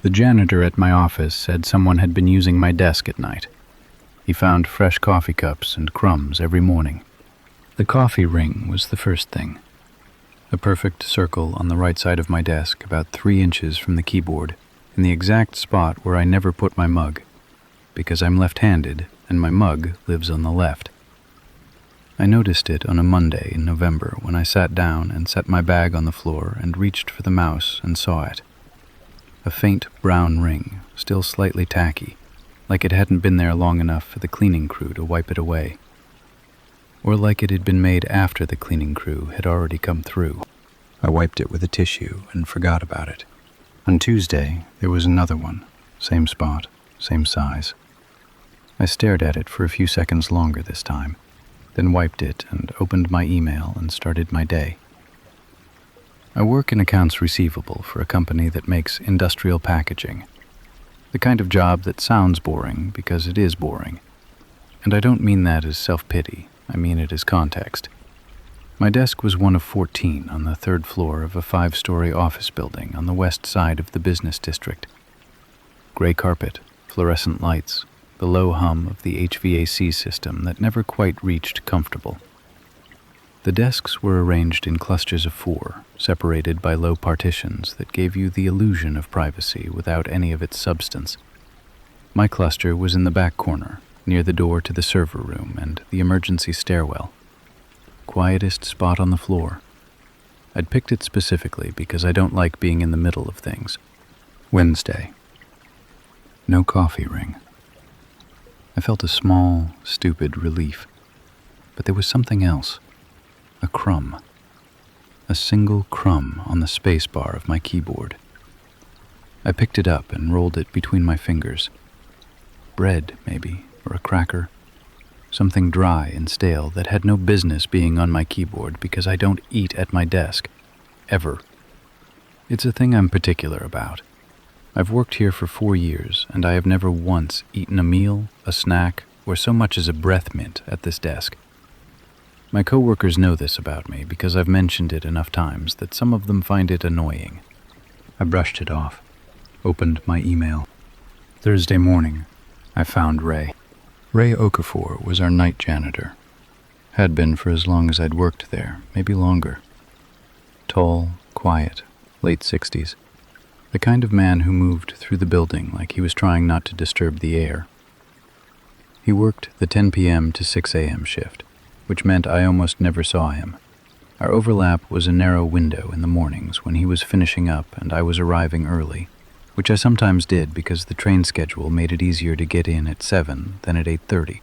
The janitor at my office said someone had been using my desk at night. He found fresh coffee cups and crumbs every morning. The coffee ring was the first thing. A perfect circle on the right side of my desk, about 3 inches from the keyboard, in the exact spot where I never put my mug, because I'm left-handed and my mug lives on the left. I noticed it on a Monday in November when I sat down and set my bag on the floor and reached for the mouse and saw it. A faint brown ring, still slightly tacky, like it hadn't been there long enough for the cleaning crew to wipe it away. Or like it had been made after the cleaning crew had already come through. I wiped it with a tissue and forgot about it. On Tuesday, there was another one, same spot, same size. I stared at it for a few seconds longer this time, then wiped it and opened my email and started my day. I work in accounts receivable for a company that makes industrial packaging, the kind of job that sounds boring because it is boring. And I don't mean that as self-pity, I mean it as context. My desk was one of 14 on the 3rd floor of a 5-story office building on the west side of the business district. Gray carpet, fluorescent lights, the low hum of the HVAC system that never quite reached comfortable. The desks were arranged in clusters of 4, separated by low partitions that gave you the illusion of privacy without any of its substance. My cluster was in the back corner, near the door to the server room and the emergency stairwell. Quietest spot on the floor. I'd picked it specifically because I don't like being in the middle of things. Wednesday. No coffee ring. I felt a small, stupid relief. But there was something else. A crumb. A single crumb on the space bar of my keyboard. I picked it up and rolled it between my fingers. Bread, maybe, or a cracker. Something dry and stale that had no business being on my keyboard because I don't eat at my desk. Ever. It's a thing I'm particular about. I've worked here for 4 years, and I have never once eaten a meal, a snack, or so much as a breath mint at this desk. My coworkers know this about me because I've mentioned it enough times that some of them find it annoying. I brushed it off, opened my email. Thursday morning, I found Ray. Ray Okafor was our night janitor. Had been for as long as I'd worked there, maybe longer. Tall, quiet, late 60s. The kind of man who moved through the building like he was trying not to disturb the air. He worked the 10 p.m. to 6 a.m. shift, which meant I almost never saw him. Our overlap was a narrow window in the mornings when he was finishing up and I was arriving early, which I sometimes did because the train schedule made it easier to get in at 7 than at 8:30.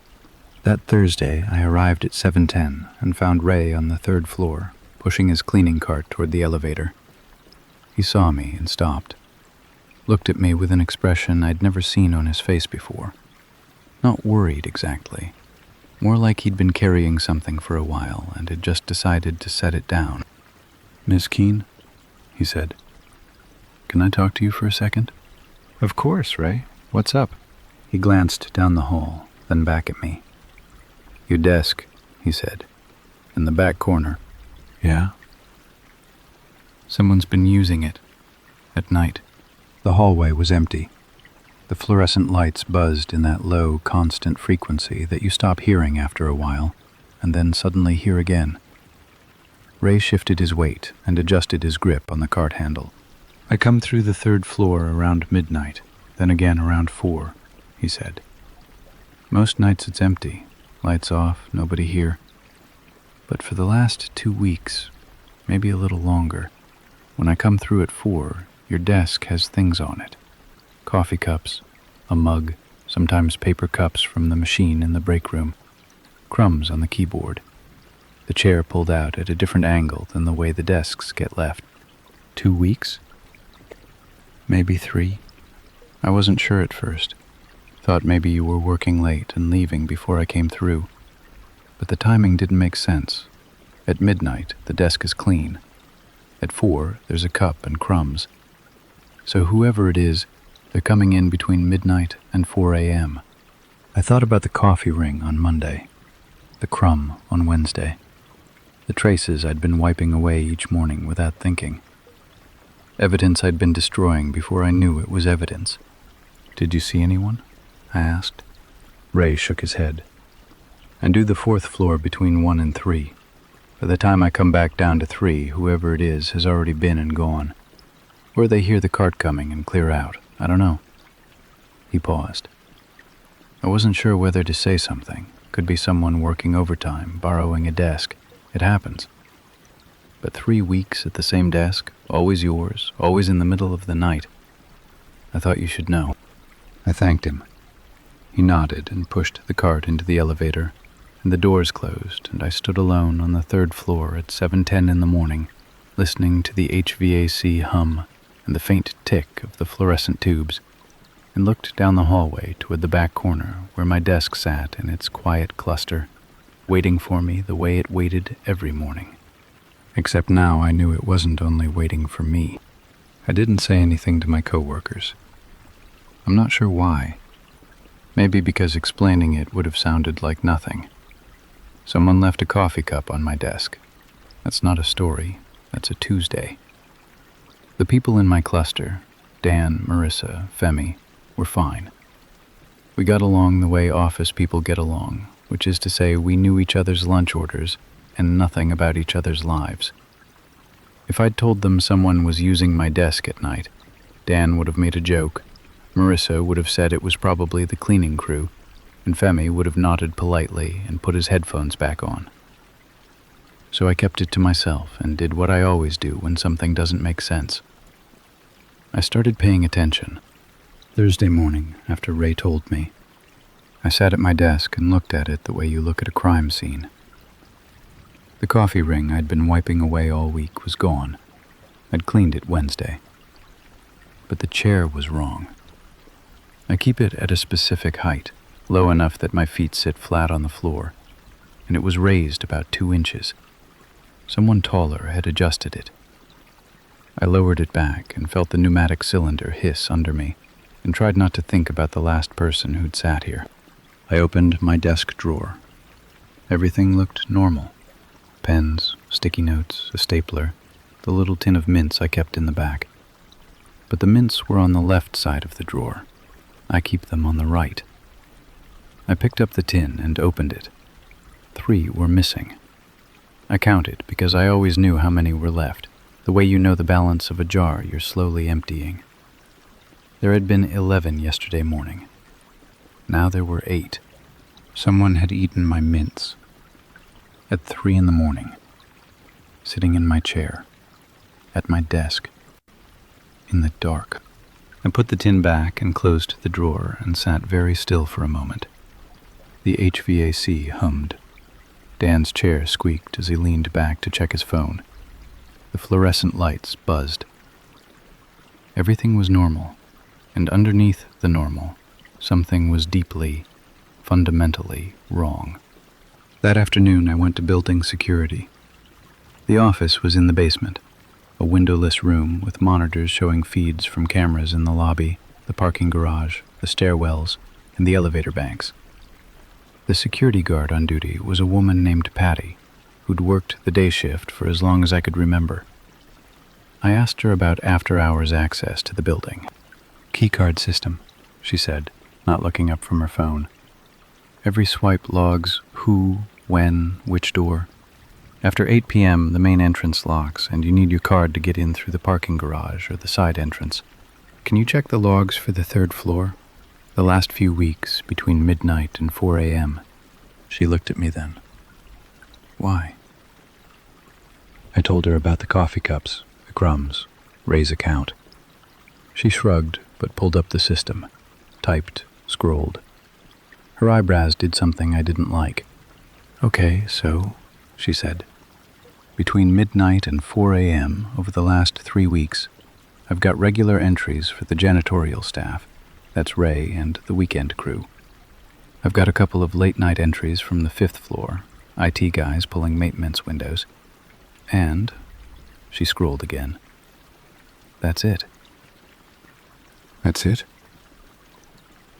That Thursday, I arrived at 7:10 and found Ray on the 3rd floor, pushing his cleaning cart toward the elevator. He saw me and stopped. Looked at me with an expression I'd never seen on his face before. Not worried exactly. More like he'd been carrying something for a while and had just decided to set it down. "Miss Keene," he said. "Can I talk to you for a second?" "Of course, Ray. What's up?" He glanced down the hall, then back at me. "Your desk," he said. "In the back corner." "Yeah?" "Someone's been using it. At night." The hallway was empty. The fluorescent lights buzzed in that low, constant frequency that you stop hearing after a while, and then suddenly hear again. Ray shifted his weight and adjusted his grip on the cart handle. "I come through the 3rd floor around midnight, then again around 4, he said. "Most nights it's empty, lights off, nobody here. But for the last 2 weeks, maybe a little longer, when I come through at 4, your desk has things on it. Coffee cups, a mug, sometimes paper cups from the machine in the break room, crumbs on the keyboard, the chair pulled out at a different angle than the way the desks get left. 2 weeks? Maybe 3. I wasn't sure at first. Thought maybe you were working late and leaving before I came through. But the timing didn't make sense. At midnight, the desk is clean. At 4, there's a cup and crumbs. So whoever it is, they're coming in between midnight and 4 a.m. I thought about the coffee ring on Monday, the crumb on Wednesday, the traces I'd been wiping away each morning without thinking. Evidence I'd been destroying before I knew it was evidence. "Did you see anyone?" I asked. Ray shook his head. "I do the 4th floor between 1 and 3. By the time I come back down to 3, whoever it is has already been and gone. Or they hear the cart coming and clear out. I don't know." He paused. I wasn't sure whether to say something. Could be someone working overtime, borrowing a desk. It happens. But 3 weeks at the same desk, always yours, always in the middle of the night. I thought you should know. I thanked him. He nodded and pushed the cart into the elevator, and the doors closed, and I stood alone on the 3rd floor at 7:10 in the morning, listening to the HVAC hum and the faint tick of the fluorescent tubes, and looked down the hallway toward the back corner where my desk sat in its quiet cluster, waiting for me the way it waited every morning. Except now I knew it wasn't only waiting for me. I didn't say anything to my coworkers. I'm not sure why. Maybe because explaining it would have sounded like nothing. Someone left a coffee cup on my desk. That's not a story. That's a Tuesday. The people in my cluster, Dan, Marissa, Femi, were fine. We got along the way office people get along, which is to say we knew each other's lunch orders and nothing about each other's lives. If I'd told them someone was using my desk at night, Dan would have made a joke, Marissa would have said it was probably the cleaning crew, and Femi would have nodded politely and put his headphones back on. So I kept it to myself and did what I always do when something doesn't make sense. I started paying attention. Thursday morning, after Ray told me, I sat at my desk and looked at it the way you look at a crime scene. The coffee ring I'd been wiping away all week was gone. I'd cleaned it Wednesday. But the chair was wrong. I keep it at a specific height, low enough that my feet sit flat on the floor, and it was raised about 2 inches. Someone taller had adjusted it. I lowered it back and felt the pneumatic cylinder hiss under me, and tried not to think about the last person who'd sat here. I opened my desk drawer. Everything looked normal. Pens, sticky notes, a stapler, the little tin of mints I kept in the back. But the mints were on the left side of the drawer. I keep them on the right. I picked up the tin and opened it. 3 were missing. I counted because I always knew how many were left, the way you know the balance of a jar you're slowly emptying. There had been 11 yesterday morning. Now there were 8. Someone had eaten my mints. At 3 in the morning, sitting in my chair, at my desk, in the dark. I put the tin back and closed the drawer and sat very still for a moment. The HVAC hummed. Dan's chair squeaked as he leaned back to check his phone. The fluorescent lights buzzed. Everything was normal, and underneath the normal, something was deeply, fundamentally wrong. That afternoon I went to building security. The office was in the basement, a windowless room with monitors showing feeds from cameras in the lobby, the parking garage, the stairwells, and the elevator banks. The security guard on duty was a woman named Patty, who'd worked the day shift for as long as I could remember. I asked her about after-hours access to the building. "Keycard system," she said, not looking up from her phone. "Every swipe logs who, when, which door. After 8 p.m., the main entrance locks, and you need your card to get in through the parking garage or the side entrance. Can you check the logs for the 3rd floor? The last few weeks, between midnight and 4 a.m. She looked at me then. "Why?" I told her about the coffee cups, the crumbs, Ray's account. She shrugged, but pulled up the system, typed, scrolled. Her eyebrows did something I didn't like. "Okay, so," she said, "between midnight and 4 a.m. over the last 3 weeks, I've got regular entries for the janitorial staff. That's Ray and the weekend crew. I've got a couple of late-night entries from the 5th floor, IT guys pulling maintenance windows. And," she scrolled again, "that's it." "That's it?"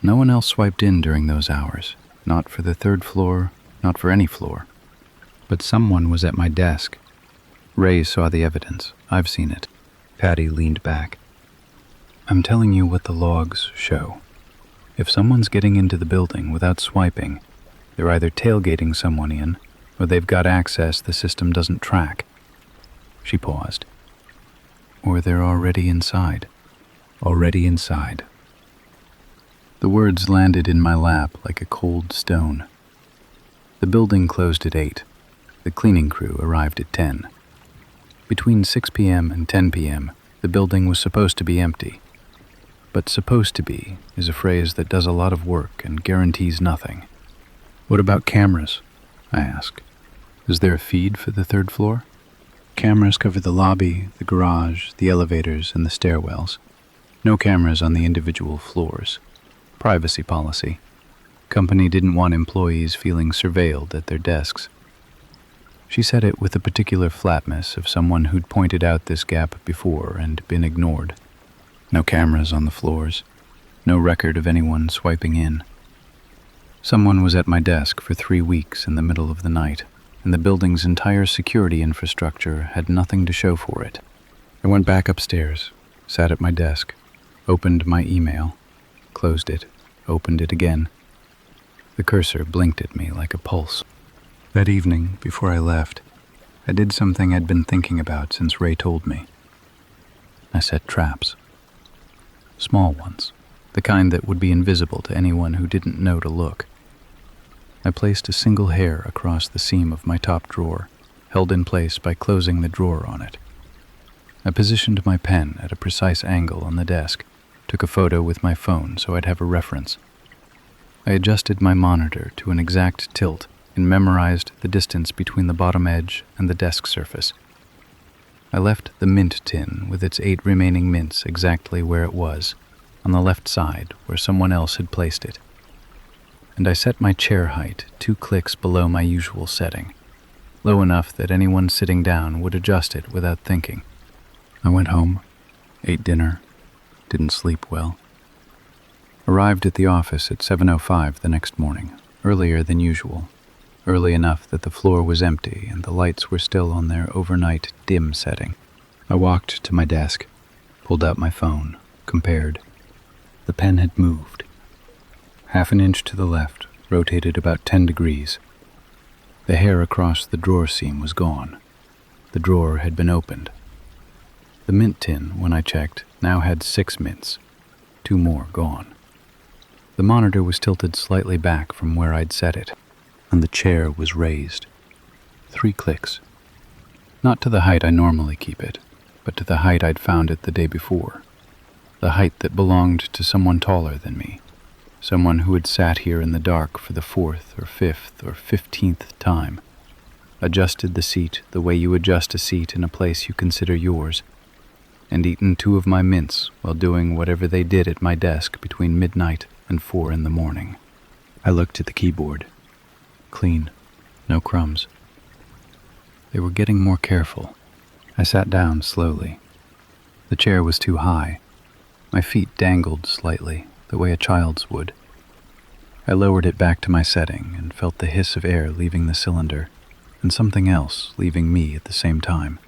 No one else swiped in during those hours, not for the 3rd floor, not for any floor. But someone was at my desk. Ray saw the evidence. I've seen it. Patty leaned back. I'm telling you what the logs show. If someone's getting into the building without swiping, they're either tailgating someone in, or they've got access the system doesn't track. She paused. Or they're already inside. Already inside. The words landed in my lap like a cold stone. The building closed at 8. The cleaning crew arrived at 10. Between 6 p.m. and 10 p.m., the building was supposed to be empty. But supposed to be is a phrase that does a lot of work and guarantees nothing. What about cameras? I asked. Is there a feed for the third floor? Cameras cover the lobby, the garage, the elevators, and the stairwells. No cameras on the individual floors. Privacy policy. Company didn't want employees feeling surveilled at their desks. She said it with a particular flatness of someone who'd pointed out this gap before and been ignored. No cameras on the floors. No record of anyone swiping in. Someone was at my desk for 3 weeks in the middle of the night, and the building's entire security infrastructure had nothing to show for it. I went back upstairs, sat at my desk, opened my email, closed it, opened it again. The cursor blinked at me like a pulse. That evening, before I left, I did something I'd been thinking about since Ray told me. I set traps. Small ones, the kind that would be invisible to anyone who didn't know to look. I placed a single hair across the seam of my top drawer, held in place by closing the drawer on it. I positioned my pen at a precise angle on the desk, took a photo with my phone so I'd have a reference. I adjusted my monitor to an exact tilt and memorized the distance between the bottom edge and the desk surface. I left the mint tin with its 8 remaining mints exactly where it was, on the left side where someone else had placed it. And I set my chair height 2 clicks below my usual setting, low enough that anyone sitting down would adjust it without thinking. I went home, ate dinner, didn't sleep well. Arrived at the office at 7:05 the next morning, earlier than usual. Early enough that the floor was empty and the lights were still on their overnight dim setting. I walked to my desk, pulled out my phone, compared. The pen had moved. Half an inch to the left, rotated about 10 degrees. The hair across the drawer seam was gone. The drawer had been opened. The mint tin, when I checked, now had 6 mints, 2 more gone. The monitor was tilted slightly back from where I'd set it, and the chair was raised. 3 clicks. Not to the height I normally keep it, but to the height I'd found it the day before. The height that belonged to someone taller than me. Someone who had sat here in the dark for the 4th or 5th or 15th time. Adjusted the seat the way you adjust a seat in a place you consider yours, and eaten 2 of my mints while doing whatever they did at my desk between midnight and 4 in the morning. I looked at the keyboard. Clean. No crumbs. They were getting more careful. I sat down slowly. The chair was too high. My feet dangled slightly, the way a child's would. I lowered it back to my setting and felt the hiss of air leaving the cylinder, and something else leaving me at the same time.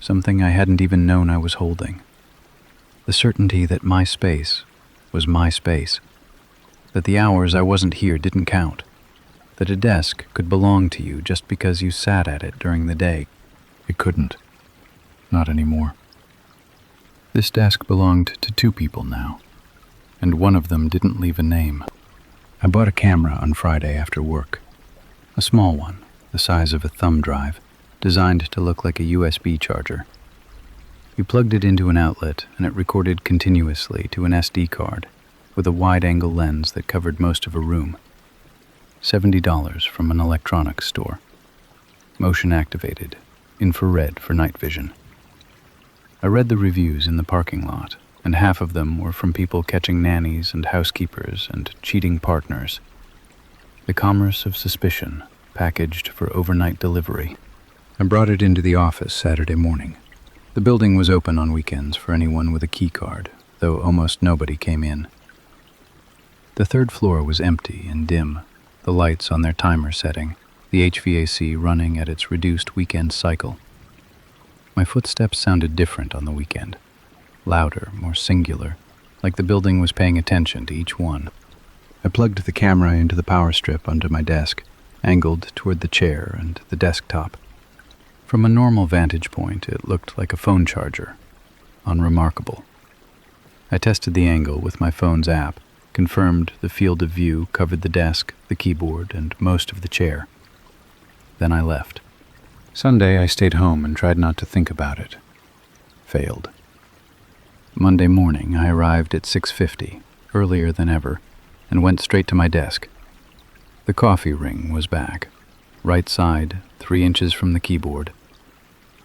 Something I hadn't even known I was holding. The certainty that my space was my space. That the hours I wasn't here didn't count. That a desk could belong to you just because you sat at it during the day. It couldn't. Not anymore. This desk belonged to 2 people now, and one of them didn't leave a name. I bought a camera on Friday after work. A small one, the size of a thumb drive, designed to look like a USB charger. You plugged it into an outlet, and it recorded continuously to an SD card, with a wide-angle lens that covered most of a room. $70 from an electronics store. Motion-activated, infrared for night vision. I read the reviews in the parking lot, and half of them were from people catching nannies and housekeepers and cheating partners. The commerce of suspicion, packaged for overnight delivery. I brought it into the office Saturday morning. The building was open on weekends for anyone with a key card, though almost nobody came in. The 3rd floor was empty and dim, the lights on their timer setting, the HVAC running at its reduced weekend cycle. My footsteps sounded different on the weekend, louder, more singular, like the building was paying attention to each one. I plugged the camera into the power strip under my desk, angled toward the chair and the desktop. From a normal vantage point, it looked like a phone charger. Unremarkable. I tested the angle with my phone's app, confirmed the field of view covered the desk, the keyboard, and most of the chair. Then I left. Sunday, I stayed home and tried not to think about it. Failed. Monday morning, I arrived at 6:50, earlier than ever, and went straight to my desk. The coffee ring was back, right side, 3 inches from the keyboard.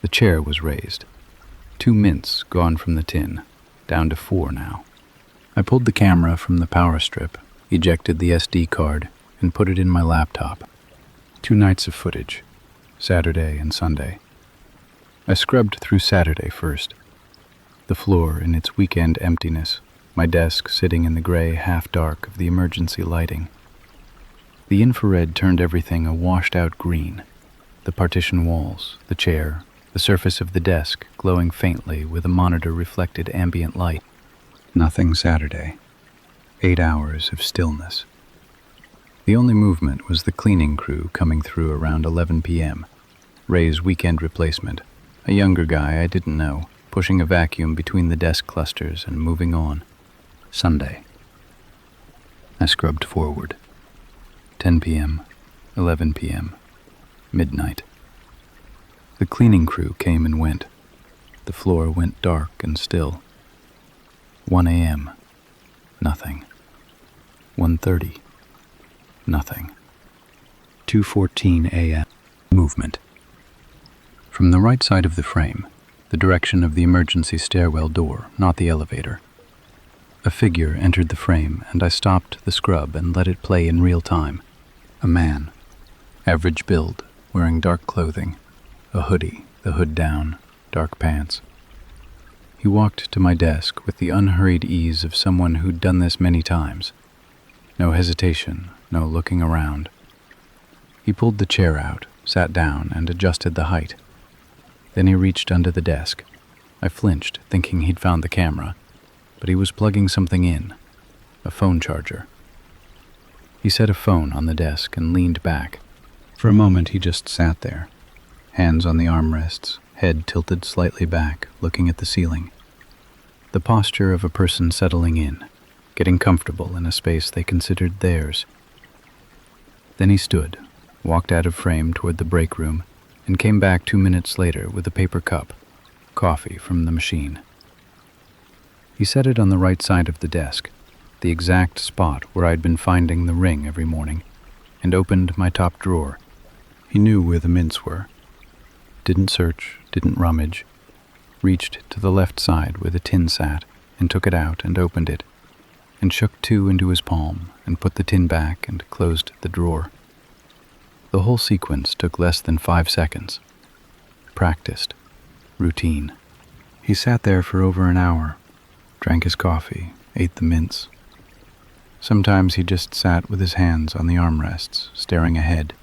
The chair was raised. 2 mints gone from the tin, down to 4 now. I pulled the camera from the power strip, ejected the SD card, and put it in my laptop. 2 nights of footage, Saturday and Sunday. I scrubbed through Saturday first. The floor in its weekend emptiness, my desk sitting in the gray half-dark of the emergency lighting. The infrared turned everything a washed-out green. The partition walls, the chair, the surface of the desk glowing faintly with a monitor-reflected ambient light. Nothing Saturday. 8 hours of stillness. The only movement was the cleaning crew coming through around 11 p.m. Ray's weekend replacement, a younger guy I didn't know, pushing a vacuum between the desk clusters and moving on. Sunday. I scrubbed forward. 10 p.m., 11 p.m., midnight. The cleaning crew came and went. The floor went dark and still. 1 a.m., nothing. 1:30, nothing. 2:14 a.m., movement. From the right side of the frame, the direction of the emergency stairwell door, not the elevator. A figure entered the frame, and I stopped the scrub and let it play in real time. A man, average build, wearing dark clothing, a hoodie, the hood down, dark pants. He walked to my desk with the unhurried ease of someone who'd done this many times. No hesitation, no looking around. He pulled the chair out, sat down, and adjusted the height. Then he reached under the desk. I flinched, thinking he'd found the camera, but he was plugging something in, a phone charger. He set a phone on the desk and leaned back. For a moment he just sat there, hands on the armrests, head tilted slightly back, looking at the ceiling. The posture of a person settling in, getting comfortable in a space they considered theirs. Then he stood, walked out of frame toward the break room, and came back 2 minutes later with a paper cup, coffee from the machine. He set it on the right side of the desk, the exact spot where I'd been finding the ring every morning, and opened my top drawer. He knew where the mints were. Didn't search, didn't rummage. Reached to the left side where the tin sat, and took it out and opened it, and shook 2 into his palm, and put the tin back and closed the drawer. The whole sequence took less than 5 seconds. Practiced. Routine. He sat there for over an hour, drank his coffee, ate the mints. Sometimes he just sat with his hands on the armrests, staring ahead.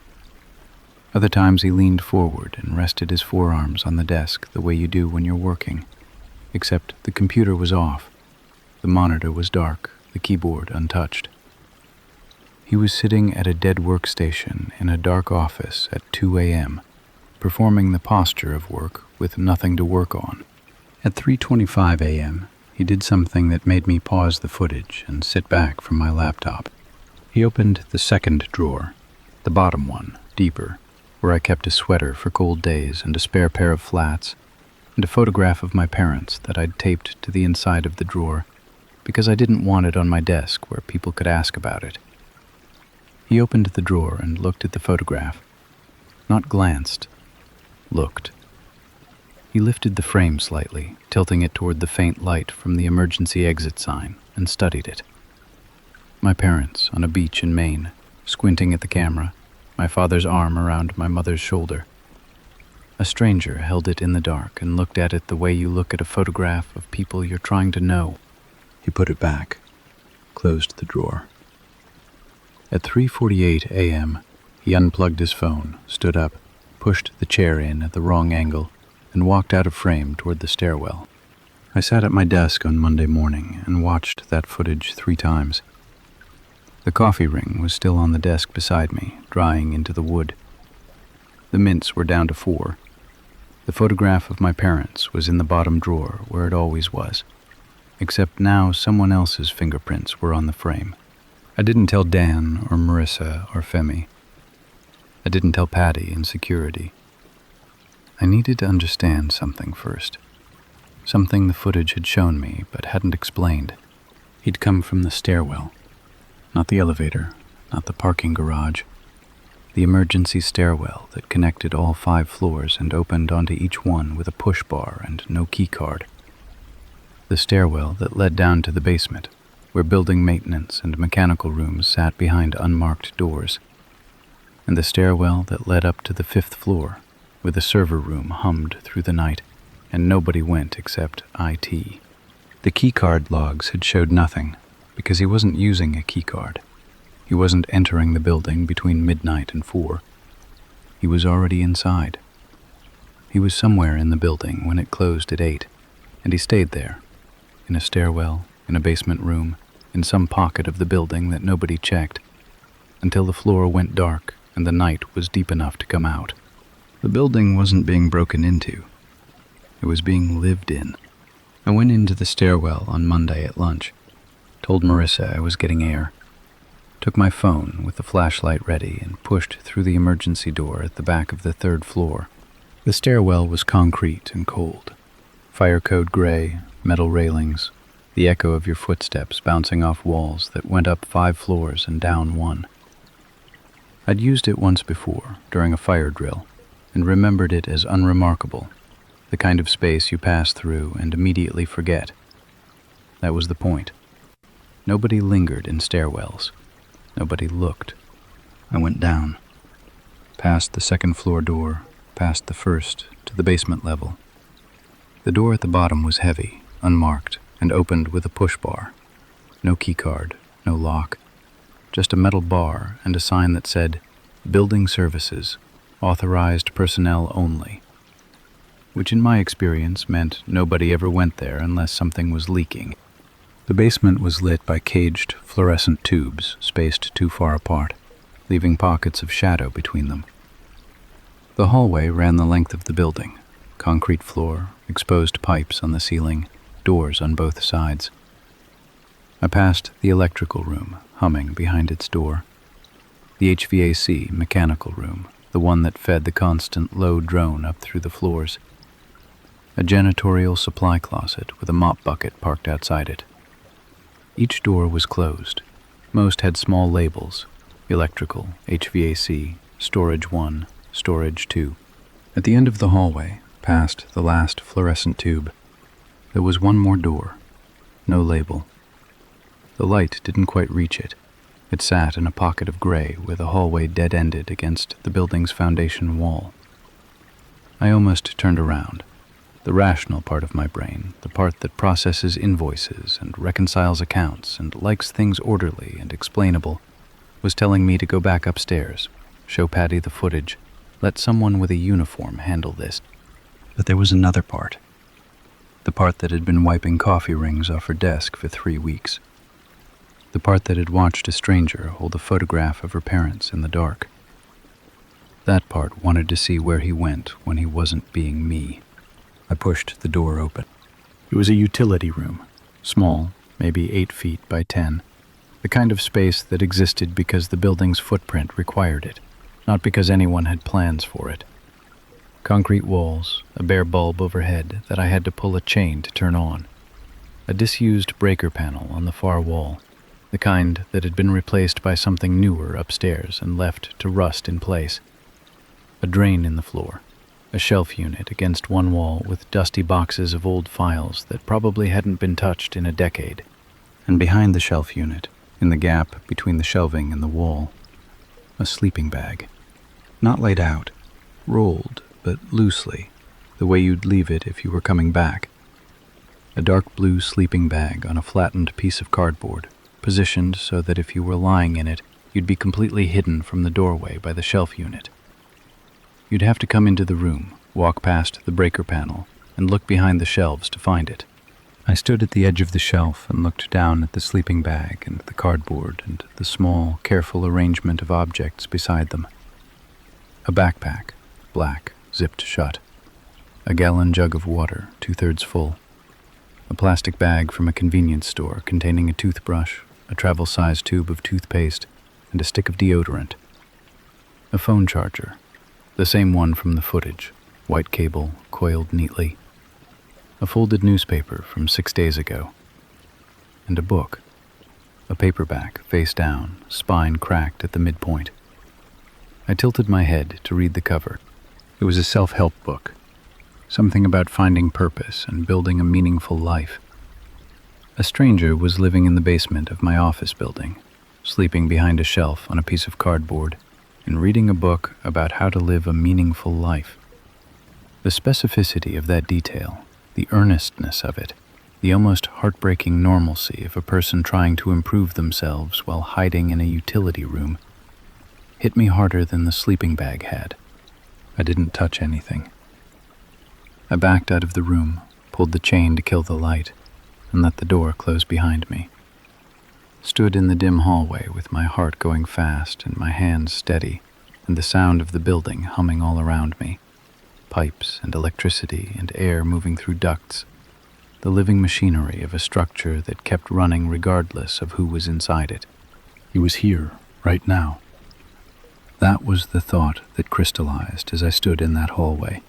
Other times he leaned forward and rested his forearms on the desk the way you do when you're working, except the computer was off, the monitor was dark, the keyboard untouched. He was sitting at a dead workstation in a dark office at 2 a.m., performing the posture of work with nothing to work on. At 3:25 a.m., he did something that made me pause the footage and sit back from my laptop. He opened the second drawer, the bottom one, deeper, where I kept a sweater for cold days and a spare pair of flats, and a photograph of my parents that I'd taped to the inside of the drawer because I didn't want it on my desk where people could ask about it. He opened the drawer and looked at the photograph. Not glanced. Looked. He lifted the frame slightly, tilting it toward the faint light from the emergency exit sign, and studied it. My parents on a beach in Maine, squinting at the camera, my father's arm around my mother's shoulder. A stranger held it in the dark and looked at it the way you look at a photograph of people you're trying to know. He put it back, closed the drawer. At 3:48 a.m., he unplugged his phone, stood up, pushed the chair in at the wrong angle, and walked out of frame toward the stairwell. I sat at my desk on Monday morning and watched that footage 3 times. The coffee ring was still on the desk beside me, drying into the wood. The mints were down to 4. The photograph of my parents was in the bottom drawer where it always was, except now someone else's fingerprints were on the frame. I didn't tell Dan or Marissa or Femi. I didn't tell Patty in security. I needed to understand something first. Something the footage had shown me but hadn't explained. He'd come from the stairwell. Not the elevator, not the parking garage. The emergency stairwell that connected all 5 floors and opened onto each one with a push bar and no key card. The stairwell that led down to the basement, where building maintenance and mechanical rooms sat behind unmarked doors. And the stairwell that led up to the 5th floor, where the server room hummed through the night and nobody went except IT. The keycard logs had showed nothing because he wasn't using a keycard. He wasn't entering the building between midnight and 4. He was already inside. He was somewhere in the building when it closed at 8, and he stayed there, in a stairwell, in a basement room, in some pocket of the building that nobody checked, until the floor went dark and the night was deep enough to come out. The building wasn't being broken into. It was being lived in. I went into the stairwell on Monday at lunch, told Marissa I was getting air, took my phone with the flashlight ready and pushed through the emergency door at the back of the 3rd floor. The stairwell was concrete and cold. Fire code gray, metal railings, the echo of your footsteps bouncing off walls that went up 5 floors and down 1. I'd used it once before, during a fire drill, and remembered it as unremarkable, the kind of space you pass through and immediately forget. That was the point. Nobody lingered in stairwells. Nobody looked. I went down, past the 2nd floor door, past the 1st, to the basement level. The door at the bottom was heavy, unmarked, and opened with a push bar. No keycard, no lock, just a metal bar and a sign that said, "Building Services, Authorized Personnel Only," which in my experience meant nobody ever went there unless something was leaking. The basement was lit by caged fluorescent tubes spaced too far apart, leaving pockets of shadow between them. The hallway ran the length of the building, concrete floor, exposed pipes on the ceiling, doors on both sides. I passed the electrical room, humming behind its door. The HVAC mechanical room, the one that fed the constant low drone up through the floors. A janitorial supply closet with a mop bucket parked outside it. Each door was closed. Most had small labels: electrical, HVAC, storage 1, storage 2. At the end of the hallway, past the last fluorescent tube, there was one more door. No label. The light didn't quite reach it. It sat in a pocket of gray where the hallway dead-ended against the building's foundation wall. I almost turned around. The rational part of my brain, the part that processes invoices and reconciles accounts and likes things orderly and explainable, was telling me to go back upstairs, show Patty the footage, let someone with a uniform handle this. But there was another part. The part that had been wiping coffee rings off her desk for 3 weeks. The part that had watched a stranger hold a photograph of her parents in the dark. That part wanted to see where he went when he wasn't being me. I pushed the door open. It was a utility room, small, maybe 8 feet by 10, the kind of space that existed because the building's footprint required it, not because anyone had plans for it. Concrete walls, a bare bulb overhead that I had to pull a chain to turn on, a disused breaker panel on the far wall, the kind that had been replaced by something newer upstairs and left to rust in place, a drain in the floor, a shelf unit against one wall with dusty boxes of old files that probably hadn't been touched in a decade, and behind the shelf unit, in the gap between the shelving and the wall, a sleeping bag. Not laid out, rolled, but loosely, the way you'd leave it if you were coming back. A dark blue sleeping bag on a flattened piece of cardboard, positioned so that if you were lying in it, you'd be completely hidden from the doorway by the shelf unit. You'd have to come into the room, walk past the breaker panel, and look behind the shelves to find it. I stood at the edge of the shelf and looked down at the sleeping bag and the cardboard and the small, careful arrangement of objects beside them. A backpack, black, zipped shut. A gallon jug of water, 2/3 full. A plastic bag from a convenience store containing a toothbrush, a travel-sized tube of toothpaste, and a stick of deodorant. A phone charger, the same one from the footage, white cable, coiled neatly. A folded newspaper from 6 days ago. And a book, a paperback, face down, spine cracked at the midpoint. I tilted my head to read the cover. It was a self-help book, something about finding purpose and building a meaningful life. A stranger was living in the basement of my office building, sleeping behind a shelf on a piece of cardboard, and reading a book about how to live a meaningful life. The specificity of that detail, the earnestness of it, the almost heartbreaking normalcy of a person trying to improve themselves while hiding in a utility room, hit me harder than the sleeping bag had. I didn't touch anything. I backed out of the room, pulled the chain to kill the light, and let the door close behind me. Stood in the dim hallway with my heart going fast and my hands steady, and the sound of the building humming all around me. Pipes and electricity and air moving through ducts, the living machinery of a structure that kept running regardless of who was inside it. He was here, right now. That was the thought that crystallized as I stood in that hallway.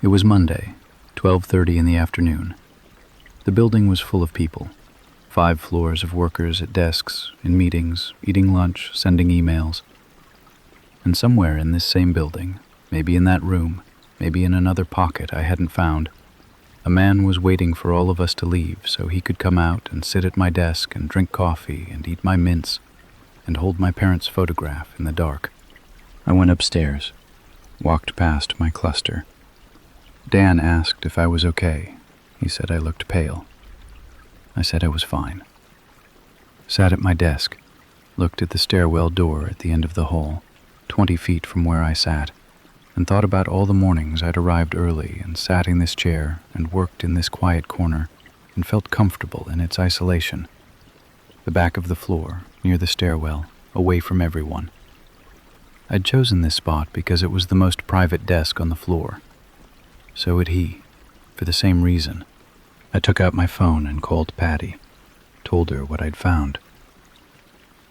It was Monday, 12:30 in the afternoon. The building was full of people. 5 floors of workers at desks, in meetings, eating lunch, sending emails. And somewhere in this same building, maybe in that room, maybe in another pocket I hadn't found, a man was waiting for all of us to leave so he could come out and sit at my desk and drink coffee and eat my mints and hold my parents' photograph in the dark. I went upstairs, walked past my cluster. Dan asked if I was okay. He said I looked pale. I said I was fine. Sat at my desk, looked at the stairwell door at the end of the hall, 20 feet from where I sat, and thought about all the mornings I'd arrived early and sat in this chair and worked in this quiet corner and felt comfortable in its isolation. The back of the floor, near the stairwell, away from everyone. I'd chosen this spot because it was the most private desk on the floor. So had he, for the same reason. I took out my phone and called Patty, told her what I'd found.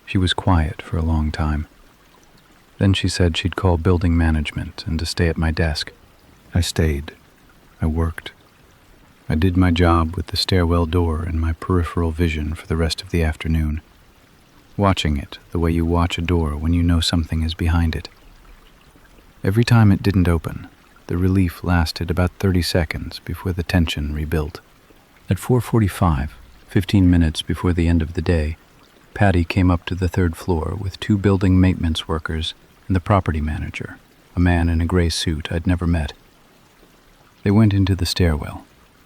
She was quiet for a long time. Then she said she'd call building management and to stay at my desk. I stayed. I worked. I did my job with the stairwell door in my peripheral vision for the rest of the afternoon, watching it the way you watch a door when you know something is behind it. Every time it didn't open, the relief lasted about 30 seconds before the tension rebuilt. At 4:45, 15 minutes before the end of the day, Patty came up to the 3rd floor with 2 building maintenance workers and the property manager, a man in a gray suit I'd never met. They went into the stairwell.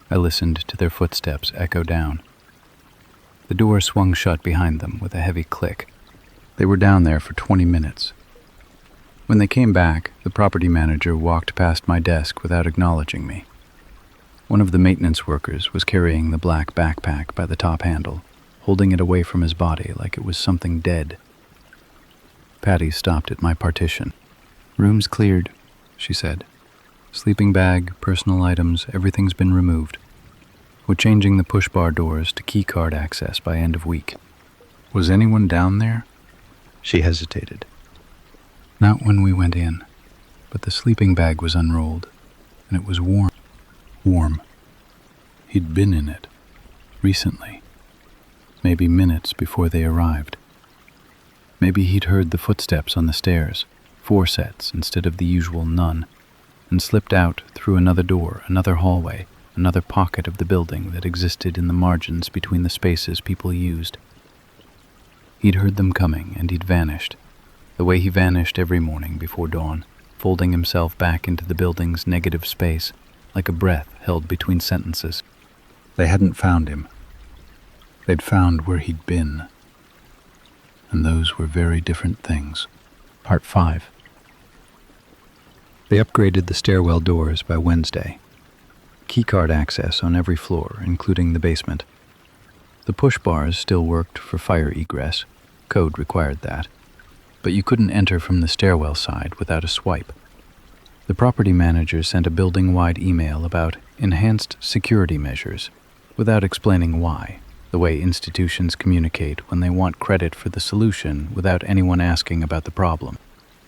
I listened to their footsteps echo down. The door swung shut behind them with a heavy click. They were down there for 20 minutes. When they came back, the property manager walked past my desk without acknowledging me. One of the maintenance workers was carrying the black backpack by the top handle, holding it away from his body like it was something dead. Patty stopped at my partition. "Room's cleared," she said. "Sleeping bag, personal items, everything's been removed. We're changing the push bar doors to key card access by end of week." "Was anyone down there?" She hesitated. "Not when we went in, but the sleeping bag was unrolled, and it was warm. Warm. He'd been in it. Recently. Maybe minutes before they arrived. Maybe he'd heard the footsteps on the stairs, 4 sets instead of the usual none, and slipped out through another door, another hallway, another pocket of the building that existed in the margins between the spaces people used. He'd heard them coming, and he'd vanished, the way he vanished every morning before dawn, folding himself back into the building's negative space, like a breath held between sentences. They hadn't found him. They'd found where he'd been. And those were very different things. Part 5. They upgraded the stairwell doors by Wednesday. Keycard access on every floor, including the basement. The push bars still worked for fire egress. Code required that. But you couldn't enter from the stairwell side without a swipe. The property manager sent a building-wide email about enhanced security measures, without explaining why, the way institutions communicate when they want credit for the solution without anyone asking about the problem.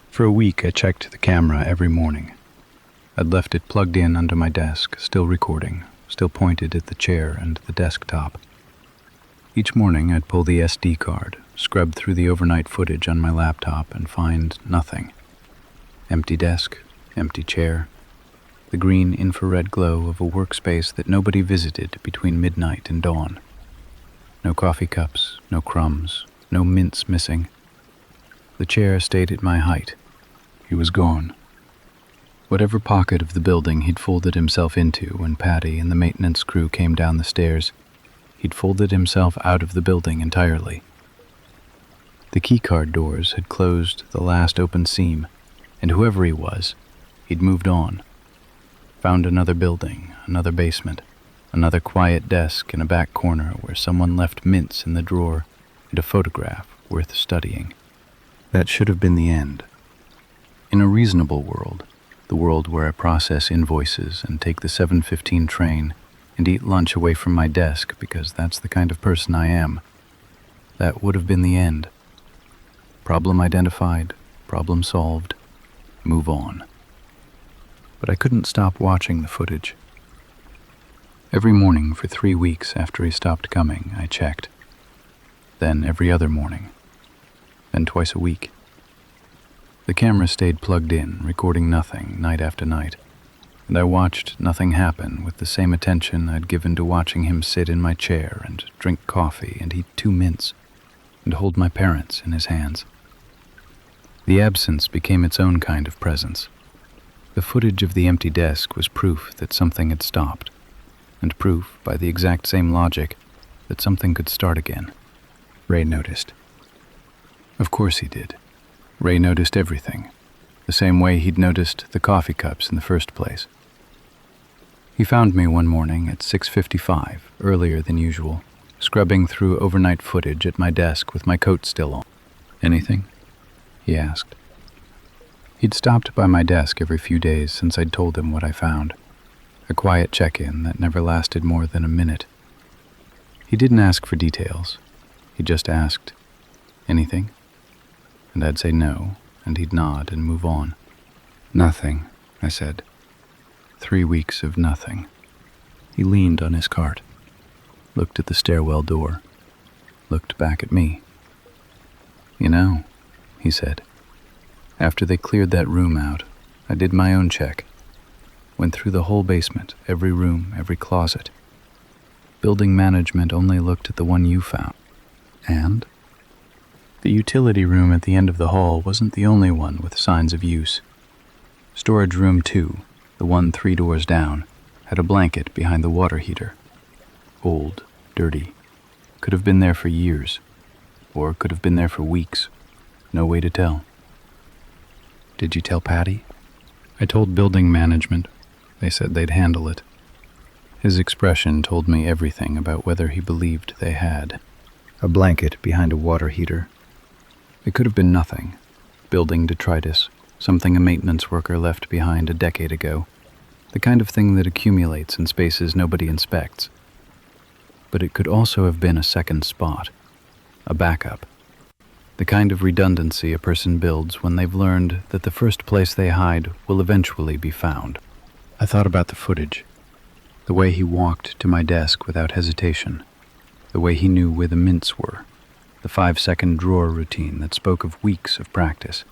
For a week, I checked the camera every morning. I'd left it plugged in under my desk, still recording, still pointed at the chair and the desktop. Each morning, I'd pull the SD card, scrub through the overnight footage on my laptop, and find nothing. Empty desk, empty chair, the green infrared glow of a workspace that nobody visited between midnight and dawn. No coffee cups, no crumbs, no mints missing. The chair stayed at my height. He was gone. Whatever pocket of the building he'd folded himself into when Patty and the maintenance crew came down the stairs, he'd folded himself out of the building entirely. The keycard doors had closed the last open seam, and whoever he was, he'd moved on. Found another building, another basement, another quiet desk in a back corner where someone left mints in the drawer and a photograph worth studying. That should have been the end. In a reasonable world, the world where I process invoices and take the 7:15 train and eat lunch away from my desk because that's the kind of person I am, that would have been the end. Problem identified, problem solved, move on. But I couldn't stop watching the footage. Every morning for 3 weeks after he stopped coming, I checked. Then every other morning. Then twice a week. The camera stayed plugged in, recording nothing night after night, and I watched nothing happen with the same attention I'd given to watching him sit in my chair and drink coffee and eat 2 mints and hold my parents in his hands. The absence became its own kind of presence. The footage of the empty desk was proof that something had stopped, and proof, by the exact same logic, that something could start again. Ray noticed. Of course he did. Ray noticed everything, the same way he'd noticed the coffee cups in the first place. He found me one morning at 6:55, earlier than usual, scrubbing through overnight footage at my desk with my coat still on. "Anything?" he asked. He'd stopped by my desk every few days since I'd told him what I found. A quiet check-in that never lasted more than a minute. He didn't ask for details. He just asked, "Anything?" And I'd say no, and he'd nod and move on. "Nothing," I said. 3 weeks of nothing. He leaned on his cart, looked at the stairwell door, looked back at me. "You know," he said, "after they cleared that room out, I did my own check. Went through the whole basement, every room, every closet. Building management only looked at the one you found. And the utility room at the end of the hall wasn't the only one with signs of use. Storage room 2, the one 3 doors down, had a blanket behind the water heater. Old, dirty. Could have been there for years, or could have been there for weeks. No way to tell." "Did you tell Patty?" "I told building management. They said they'd handle it." His expression told me everything about whether he believed they had. A blanket behind a water heater. It could have been nothing. Building detritus, something a maintenance worker left behind a decade ago. The kind of thing that accumulates in spaces nobody inspects. But it could also have been a second spot. A backup. The kind of redundancy a person builds when they've learned that the first place they hide will eventually be found. I thought about the footage. The way he walked to my desk without hesitation. The way he knew where the mints were. The 5-second drawer routine that spoke of weeks of practice.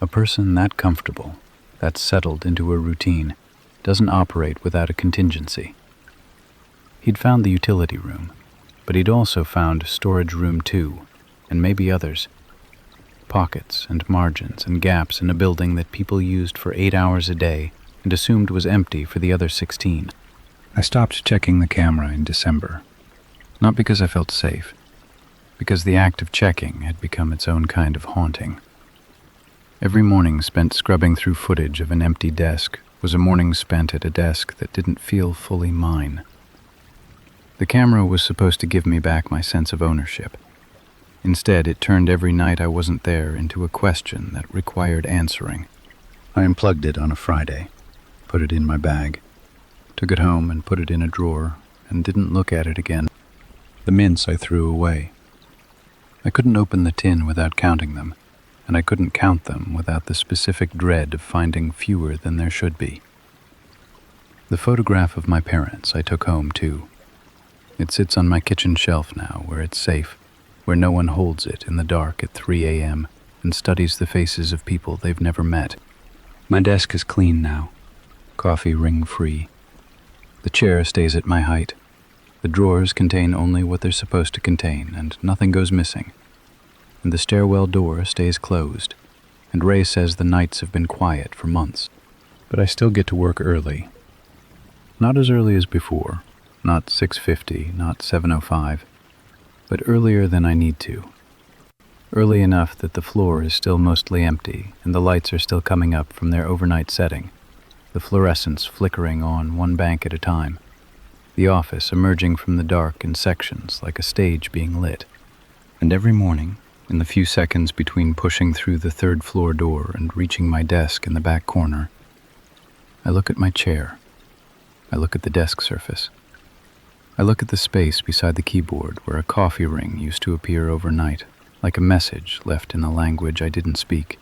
A person that comfortable, that settled into a routine, doesn't operate without a contingency. He'd found the utility room, but he'd also found storage room 2, and maybe others. Pockets and margins and gaps in a building that people used for 8 hours a day and assumed was empty for the other 16. I stopped checking the camera in December. Not because I felt safe, because the act of checking had become its own kind of haunting. Every morning spent scrubbing through footage of an empty desk was a morning spent at a desk that didn't feel fully mine. The camera was supposed to give me back my sense of ownership. Instead, it turned every night I wasn't there into a question that required answering. I unplugged it on a Friday, put it in my bag, took it home and put it in a drawer, and didn't look at it again. The mints I threw away. I couldn't open the tin without counting them, and I couldn't count them without the specific dread of finding fewer than there should be. The photograph of my parents I took home, too. It sits on my kitchen shelf now, where it's safe, where no one holds it in the dark at 3 a.m. and studies the faces of people they've never met. My desk is clean now, coffee ring-free. The chair stays at my height. The drawers contain only what they're supposed to contain, and nothing goes missing. And the stairwell door stays closed, and Ray says the nights have been quiet for months. But I still get to work early. Not as early as before, not 6:50, not 7:05, but earlier than I need to. Early enough that the floor is still mostly empty, and the lights are still coming up from their overnight setting, the fluorescence flickering on one bank at a time, the office emerging from the dark in sections like a stage being lit. And every morning, in the few seconds between pushing through the third-floor door and reaching my desk in the back corner, I look at my chair. I look at the desk surface. I look at the space beside the keyboard where a coffee ring used to appear overnight, like a message left in a language I didn't speak.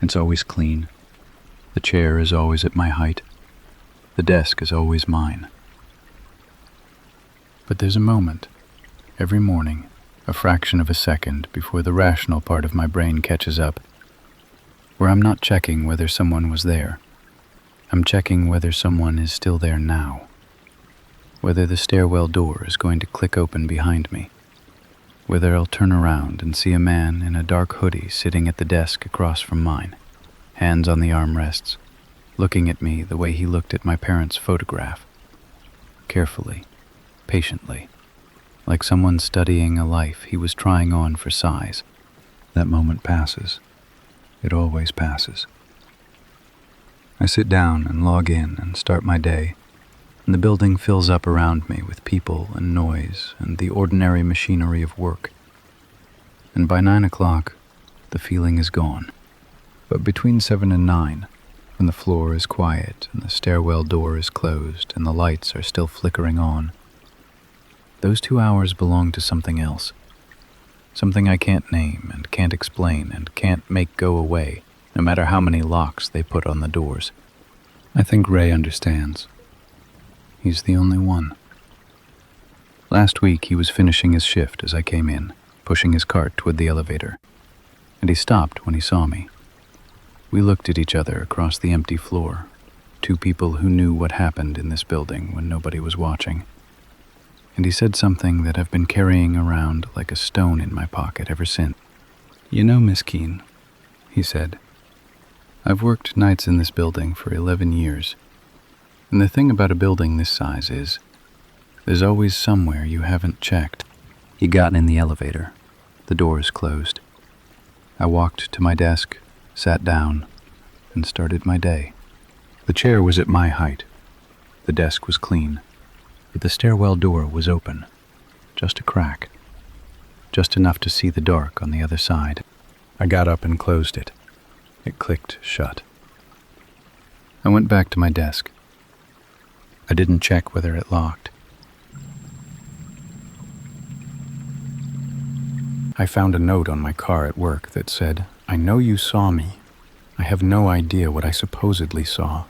It's always clean. The chair is always at my height. The desk is always mine. But there's a moment, every morning, a fraction of a second before the rational part of my brain catches up, where I'm not checking whether someone was there. I'm checking whether someone is still there now, whether the stairwell door is going to click open behind me, whether I'll turn around and see a man in a dark hoodie sitting at the desk across from mine, hands on the armrests, looking at me the way he looked at my parents' photograph, carefully, patiently, like someone studying a life he was trying on for size. That moment passes. It always passes. I sit down and log in and start my day, and the building fills up around me with people and noise and the ordinary machinery of work. And by 9 o'clock, the feeling is gone. But between 7 and 9, when the floor is quiet and the stairwell door is closed and the lights are still flickering on, those 2 hours belong to something else. Something I can't name and can't explain and can't make go away, no matter how many locks they put on the doors. I think Ray understands. He's the only one. Last week he was finishing his shift as I came in, pushing his cart toward the elevator, and he stopped when he saw me. We looked at each other across the empty floor, two people who knew what happened in this building when nobody was watching. And he said something that I've been carrying around like a stone in my pocket ever since. "You know, Miss Keene," he said, "I've worked nights in this building for 11 years. And the thing about a building this size is, there's always somewhere you haven't checked." He got in the elevator. The doors closed. I walked to my desk, sat down, and started my day. The chair was at my height. The desk was clean. But the stairwell door was open, just a crack, just enough to see the dark on the other side. I got up and closed it. It clicked shut. I went back to my desk. I didn't check whether it locked. I found a note on my car at work that said, "I know you saw me. I have no idea what I supposedly saw."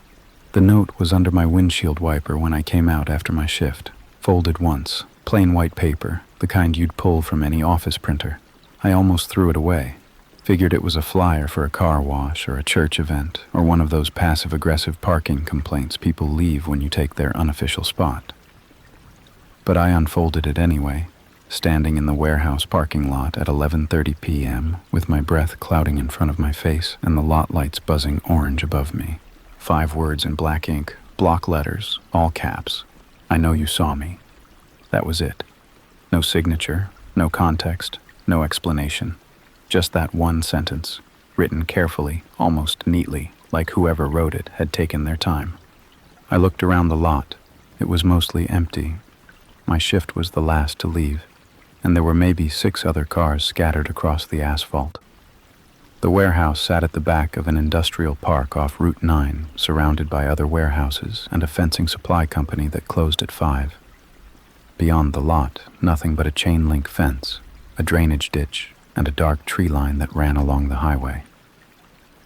The note was under my windshield wiper when I came out after my shift, folded once, plain white paper, the kind you'd pull from any office printer. I almost threw it away. Figured it was a flyer for a car wash or a church event or one of those passive-aggressive parking complaints people leave when you take their unofficial spot. But I unfolded it anyway, standing in the warehouse parking lot at 11:30 p.m. with my breath clouding in front of my face and the lot lights buzzing orange above me. 5 words in black ink, block letters, all caps. "I know you saw me." That was it. No signature, no context, no explanation. Just that one sentence, written carefully, almost neatly, like whoever wrote it had taken their time. I looked around the lot. It was mostly empty. My shift was the last to leave, and there were maybe 6 other cars scattered across the asphalt. The warehouse sat at the back of an industrial park off Route 9, surrounded by other warehouses and a fencing supply company that closed at 5. Beyond the lot, nothing but a chain-link fence, a drainage ditch, and a dark tree line that ran along the highway.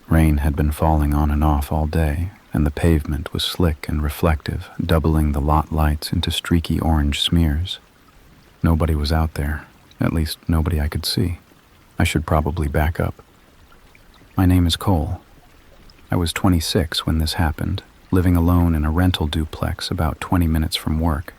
Rain had been falling on and off all day, and the pavement was slick and reflective, doubling the lot lights into streaky orange smears. Nobody was out there, at least nobody I could see. I should probably back up. My name is Cole. I was 26 when this happened, living alone in a rental duplex about 20 minutes from work.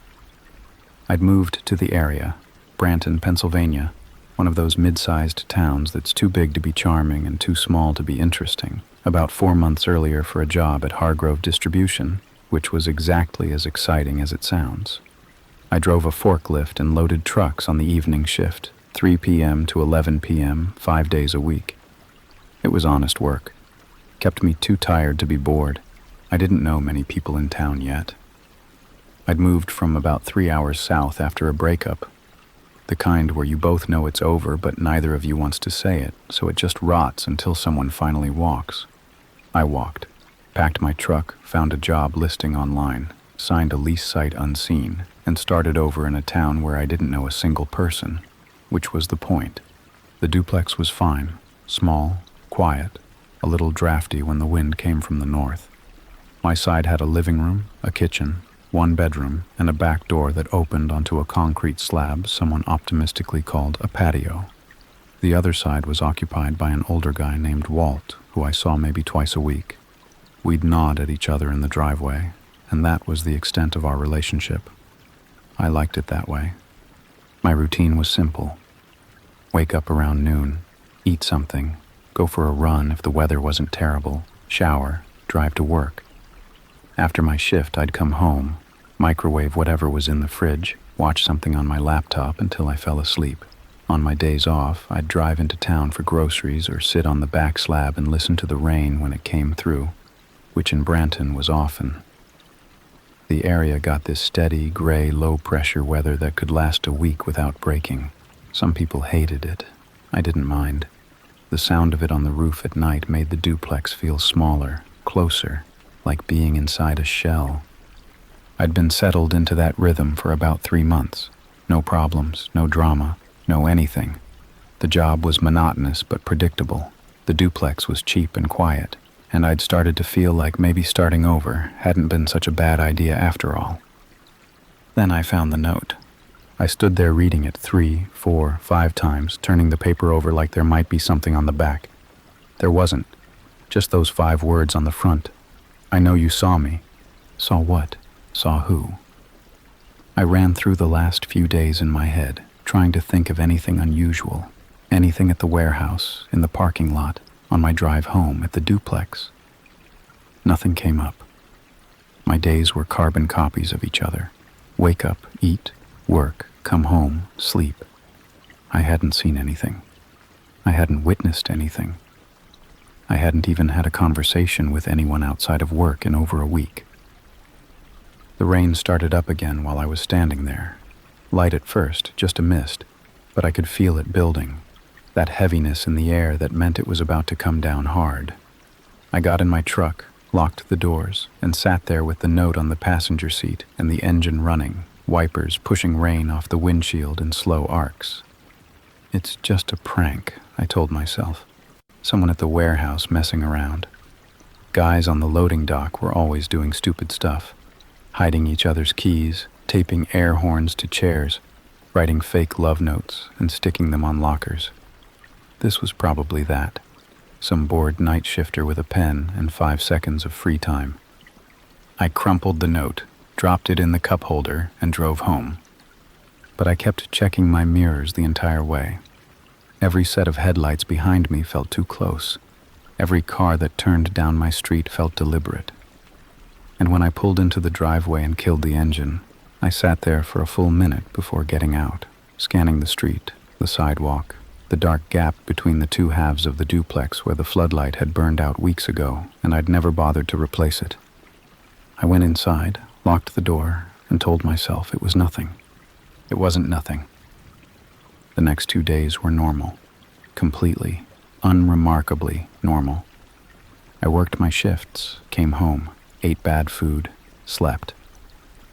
I'd moved to the area, Branton, Pennsylvania, one of those mid-sized towns that's too big to be charming and too small to be interesting, about 4 months earlier for a job at Hargrove Distribution, which was exactly as exciting as it sounds. I drove a forklift and loaded trucks on the evening shift, 3 p.m. to 11 p.m., 5 days a week. It was honest work. Kept me too tired to be bored. I didn't know many people in town yet. I'd moved from about 3 hours south after a breakup. The kind where you both know it's over, but neither of you wants to say it, so it just rots until someone finally walks. I walked, packed my truck, found a job listing online, signed a lease site unseen, and started over in a town where I didn't know a single person, which was the point. The duplex was fine, small, quiet, a little drafty when the wind came from the north. My side had a living room, a kitchen, 1 bedroom, and a back door that opened onto a concrete slab someone optimistically called a patio. The other side was occupied by an older guy named Walt, who I saw maybe twice a week. We'd nod at each other in the driveway, and that was the extent of our relationship. I liked it that way. My routine was simple. Wake up around noon, eat something, go for a run if the weather wasn't terrible, shower, drive to work. After my shift, I'd come home, microwave whatever was in the fridge, watch something on my laptop until I fell asleep. On my days off, I'd drive into town for groceries or sit on the back slab and listen to the rain when it came through, which in Branton was often. The area got this steady, gray, low-pressure weather that could last a week without breaking. Some people hated it. I didn't mind. The sound of it on the roof at night made the duplex feel smaller, closer, like being inside a shell. I'd been settled into that rhythm for about 3 months. No problems, no drama, no anything. The job was monotonous but predictable. The duplex was cheap and quiet, and I'd started to feel like maybe starting over hadn't been such a bad idea after all. Then I found the note. I stood there reading it 3, 4, 5 times, turning the paper over like there might be something on the back. There wasn't. Just those 5 words on the front. I know you saw me. Saw what? Saw who? I ran through the last few days in my head, trying to think of anything unusual. Anything at the warehouse, in the parking lot, on my drive home, at the duplex. Nothing came up. My days were carbon copies of each other. Wake up, eat, work, come home, sleep. I hadn't seen anything. I hadn't witnessed anything. I hadn't even had a conversation with anyone outside of work in over a week. The rain started up again while I was standing there. Light at first, just a mist, but I could feel it building. That heaviness in the air that meant it was about to come down hard. I got in my truck, locked the doors, and sat there with the note on the passenger seat and the engine running, wipers pushing rain off the windshield in slow arcs. It's just a prank, I told myself. Someone at the warehouse messing around. Guys on the loading dock were always doing stupid stuff, hiding each other's keys, taping air horns to chairs, writing fake love notes and sticking them on lockers. This was probably that. Some bored night shifter with a pen and 5 seconds of free time. I crumpled the note, dropped it in the cup holder, and drove home. But I kept checking my mirrors the entire way. Every set of headlights behind me felt too close. Every car that turned down my street felt deliberate. And when I pulled into the driveway and killed the engine, I sat there for a full minute before getting out, scanning the street, the sidewalk, the dark gap between the two halves of the duplex where the floodlight had burned out weeks ago, and I'd never bothered to replace it. I went inside, locked the door, and told myself it was nothing. It wasn't nothing. The next 2 days were normal. Completely, unremarkably normal. I worked my shifts, came home, ate bad food, slept.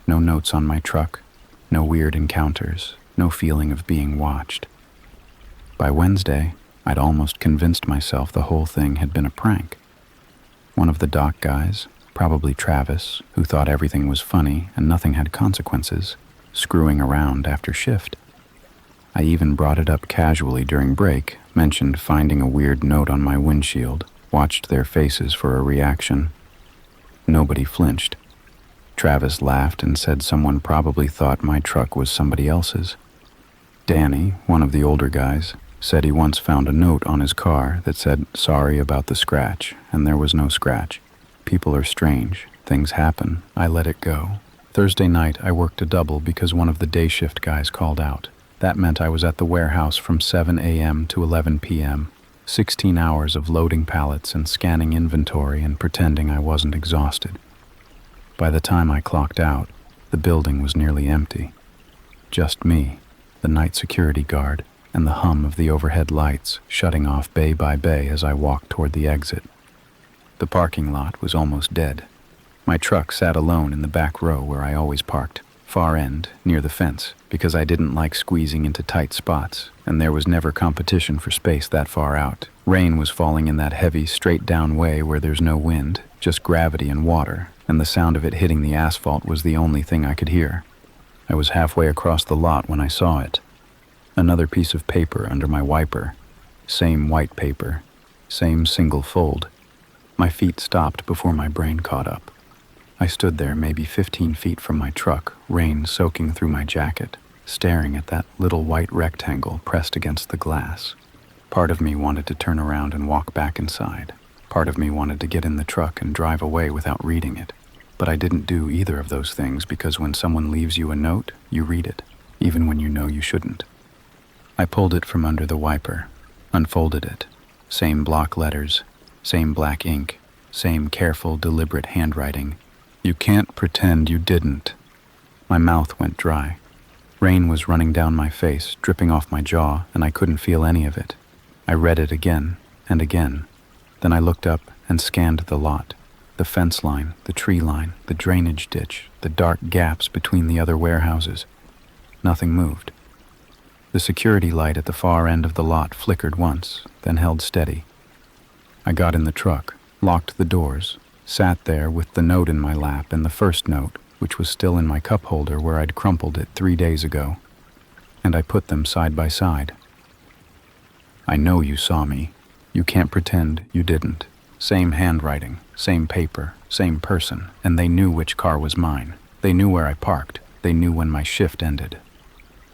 No notes on my truck, no weird encounters, no feeling of being watched. By Wednesday, I'd almost convinced myself the whole thing had been a prank. One of the dock guys, probably Travis, who thought everything was funny and nothing had consequences, screwing around after shift. I even brought it up casually during break, mentioned finding a weird note on my windshield, watched their faces for a reaction. Nobody flinched. Travis laughed and said someone probably thought my truck was somebody else's. Danny, one of the older guys, said he once found a note on his car that said, "Sorry about the scratch," and there was no scratch. People are strange. Things happen. I let it go. Thursday night, I worked a double because one of the day shift guys called out. That meant I was at the warehouse from 7 a.m. to 11 p.m., 16 hours of loading pallets and scanning inventory and pretending I wasn't exhausted. By the time I clocked out, the building was nearly empty. Just me, the night security guard, and the hum of the overhead lights shutting off bay by bay as I walked toward the exit. The parking lot was almost dead. My truck sat alone in the back row where I always parked, far end, near the fence, because I didn't like squeezing into tight spots, and there was never competition for space that far out. Rain was falling in that heavy, straight-down way where there's no wind, just gravity and water, and the sound of it hitting the asphalt was the only thing I could hear. I was halfway across the lot when I saw it. Another piece of paper under my wiper. Same white paper. Same single fold. My feet stopped before my brain caught up. I stood there maybe 15 feet from my truck, rain soaking through my jacket, staring at that little white rectangle pressed against the glass. Part of me wanted to turn around and walk back inside. Part of me wanted to get in the truck and drive away without reading it. But I didn't do either of those things because when someone leaves you a note, you read it, even when you know you shouldn't. I pulled it from under the wiper, unfolded it. Same block letters, same black ink, same careful, deliberate handwriting. You can't pretend you didn't. My mouth went dry. Rain was running down my face, dripping off my jaw, and I couldn't feel any of it. I read it again and again. Then I looked up and scanned the lot. The fence line, the tree line, the drainage ditch, the dark gaps between the other warehouses. Nothing moved. The security light at the far end of the lot flickered once, then held steady. I got in the truck, locked the doors, sat there with the note in my lap and the first note, which was still in my cup holder where I'd crumpled it 3 days ago, and I put them side by side. I know you saw me. You can't pretend you didn't. Same handwriting, same paper, same person, and they knew which car was mine. They knew where I parked. They knew when my shift ended.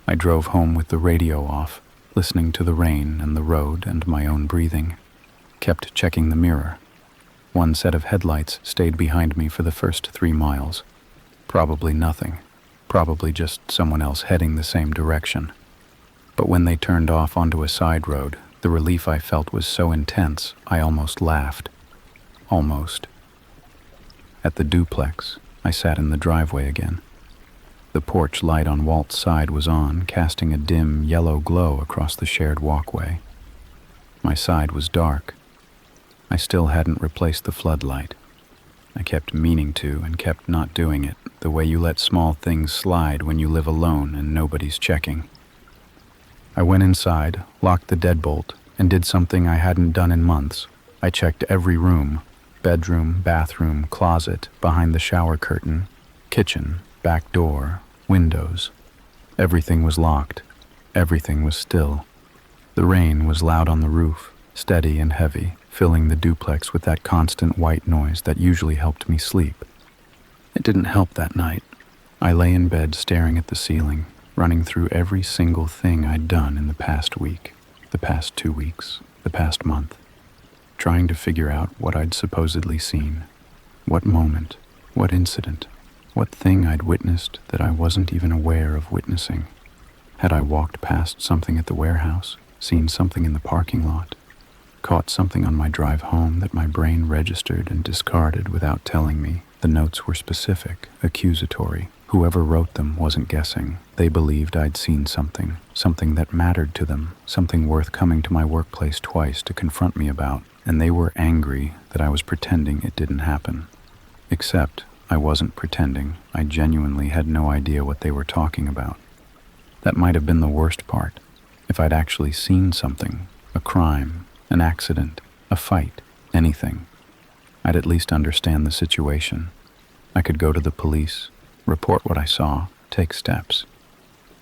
I drove home with the radio off, listening to the rain and the road and my own breathing. Kept checking the mirror. One set of headlights stayed behind me for the first 3 miles. Probably nothing. Probably just someone else heading the same direction. But when they turned off onto a side road, the relief I felt was so intense, I almost laughed. Almost. At the duplex, I sat in the driveway again. The porch light on Walt's side was on, casting a dim, yellow glow across the shared walkway. My side was dark. I still hadn't replaced the floodlight. I kept meaning to and kept not doing it, the way you let small things slide when you live alone and nobody's checking. I went inside, locked the deadbolt, and did something I hadn't done in months. I checked every room, bedroom, bathroom, closet, behind the shower curtain, kitchen, back door, windows. Everything was locked. Everything was still. The rain was loud on the roof, steady and heavy, filling the duplex with that constant white noise that usually helped me sleep. It didn't help that night. I lay in bed staring at the ceiling, running through every single thing I'd done in the past week, the past 2 weeks, the past month, trying to figure out what I'd supposedly seen, what moment, what incident, what thing I'd witnessed that I wasn't even aware of witnessing. Had I walked past something at the warehouse? seen something in the parking lot, caught something on my drive home that my brain registered and discarded without telling me. The notes were specific, accusatory. Whoever wrote them wasn't guessing. They believed I'd seen something that mattered to them, something worth coming to my workplace twice to confront me about, and they were angry that I was pretending it didn't happen. Except I wasn't pretending. I genuinely had no idea what they were talking about. That might have been the worst part. If I'd actually seen something, a crime, an accident, a fight, anything, I'd at least understand the situation. I could go to the police, report what I saw, take steps.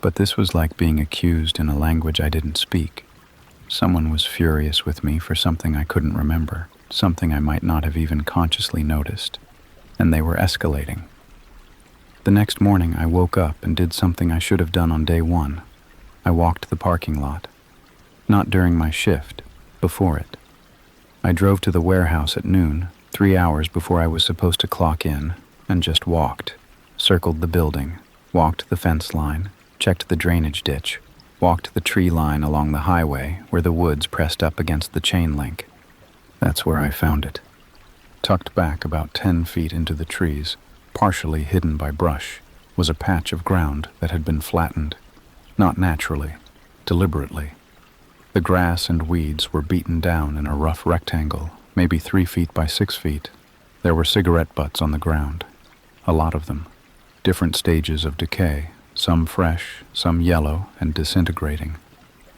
But this was like being accused in a language I didn't speak. Someone was furious with me for something I couldn't remember, something I might not have even consciously noticed, and they were escalating. The next morning I woke up and did something I should have done on day one. I walked the parking lot. Not during my shift, before it. I drove to the warehouse at noon, 3 hours before I was supposed to clock in, and just walked. Circled the building, walked the fence line, checked the drainage ditch, walked the tree line along the highway where the woods pressed up against the chain link. That's where I found it. Tucked back about 10 feet into the trees, partially hidden by brush, was a patch of ground that had been flattened. Not naturally, deliberately. The grass and weeds were beaten down in a rough rectangle, maybe 3 feet by 6 feet. There were cigarette butts on the ground. A lot of them. Different stages of decay, some fresh, some yellow and disintegrating.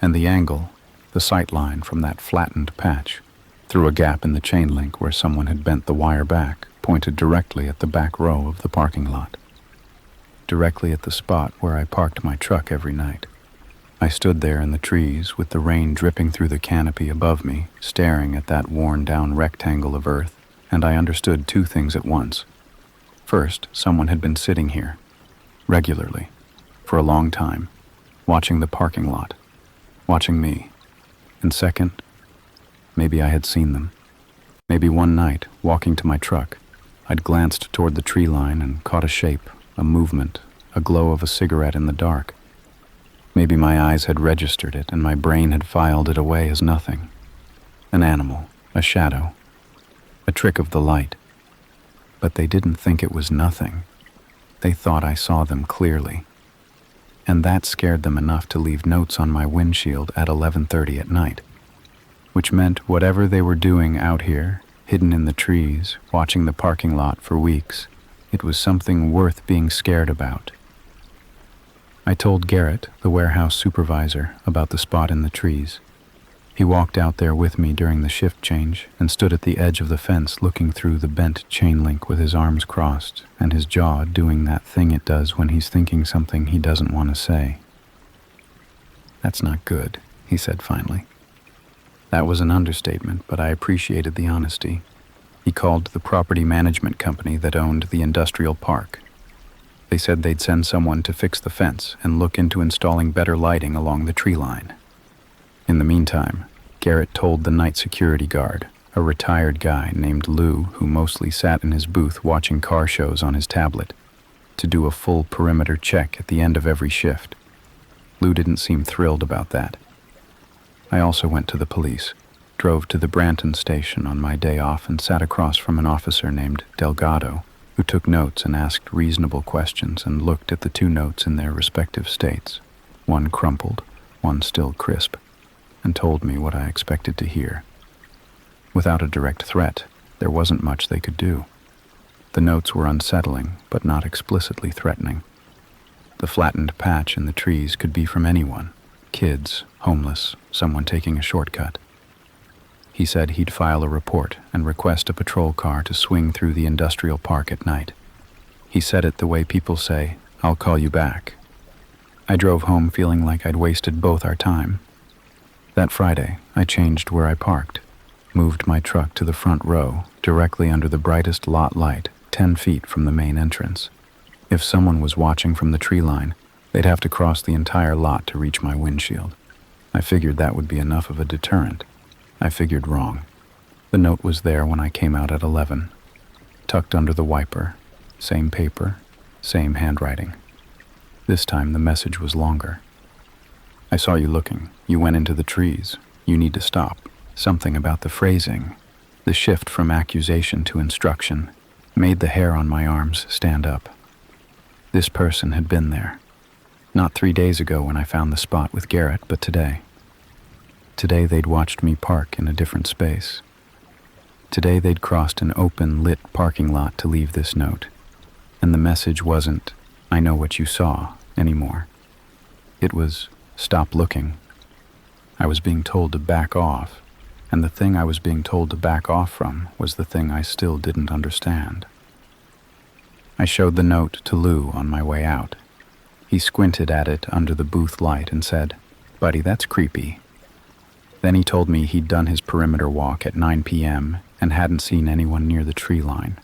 And the angle, the sight line from that flattened patch, through a gap in the chain link where someone had bent the wire back, pointed directly at the back row of the parking lot. Directly at the spot where I parked my truck every night. I stood there in the trees with the rain dripping through the canopy above me, staring at that worn-down rectangle of earth, and I understood 2 things at once. First, someone had been sitting here, regularly, for a long time, watching the parking lot, watching me. And second, maybe I had seen them. Maybe one night, walking to my truck, I'd glanced toward the tree line and caught a shape, a movement, a glow of a cigarette in the dark. Maybe my eyes had registered it and my brain had filed it away as nothing. An animal, a shadow, a trick of the light. But they didn't think it was nothing. They thought I saw them clearly. And that scared them enough to leave notes on my windshield at 11:30 at night. Which meant whatever they were doing out here, hidden in the trees, watching the parking lot for weeks, it was something worth being scared about. I told Garrett, the warehouse supervisor, about the spot in the trees. He walked out there with me during the shift change and stood at the edge of the fence looking through the bent chain link with his arms crossed and his jaw doing that thing it does when he's thinking something he doesn't want to say. "That's not good," he said finally. That was an understatement, but I appreciated the honesty. He called the property management company that owned the industrial park. They said they'd send someone to fix the fence and look into installing better lighting along the tree line. In the meantime, Garrett told the night security guard, a retired guy named Lou who mostly sat in his booth watching car shows on his tablet, to do a full perimeter check at the end of every shift. Lou didn't seem thrilled about that. I also went to the police, drove to the Branton station on my day off and sat across from an officer named Delgado, who took notes and asked reasonable questions and looked at the 2 notes in their respective states, one crumpled, one still crisp, and told me what I expected to hear. Without a direct threat, there wasn't much they could do. The notes were unsettling, but not explicitly threatening. The flattened patch in the trees could be from anyone, kids, homeless, someone taking a shortcut. He said he'd file a report and request a patrol car to swing through the industrial park at night. He said it the way people say, "I'll call you back." I drove home feeling like I'd wasted both our time. That Friday, I changed where I parked, moved my truck to the front row, directly under the brightest lot light, 10 feet from the main entrance. If someone was watching from the tree line, they'd have to cross the entire lot to reach my windshield. I figured that would be enough of a deterrent. I figured wrong. The note was there when I came out at 11, tucked under the wiper, same paper, same handwriting. This time the message was longer. I saw you looking. You went into the trees. You need to stop. Something about the phrasing, the shift from accusation to instruction, made the hair on my arms stand up. This person had been there. Not 3 days ago when I found the spot with Garrett, but today. Today they'd watched me park in a different space. Today they'd crossed an open, lit parking lot to leave this note. And the message wasn't, "I know what you saw," anymore. It was, "Stop looking." I was being told to back off, and the thing I was being told to back off from was the thing I still didn't understand. I showed the note to Lou on my way out. He squinted at it under the booth light and said, "Buddy, that's creepy." Then he told me he'd done his perimeter walk at 9 p.m. and hadn't seen anyone near the tree line,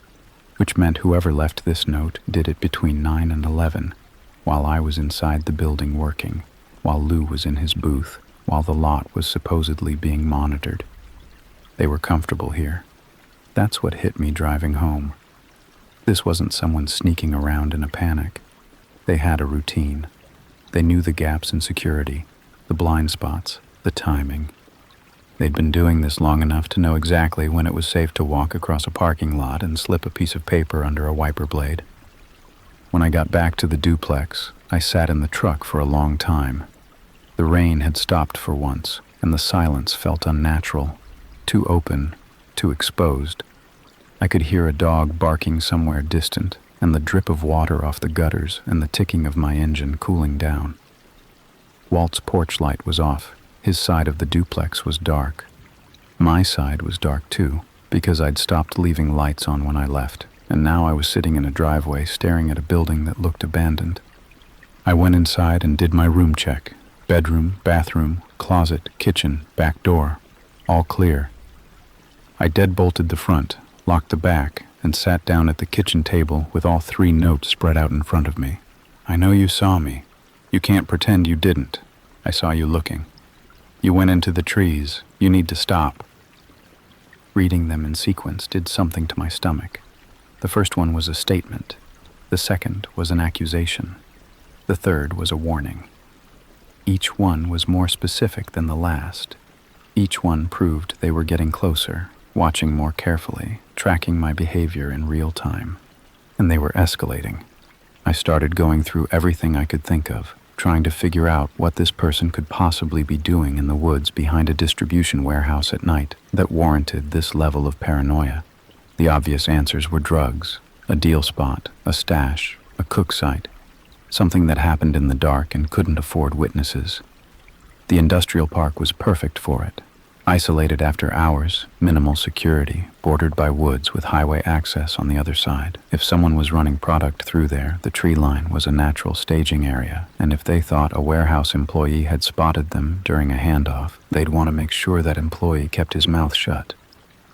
which meant whoever left this note did it between 9 and 11, while I was inside the building working, while Lou was in his booth, while the lot was supposedly being monitored. They were comfortable here. That's what hit me driving home. This wasn't someone sneaking around in a panic. They had a routine. They knew the gaps in security, the blind spots, the timing. They'd been doing this long enough to know exactly when it was safe to walk across a parking lot and slip a piece of paper under a wiper blade. When I got back to the duplex, I sat in the truck for a long time. The rain had stopped for once, and the silence felt unnatural, too open, too exposed. I could hear a dog barking somewhere distant, and the drip of water off the gutters and the ticking of my engine cooling down. Walt's porch light was off. His side of the duplex was dark. My side was dark too, because I'd stopped leaving lights on when I left, and now I was sitting in a driveway staring at a building that looked abandoned. I went inside and did my room check. Bedroom, bathroom, closet, kitchen, back door, all clear. I deadbolted the front, locked the back, and sat down at the kitchen table with all 3 notes spread out in front of me. "I know you saw me. You can't pretend you didn't. I saw you looking. You went into the trees. You need to stop." Reading them in sequence did something to my stomach. The first one was a statement. The second was an accusation. The third was a warning. Each one was more specific than the last. Each one proved they were getting closer, watching more carefully, tracking my behavior in real time. And they were escalating. I started going through everything I could think of, trying to figure out what this person could possibly be doing in the woods behind a distribution warehouse at night that warranted this level of paranoia. The obvious answers were drugs, a deal spot, a stash, a cook site, something that happened in the dark and couldn't afford witnesses. The industrial park was perfect for it. Isolated after hours, minimal security, bordered by woods with highway access on the other side. If someone was running product through there, the tree line was a natural staging area, and if they thought a warehouse employee had spotted them during a handoff, they'd want to make sure that employee kept his mouth shut.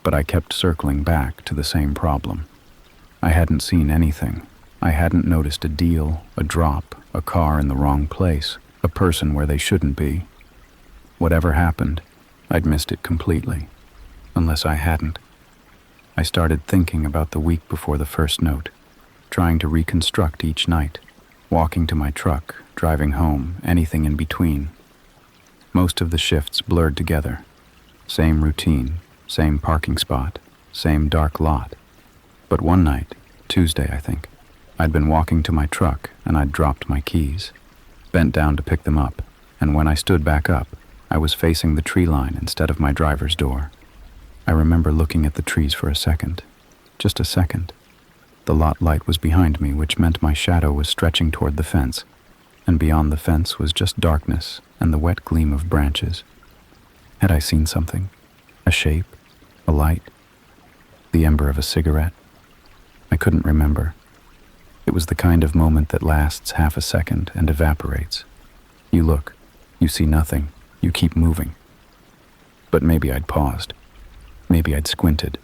But I kept circling back to the same problem. I hadn't seen anything. I hadn't noticed a deal, a drop, a car in the wrong place, a person where they shouldn't be. Whatever happened, I'd missed it completely. Unless I hadn't. I started thinking about the week before the first note, trying to reconstruct each night, walking to my truck, driving home, anything in between. Most of the shifts blurred together. Same routine, same parking spot, same dark lot. But one night, Tuesday I think, I'd been walking to my truck and I'd dropped my keys, bent down to pick them up, and when I stood back up, I was facing the tree line instead of my driver's door. I remember looking at the trees for a second, just a second. The lot light was behind me, which meant my shadow was stretching toward the fence, and beyond the fence was just darkness and the wet gleam of branches. Had I seen something? A shape? A light? The ember of a cigarette? I couldn't remember. It was the kind of moment that lasts half a second and evaporates. You look, you see nothing, you keep moving. But maybe I'd paused. Maybe I'd squinted.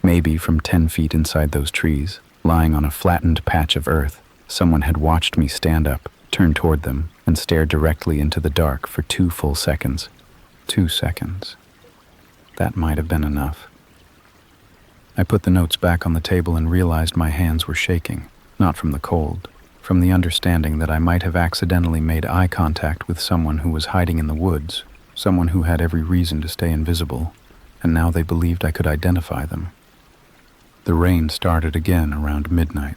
Maybe from 10 feet inside those trees, lying on a flattened patch of earth, someone had watched me stand up, turn toward them, and stare directly into the dark for 2 full seconds. 2 seconds. That might have been enough. I put the notes back on the table and realized my hands were shaking, not from the cold, from the understanding that I might have accidentally made eye contact with someone who was hiding in the woods, someone who had every reason to stay invisible, and now they believed I could identify them. The rain started again around midnight,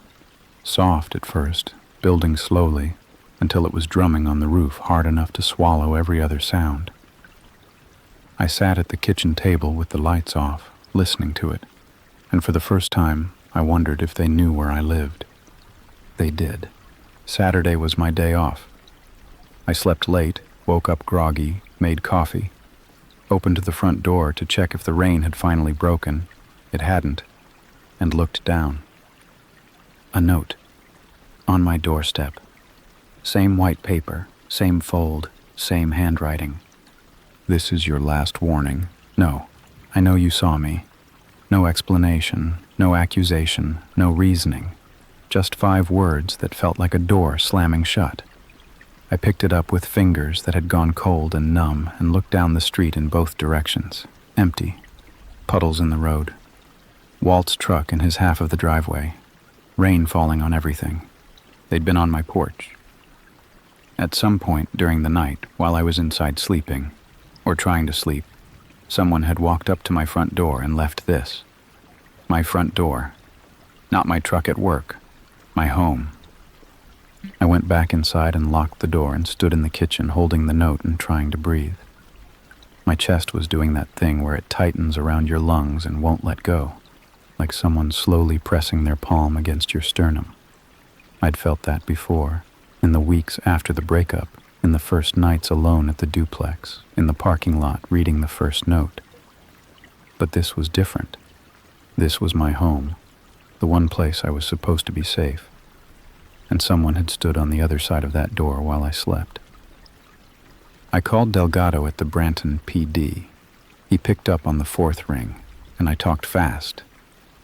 soft at first, building slowly, until it was drumming on the roof hard enough to swallow every other sound. I sat at the kitchen table with the lights off, listening to it, and for the first time I wondered if they knew where I lived. They did. Saturday was my day off. I slept late, woke up groggy, made coffee, opened the front door to check if the rain had finally broken. It hadn't, and looked down. A note. On my doorstep. Same white paper, same fold, same handwriting. This is your last warning. No, I know you saw me. No explanation, no accusation, no reasoning. Just 5 words that felt like a door slamming shut. I picked it up with fingers that had gone cold and numb and looked down the street in both directions. Empty. Puddles in the road. Walt's truck in his half of the driveway. Rain falling on everything. They'd been on my porch. At some point during the night, while I was inside sleeping, or trying to sleep, someone had walked up to my front door and left this. My front door. Not my truck at work. My home. I went back inside and locked the door and stood in the kitchen holding the note and trying to breathe. My chest was doing that thing where it tightens around your lungs and won't let go, like someone slowly pressing their palm against your sternum. I'd felt that before, in the weeks after the breakup, in the first nights alone at the duplex, in the parking lot reading the first note. But this was different. This was my home, the one place I was supposed to be safe, and someone had stood on the other side of that door while I slept. I called Delgado at the Branton PD. He picked up on the 4th ring, and I talked fast.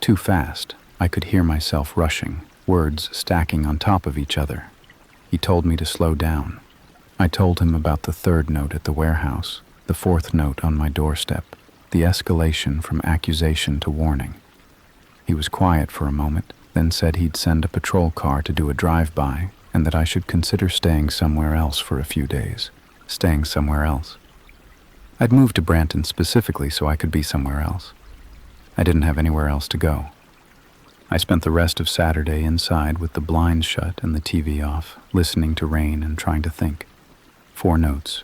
Too fast, I could hear myself rushing, words stacking on top of each other. He told me to slow down. I told him about the 3rd note at the warehouse, the 4th note on my doorstep, the escalation from accusation to warning. He was quiet for a moment, then said he'd send a patrol car to do a drive-by, and that I should consider staying somewhere else for a few days. Staying somewhere else. I'd moved to Branton specifically so I could be somewhere else. I didn't have anywhere else to go. I spent the rest of Saturday inside with the blinds shut and the TV off, listening to rain and trying to think. 4 notes,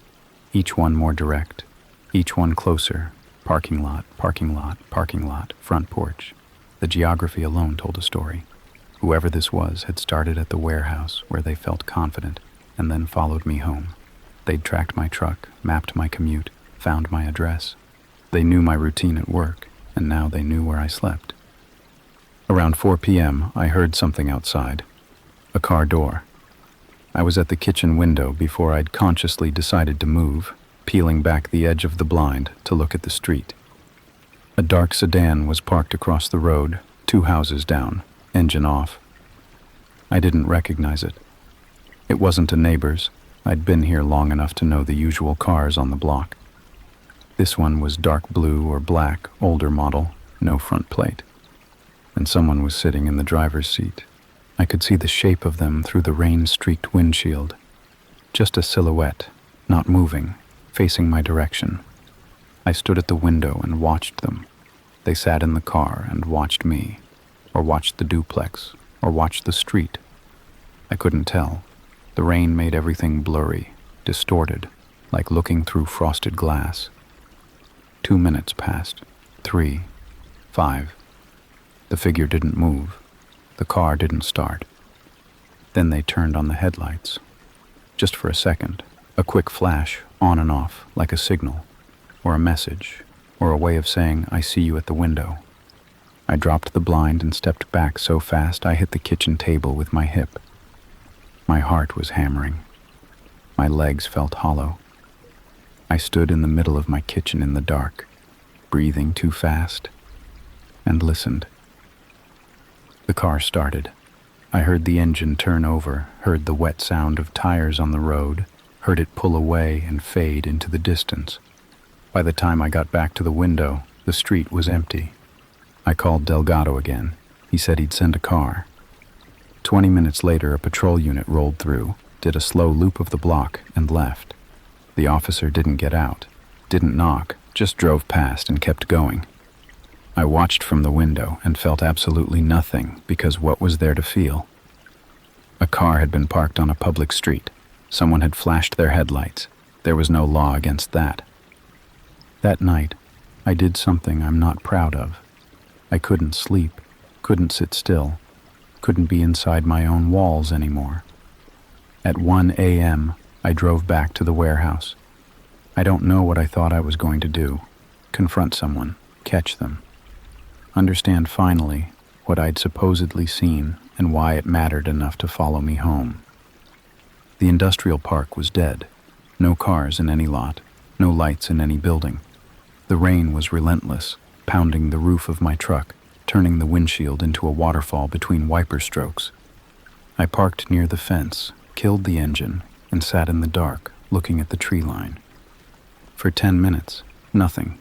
each one more direct, each one closer. Parking lot, parking lot, parking lot, front porch. The geography alone told a story. Whoever this was had started at the warehouse where they felt confident and then followed me home. They'd tracked my truck, mapped my commute, found my address. They knew my routine at work, and now they knew where I slept. Around 4 p.m., I heard something outside. A car door. I was at the kitchen window before I'd consciously decided to move, peeling back the edge of the blind to look at the street. A dark sedan was parked across the road, 2 houses down, engine off. I didn't recognize it. It wasn't a neighbor's. I'd been here long enough to know the usual cars on the block. This one was dark blue or black, older model, no front plate. And someone was sitting in the driver's seat. I could see the shape of them through the rain-streaked windshield. Just a silhouette, not moving, facing my direction. I stood at the window and watched them. They sat in the car and watched me, or watched the duplex, or watched the street. I couldn't tell. The rain made everything blurry, distorted, like looking through frosted glass. 2 minutes passed, 3, 5. The figure didn't move. The car didn't start. Then they turned on the headlights. Just for a second, a quick flash, on and off, like a signal, or a message, or a way of saying, "I see you at the window." I dropped the blind and stepped back so fast I hit the kitchen table with my hip. My heart was hammering. My legs felt hollow. I stood in the middle of my kitchen in the dark, breathing too fast, and listened. The car started. I heard the engine turn over, heard the wet sound of tires on the road, heard it pull away and fade into the distance. By the time I got back to the window, the street was empty. I called Delgado again. He said he'd send a car. 20 minutes later, a patrol unit rolled through, did a slow loop of the block, and left. The officer didn't get out, didn't knock, just drove past and kept going. I watched from the window and felt absolutely nothing, because what was there to feel? A car had been parked on a public street. Someone had flashed their headlights. There was no law against that. That night, I did something I'm not proud of. I couldn't sleep, couldn't sit still, couldn't be inside my own walls anymore. At 1 a.m., I drove back to the warehouse. I don't know what I thought I was going to do. Confront someone, catch them. Understand finally what I'd supposedly seen and why it mattered enough to follow me home. The industrial park was dead. No cars in any lot, no lights in any building. The rain was relentless, pounding the roof of my truck, turning the windshield into a waterfall between wiper strokes. I parked near the fence, killed the engine, and sat in the dark, looking at the tree line. For 10 minutes, nothing.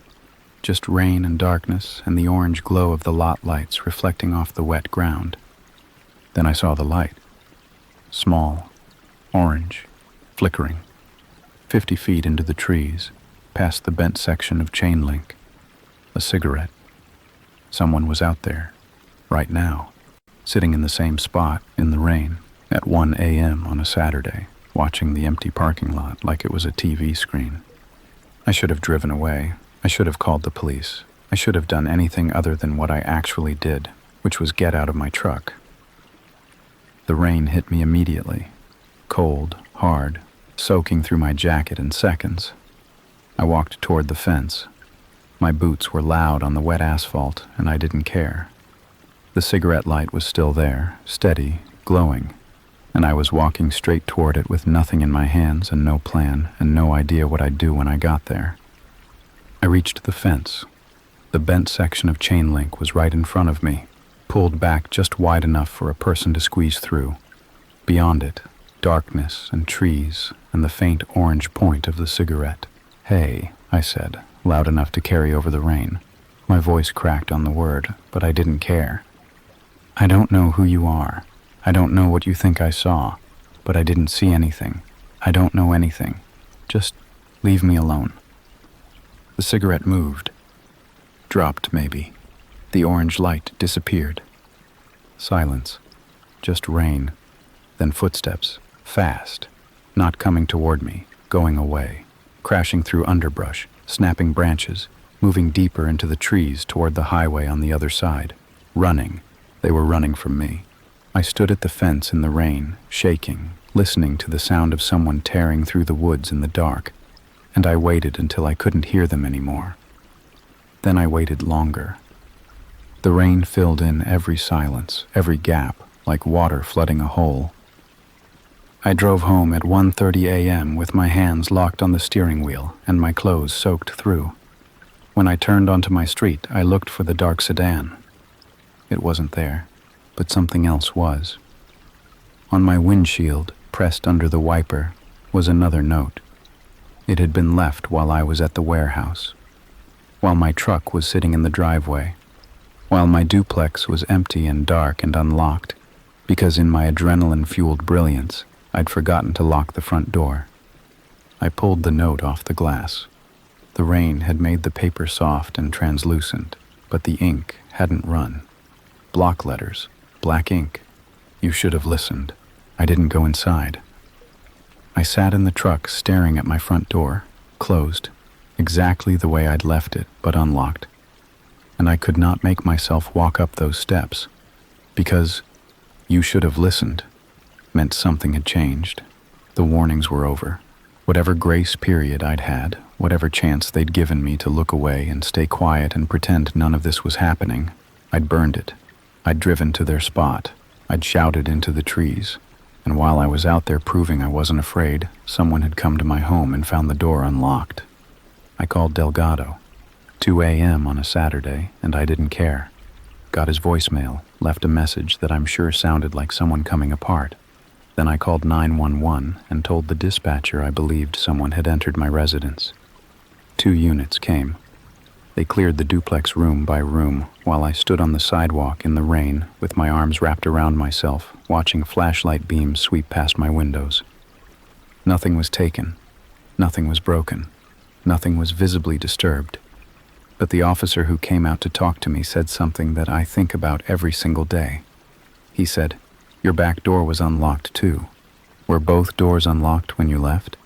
Just rain and darkness and the orange glow of the lot lights reflecting off the wet ground. Then I saw the light. Small, orange, flickering. 50 feet into the trees, past the bent section of chain link. A cigarette. Someone was out there, right now, sitting in the same spot in the rain at 1 a.m. on a Saturday, watching the empty parking lot like it was a TV screen. I should have driven away. I should have called the police. I should have done anything other than what I actually did, which was get out of my truck. The rain hit me immediately. Cold, hard, soaking through my jacket in seconds. I walked toward the fence. My boots were loud on the wet asphalt, and I didn't care. The cigarette light was still there, steady, glowing, and I was walking straight toward it with nothing in my hands and no plan and no idea what I'd do when I got there. I reached the fence. The bent section of chain link was right in front of me, pulled back just wide enough for a person to squeeze through. Beyond it, darkness and trees and the faint orange point of the cigarette. "Hey," I said, loud enough to carry over the rain. My voice cracked on the word, but I didn't care. "I don't know who you are. I don't know what you think I saw, but I didn't see anything. I don't know anything. Just leave me alone." The cigarette moved. Dropped, maybe. The orange light disappeared. Silence. Just rain. Then footsteps. Fast. Not coming toward me. Going away. Crashing through underbrush. Snapping branches. Moving deeper into the trees toward the highway on the other side. Running. They were running from me. I stood at the fence in the rain, shaking, listening to the sound of someone tearing through the woods in the dark, and I waited until I couldn't hear them anymore. Then I waited longer. The rain filled in every silence, every gap, like water flooding a hole. I drove home at 1:30 a.m. with my hands locked on the steering wheel and my clothes soaked through. When I turned onto my street, I looked for the dark sedan. It wasn't there, but something else was. On my windshield, pressed under the wiper, was another note. It had been left while I was at the warehouse, while my truck was sitting in the driveway, while my duplex was empty and dark and unlocked, because in my adrenaline-fueled brilliance, I'd forgotten to lock the front door. I pulled the note off the glass. The rain had made the paper soft and translucent, but the ink hadn't run. Block letters, black ink. You should have listened. I didn't go inside. I sat in the truck staring at my front door, closed, exactly the way I'd left it, but unlocked. And I could not make myself walk up those steps, because "you should have listened" meant something had changed. The warnings were over. Whatever grace period I'd had, whatever chance they'd given me to look away and stay quiet and pretend none of this was happening, I'd burned it. I'd driven to their spot. I'd shouted into the trees. And while I was out there proving I wasn't afraid, someone had come to my home and found the door unlocked. I called Delgado. 2 a.m. on a Saturday, and I didn't care. Got his voicemail, left a message that I'm sure sounded like someone coming apart. Then I called 911 and told the dispatcher I believed someone had entered my residence. 2 units came. They cleared the duplex room by room while I stood on the sidewalk in the rain with my arms wrapped around myself, watching flashlight beams sweep past my windows. Nothing was taken. Nothing was broken. Nothing was visibly disturbed. But the officer who came out to talk to me said something that I think about every single day. He said, "Your back door was unlocked too. Were both doors unlocked when you left?"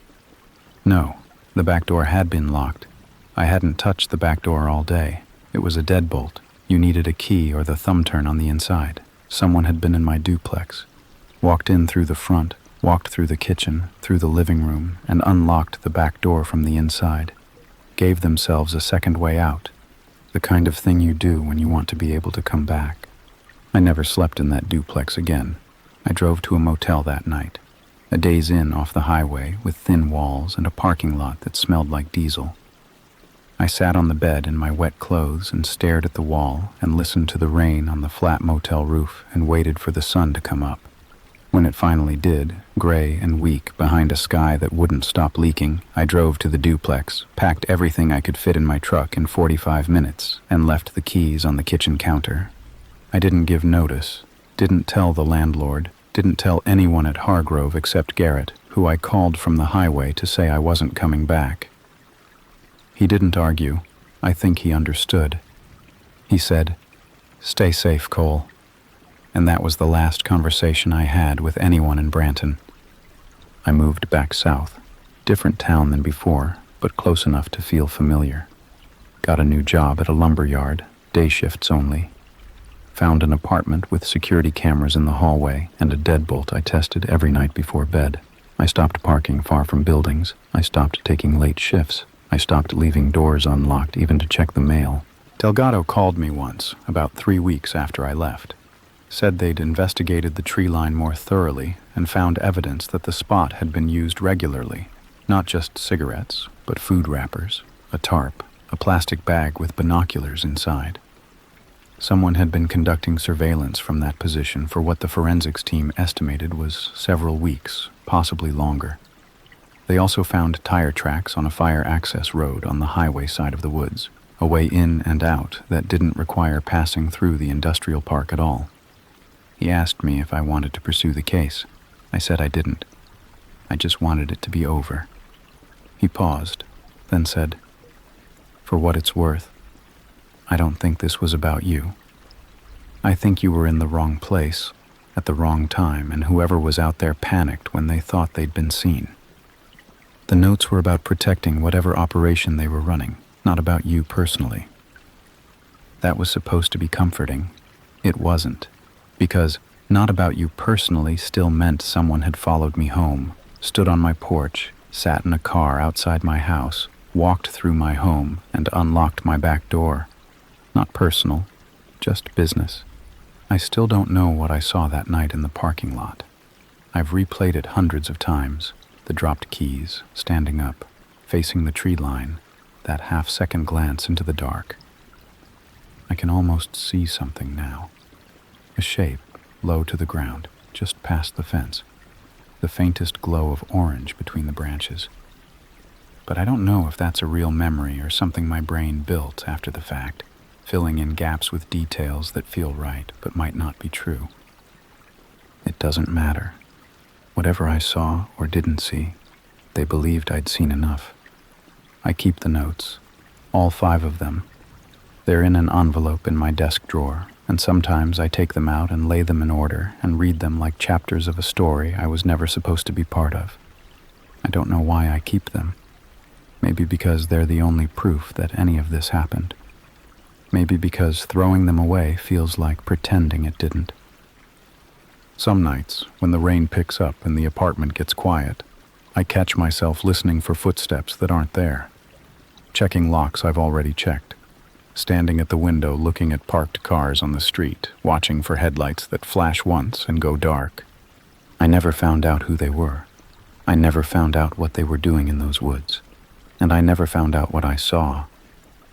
No, the back door had been locked. I hadn't touched the back door all day. It was a deadbolt. You needed a key or the thumb turn on the inside. Someone had been in my duplex, walked in through the front, walked through the kitchen, through the living room, and unlocked the back door from the inside. Gave themselves a second way out, the kind of thing you do when you want to be able to come back. I never slept in that duplex again. I drove to a motel that night, a day's inn off the highway with thin walls and a parking lot that smelled like diesel. I sat on the bed in my wet clothes and stared at the wall and listened to the rain on the flat motel roof and waited for the sun to come up. When it finally did, gray and weak behind a sky that wouldn't stop leaking, I drove to the duplex, packed everything I could fit in my truck in 45 minutes, and left the keys on the kitchen counter. I didn't give notice, didn't tell the landlord, didn't tell anyone at Hargrove except Garrett, who I called from the highway to say I wasn't coming back. He didn't argue. I think he understood. He said, "Stay safe, Cole." And that was the last conversation I had with anyone in Branton. I moved back south, different town than before, but close enough to feel familiar. Got a new job at a lumber yard, day shifts only. Found an apartment with security cameras in the hallway and a deadbolt I tested every night before bed. I stopped parking far from buildings. I stopped taking late shifts. I stopped leaving doors unlocked even to check the mail. Delgado called me once, about 3 weeks after I left. Said they'd investigated the tree line more thoroughly and found evidence that the spot had been used regularly. Not just cigarettes, but food wrappers, a tarp, a plastic bag with binoculars inside. Someone had been conducting surveillance from that position for what the forensics team estimated was several weeks, possibly longer. They also found tire tracks on a fire access road on the highway side of the woods, a way in and out that didn't require passing through the industrial park at all. He asked me if I wanted to pursue the case. I said I didn't. I just wanted it to be over. He paused, then said, "For what it's worth, I don't think this was about you. I think you were in the wrong place, at the wrong time, and whoever was out there panicked when they thought they'd been seen. The notes were about protecting whatever operation they were running, not about you personally." That was supposed to be comforting. It wasn't. Because not about you personally still meant someone had followed me home, stood on my porch, sat in a car outside my house, walked through my home, and unlocked my back door. Not personal, just business. I still don't know what I saw that night in the parking lot. I've replayed it hundreds of times, the dropped keys, standing up, facing the tree line, that half-second glance into the dark. I can almost see something now. A shape, low to the ground, just past the fence. The faintest glow of orange between the branches. But I don't know if that's a real memory or something my brain built after the fact, filling in gaps with details that feel right but might not be true. It doesn't matter. Whatever I saw or didn't see, they believed I'd seen enough. I keep the notes, all 5 of them. They're in an envelope in my desk drawer, and sometimes I take them out and lay them in order and read them like chapters of a story I was never supposed to be part of. I don't know why I keep them. Maybe because they're the only proof that any of this happened. Maybe because throwing them away feels like pretending it didn't. Some nights, when the rain picks up and the apartment gets quiet, I catch myself listening for footsteps that aren't there, checking locks I've already checked, standing at the window looking at parked cars on the street, watching for headlights that flash once and go dark. I never found out who they were. I never found out what they were doing in those woods. And I never found out what I saw.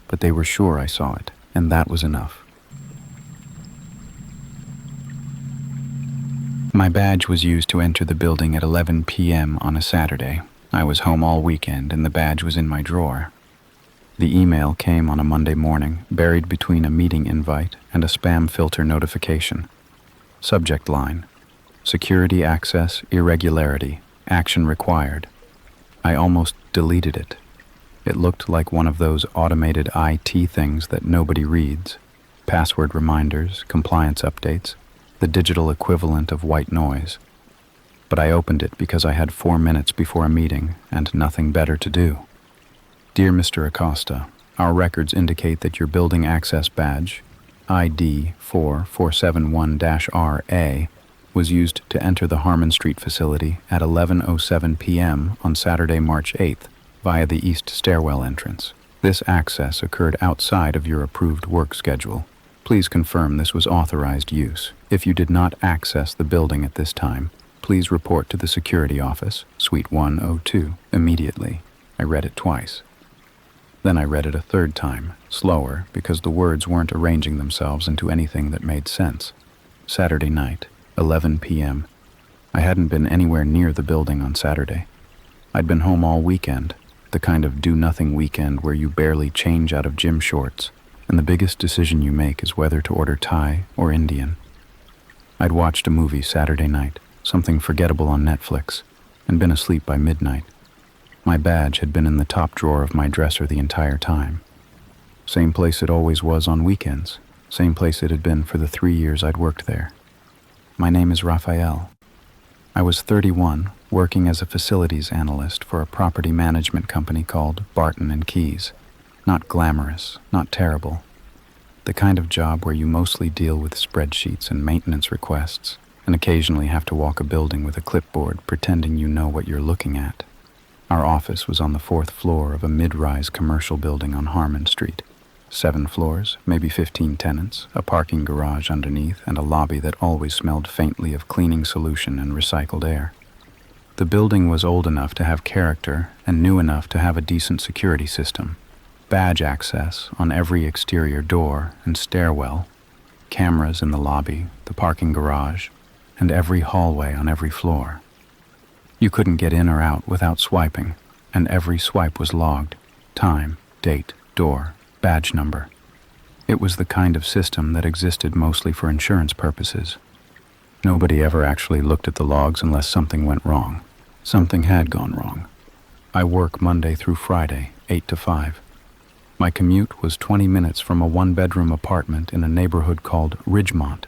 But they were sure I saw it, and that was enough. My badge was used to enter the building at 11 p.m. on a Saturday. I was home all weekend, and the badge was in my drawer. The email came on a Monday morning, buried between a meeting invite and a spam filter notification. Subject line: Security access irregularity. Action required. I almost deleted it. It looked like one of those automated IT things that nobody reads. Password reminders, compliance updates, the digital equivalent of white noise. But I opened it because I had 4 minutes before a meeting and nothing better to do. Dear Mr. Acosta, our records indicate that your building access badge, ID 4471-RA, was used to enter the Harmon Street facility at 11:07 p.m. on Saturday, March 8th, via the east stairwell entrance. This access occurred outside of your approved work schedule. Please confirm this was authorized use. If you did not access the building at this time, please report to the security office, Suite 102, immediately. I read it twice. Then I read it a third time, slower, because the words weren't arranging themselves into anything that made sense. Saturday night, 11 p.m. I hadn't been anywhere near the building on Saturday. I'd been home all weekend, the kind of do-nothing weekend where you barely change out of gym shorts, and the biggest decision you make is whether to order Thai or Indian. I'd watched a movie Saturday night, something forgettable on Netflix, and been asleep by midnight. My badge had been in the top drawer of my dresser the entire time. Same place it always was on weekends, same place it had been for the 3 years I'd worked there. My name is Raphael. I was 31, working as a facilities analyst for a property management company called Barton and Keyes. Not glamorous, not terrible. The kind of job where you mostly deal with spreadsheets and maintenance requests, and occasionally have to walk a building with a clipboard pretending you know what you're looking at. Our office was on the 4th floor of a mid-rise commercial building on Harmon Street. 7 floors, maybe 15 tenants, a parking garage underneath, and a lobby that always smelled faintly of cleaning solution and recycled air. The building was old enough to have character and new enough to have a decent security system. Badge access on every exterior door and stairwell, cameras in the lobby, the parking garage, and every hallway on every floor. You couldn't get in or out without swiping, and every swipe was logged: time, date, door, badge number. It was the kind of system that existed mostly for insurance purposes. Nobody ever actually looked at the logs unless something went wrong. Something had gone wrong. I work Monday through Friday, 8 to 5. My commute was 20 minutes from a one-bedroom apartment in a neighborhood called Ridgemont.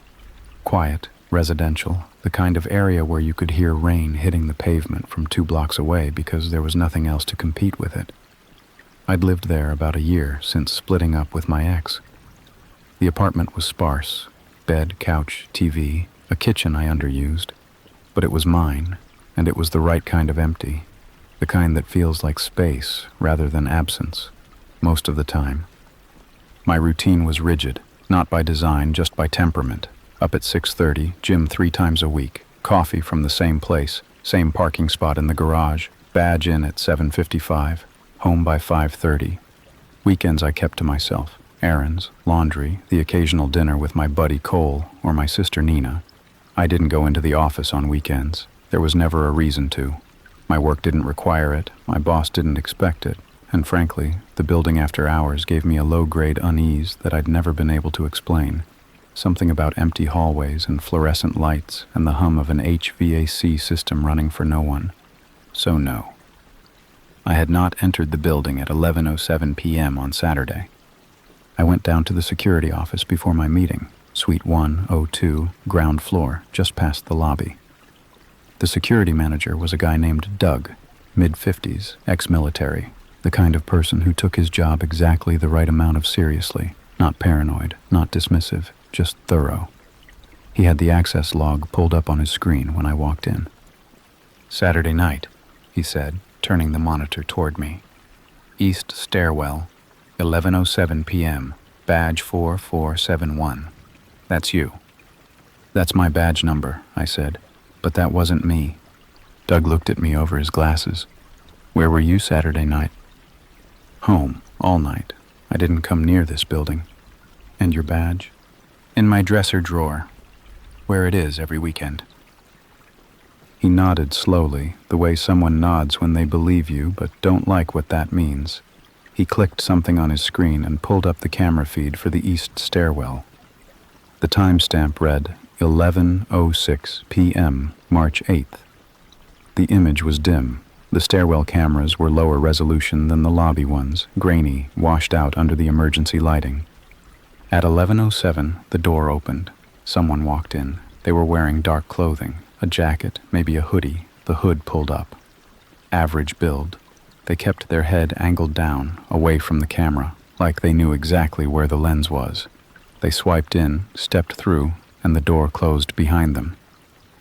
Quiet, residential, the kind of area where you could hear rain hitting the pavement from 2 blocks away because there was nothing else to compete with it. I'd lived there about a year since splitting up with my ex. The apartment was sparse: bed, couch, TV, a kitchen I underused. But it was mine, and it was the right kind of empty, the kind that feels like space rather than absence, most of the time. My routine was rigid, not by design, just by temperament. Up at 6:30, gym 3 times a week, coffee from the same place, same parking spot in the garage, badge in at 7:55, home by 5:30. Weekends I kept to myself: errands, laundry, the occasional dinner with my buddy Cole or my sister Nina. I didn't go into the office on weekends. There was never a reason to. My work didn't require it, my boss didn't expect it, and frankly, the building after hours gave me a low-grade unease that I'd never been able to explain. Something about empty hallways and fluorescent lights and the hum of an HVAC system running for no one. So no. I had not entered the building at 11:07 p.m. on Saturday. I went down to the security office before my meeting, Suite 102, ground floor, just past the lobby. The security manager was a guy named Doug, mid-50s, ex-military, the kind of person who took his job exactly the right amount of seriously, not paranoid, not dismissive, just thorough. He had the access log pulled up on his screen when I walked in. "Saturday night," he said, turning the monitor toward me. "East stairwell, 11:07 p.m., badge 4471. That's you." "That's my badge number," I said, "but that wasn't me." Doug looked at me over his glasses. "Where were you Saturday night?" "Home, all night. I didn't come near this building." "And your badge?" "In my dresser drawer, where it is every weekend." He nodded slowly, the way someone nods when they believe you but don't like what that means. He clicked something on his screen and pulled up the camera feed for the east stairwell. The timestamp read 11:06 p.m., March 8th. The image was dim. The stairwell cameras were lower resolution than the lobby ones, grainy, washed out under the emergency lighting. At 11:07, the door opened. Someone walked in. They were wearing dark clothing, a jacket, maybe a hoodie, the hood pulled up. Average build. They kept their head angled down, away from the camera, like they knew exactly where the lens was. They swiped in, stepped through, and the door closed behind them.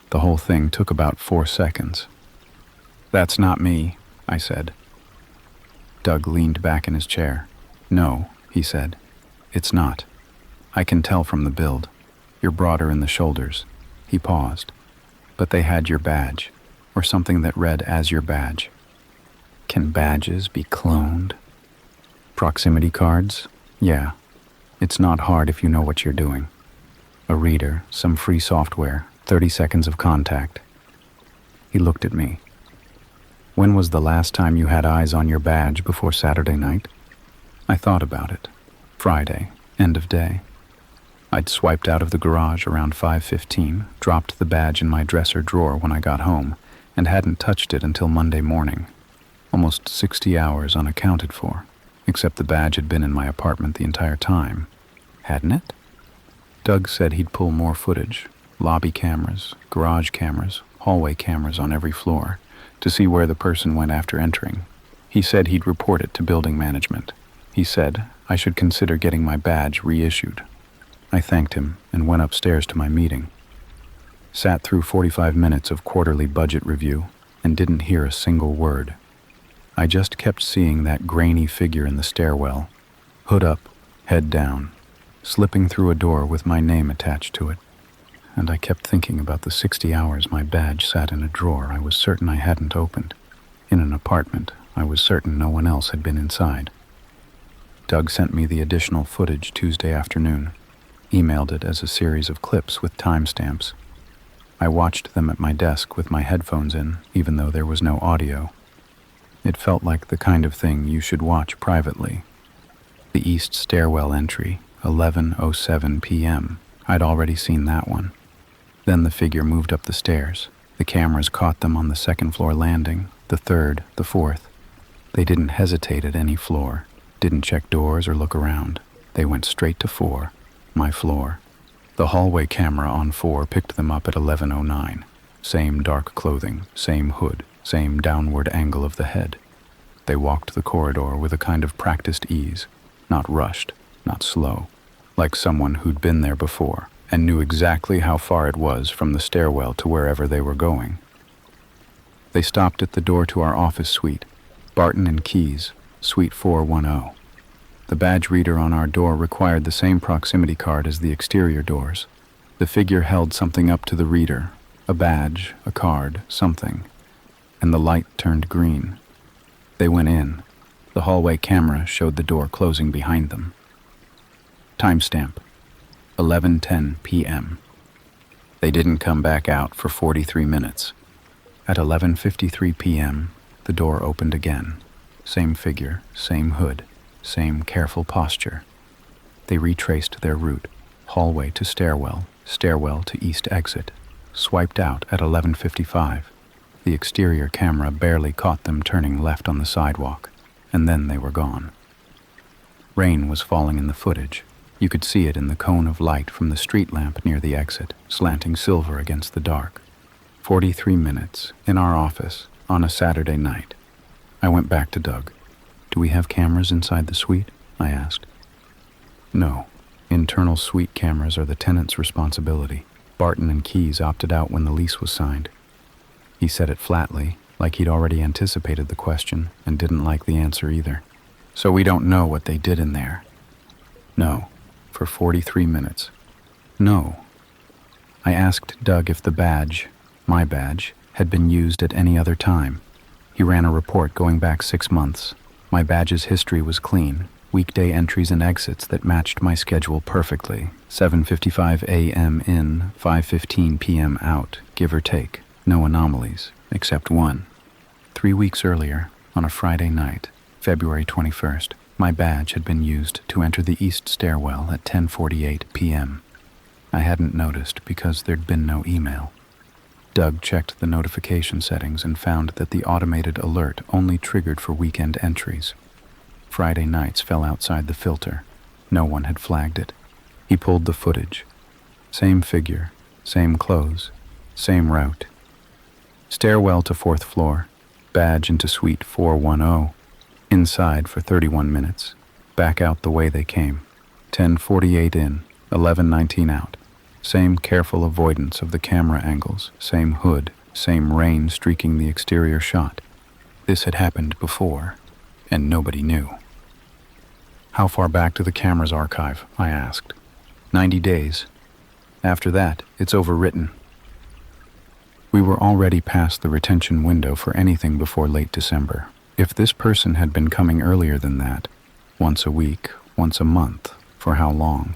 The whole thing took about 4 seconds. "That's not me," I said. Doug leaned back in his chair. "No," he said. "It's not. I can tell from the build. You're broader in the shoulders." He paused. "But they had your badge, or something that read as your badge." "Can badges be cloned?" "Proximity cards? Yeah. It's not hard if you know what you're doing. A reader, some free software, 30 seconds of contact." He looked at me. "When was the last time you had eyes on your badge before Saturday night?" I thought about it. Friday, end of day. I'd swiped out of the garage around 5:15, dropped the badge in my dresser drawer when I got home, and hadn't touched it until Monday morning. Almost 60 hours unaccounted for, except the badge had been in my apartment the entire time. Hadn't it? Doug said he'd pull more footage, lobby cameras, garage cameras, hallway cameras on every floor, to see where the person went after entering. He said he'd report it to building management. He said I should consider getting my badge reissued. I thanked him and went upstairs to my meeting. Sat through 45 minutes of quarterly budget review and didn't hear a single word. I just kept seeing that grainy figure in the stairwell, hood up, head down, slipping through a door with my name attached to it. And I kept thinking about the 60 hours my badge sat in a drawer I was certain I hadn't opened. In an apartment I was certain no one else had been inside. Doug sent me the additional footage Tuesday afternoon, emailed it as a series of clips with timestamps. I watched them at my desk with my headphones in, even though there was no audio. It felt like the kind of thing you should watch privately. The east stairwell entry, 11:07 p.m. I'd already seen that one. Then the figure moved up the stairs. The cameras caught them on the second floor landing, the third, the fourth. They didn't hesitate at any floor, didn't check doors or look around. They went straight to 4, my floor. The hallway camera on 4 picked them up at 11:09. Same dark clothing, same hood, same downward angle of the head. They walked the corridor with a kind of practiced ease, not rushed, not slow, like someone who'd been there before and knew exactly how far it was from the stairwell to wherever they were going. They stopped at the door to our office suite, Barton and Keyes, Suite 410. The badge reader on our door required the same proximity card as the exterior doors. The figure held something up to the reader, a badge, a card, something, and the light turned green. They went in. The hallway camera showed the door closing behind them. Timestamp, 11:10 p.m. They didn't come back out for 43 minutes. At 11:53 p.m., the door opened again. Same figure, same hood, same careful posture. They retraced their route, hallway to stairwell, stairwell to east exit, swiped out at 11:55. The exterior camera barely caught them turning left on the sidewalk, and then they were gone. Rain was falling in the footage. You could see it in the cone of light from the street lamp near the exit, slanting silver against the dark. 43 minutes, in our office, on a Saturday night. I went back to Doug. "Do we have cameras inside the suite?" I asked. "No. Internal suite cameras are the tenant's responsibility. Barton and Keyes opted out when the lease was signed." He said it flatly, like he'd already anticipated the question and didn't like the answer either. "So we don't know what they did in there?" "No. For 43 minutes. No." I asked Doug if the badge, my badge, had been used at any other time. He ran a report going back 6 months. My badge's history was clean, weekday entries and exits that matched my schedule perfectly. 7:55 a.m. in, 5:15 p.m. out, give or take. No anomalies, except one. 3 weeks earlier, on a Friday night, February 21st, My badge had been used to enter the east stairwell at 10:48 p.m. I hadn't noticed because there'd been no email. Doug checked the notification settings and found that the automated alert only triggered for weekend entries. Friday nights fell outside the filter. No one had flagged it. He pulled the footage. Same figure, same clothes, same route. Stairwell to 4th floor, badge into suite 410, inside for 31 minutes, back out the way they came. 10:48 in, 11:19 out. Same careful avoidance of the camera angles, same hood, same rain streaking the exterior shot. This had happened before, and nobody knew. How far back to the camera's archive? I asked. 90 days. After that, it's overwritten. We were already past the retention window for anything before late December. If this person had been coming earlier than that, once a week, once a month, for how long,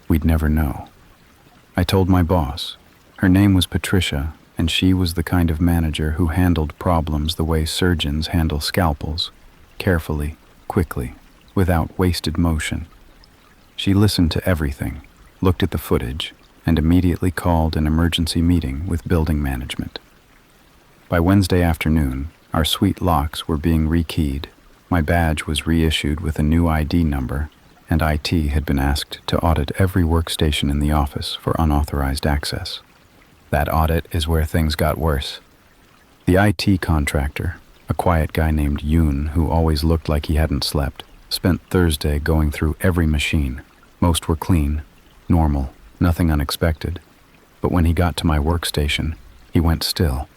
we'd never know. I told my boss. Her name was Patricia, and she was the kind of manager who handled problems the way surgeons handle scalpels, carefully, quickly, without wasted motion. She listened to everything, looked at the footage, and immediately called an emergency meeting with building management. By Wednesday afternoon, our suite locks were being rekeyed, my badge was reissued with a new ID number, and IT had been asked to audit every workstation in the office for unauthorized access. That audit is where things got worse. The IT contractor, a quiet guy named Yoon who always looked like he hadn't slept, spent Thursday going through every machine. Most were clean, normal, nothing unexpected. But when he got to my workstation, he went still.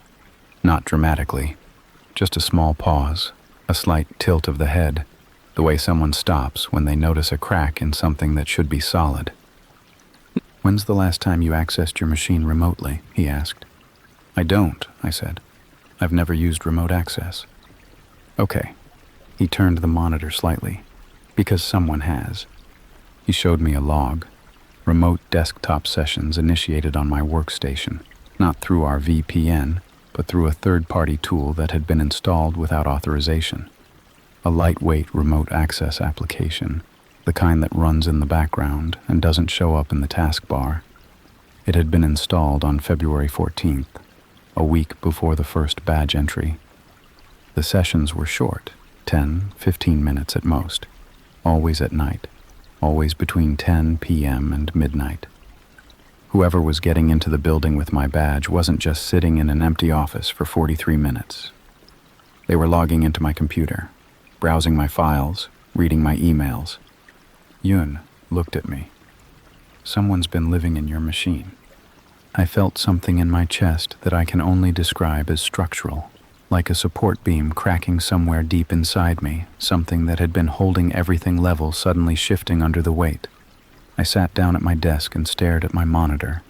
Not dramatically, just a small pause, a slight tilt of the head, the way someone stops when they notice a crack in something that should be solid. "When's the last time you accessed your machine remotely?" he asked. "I don't," I said. "I've never used remote access." "Okay." He turned the monitor slightly. "Because someone has." He showed me a log. Remote desktop sessions initiated on my workstation, not through our VPN, but through a third-party tool that had been installed without authorization. A lightweight remote access application, the kind that runs in the background and doesn't show up in the taskbar. It had been installed on February 14th, a week before the first badge entry. The sessions were short, 10, 15 minutes at most, always at night, always between 10 p.m. and midnight. Whoever was getting into the building with my badge wasn't just sitting in an empty office for 43 minutes. They were logging into my computer, browsing my files, reading my emails. Yoon looked at me. "Someone's been living in your machine." I felt something in my chest that I can only describe as structural, like a support beam cracking somewhere deep inside me, something that had been holding everything level suddenly shifting under the weight. I sat down at my desk and stared at my monitor,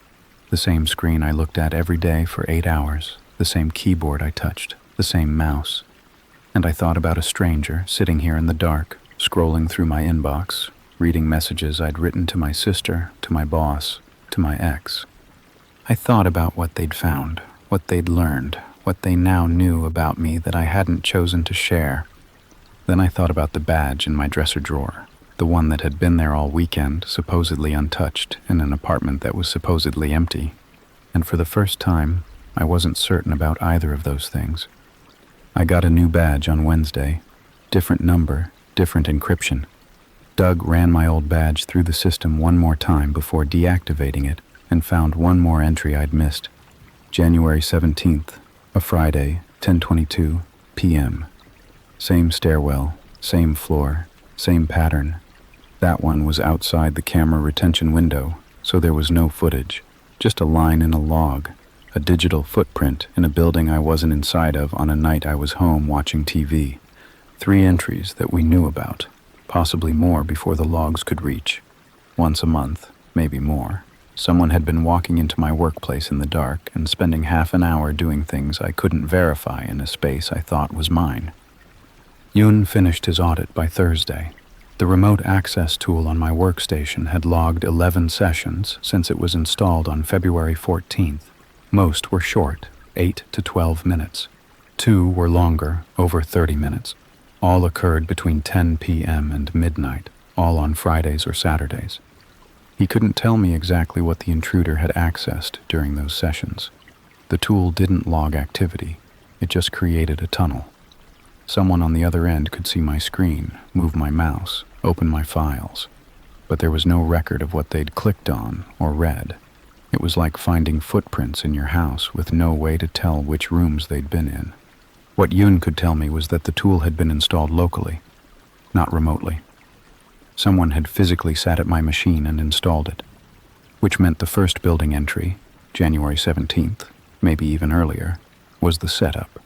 the same screen I looked at every day for 8 hours, the same keyboard I touched, the same mouse. And I thought about a stranger sitting here in the dark, scrolling through my inbox, reading messages I'd written to my sister, to my boss, to my ex. I thought about what they'd found, what they'd learned, what they now knew about me that I hadn't chosen to share. Then I thought about the badge in my dresser drawer, the one that had been there all weekend, supposedly untouched, in an apartment that was supposedly empty. And for the first time, I wasn't certain about either of those things. I got a new badge on Wednesday. Different number, different encryption. Doug ran my old badge through the system one more time before deactivating it and found one more entry I'd missed. January 17th, a Friday, 10:22 p.m. Same stairwell, same floor, same pattern. That one was outside the camera retention window, so there was no footage, just a line in a log, a digital footprint in a building I wasn't inside of on a night I was home watching TV. 3 entries that we knew about, possibly more before the logs could reach. Once a month, maybe more, someone had been walking into my workplace in the dark and spending half an hour doing things I couldn't verify in a space I thought was mine. Yoon finished his audit by Thursday. The remote access tool on my workstation had logged 11 sessions since it was installed on February 14th. Most were short, 8 to 12 minutes. 2 were longer, over 30 minutes. All occurred between 10 p.m. and midnight, all on Fridays or Saturdays. He couldn't tell me exactly what the intruder had accessed during those sessions. The tool didn't log activity, it just created a tunnel. Someone on the other end could see my screen, move my mouse, open my files, but there was no record of what they'd clicked on or read. It was like finding footprints in your house with no way to tell which rooms they'd been in. What Yun could tell me was that the tool had been installed locally, not remotely. Someone had physically sat at my machine and installed it, which meant the first building entry, January 17th, maybe even earlier, was the setup.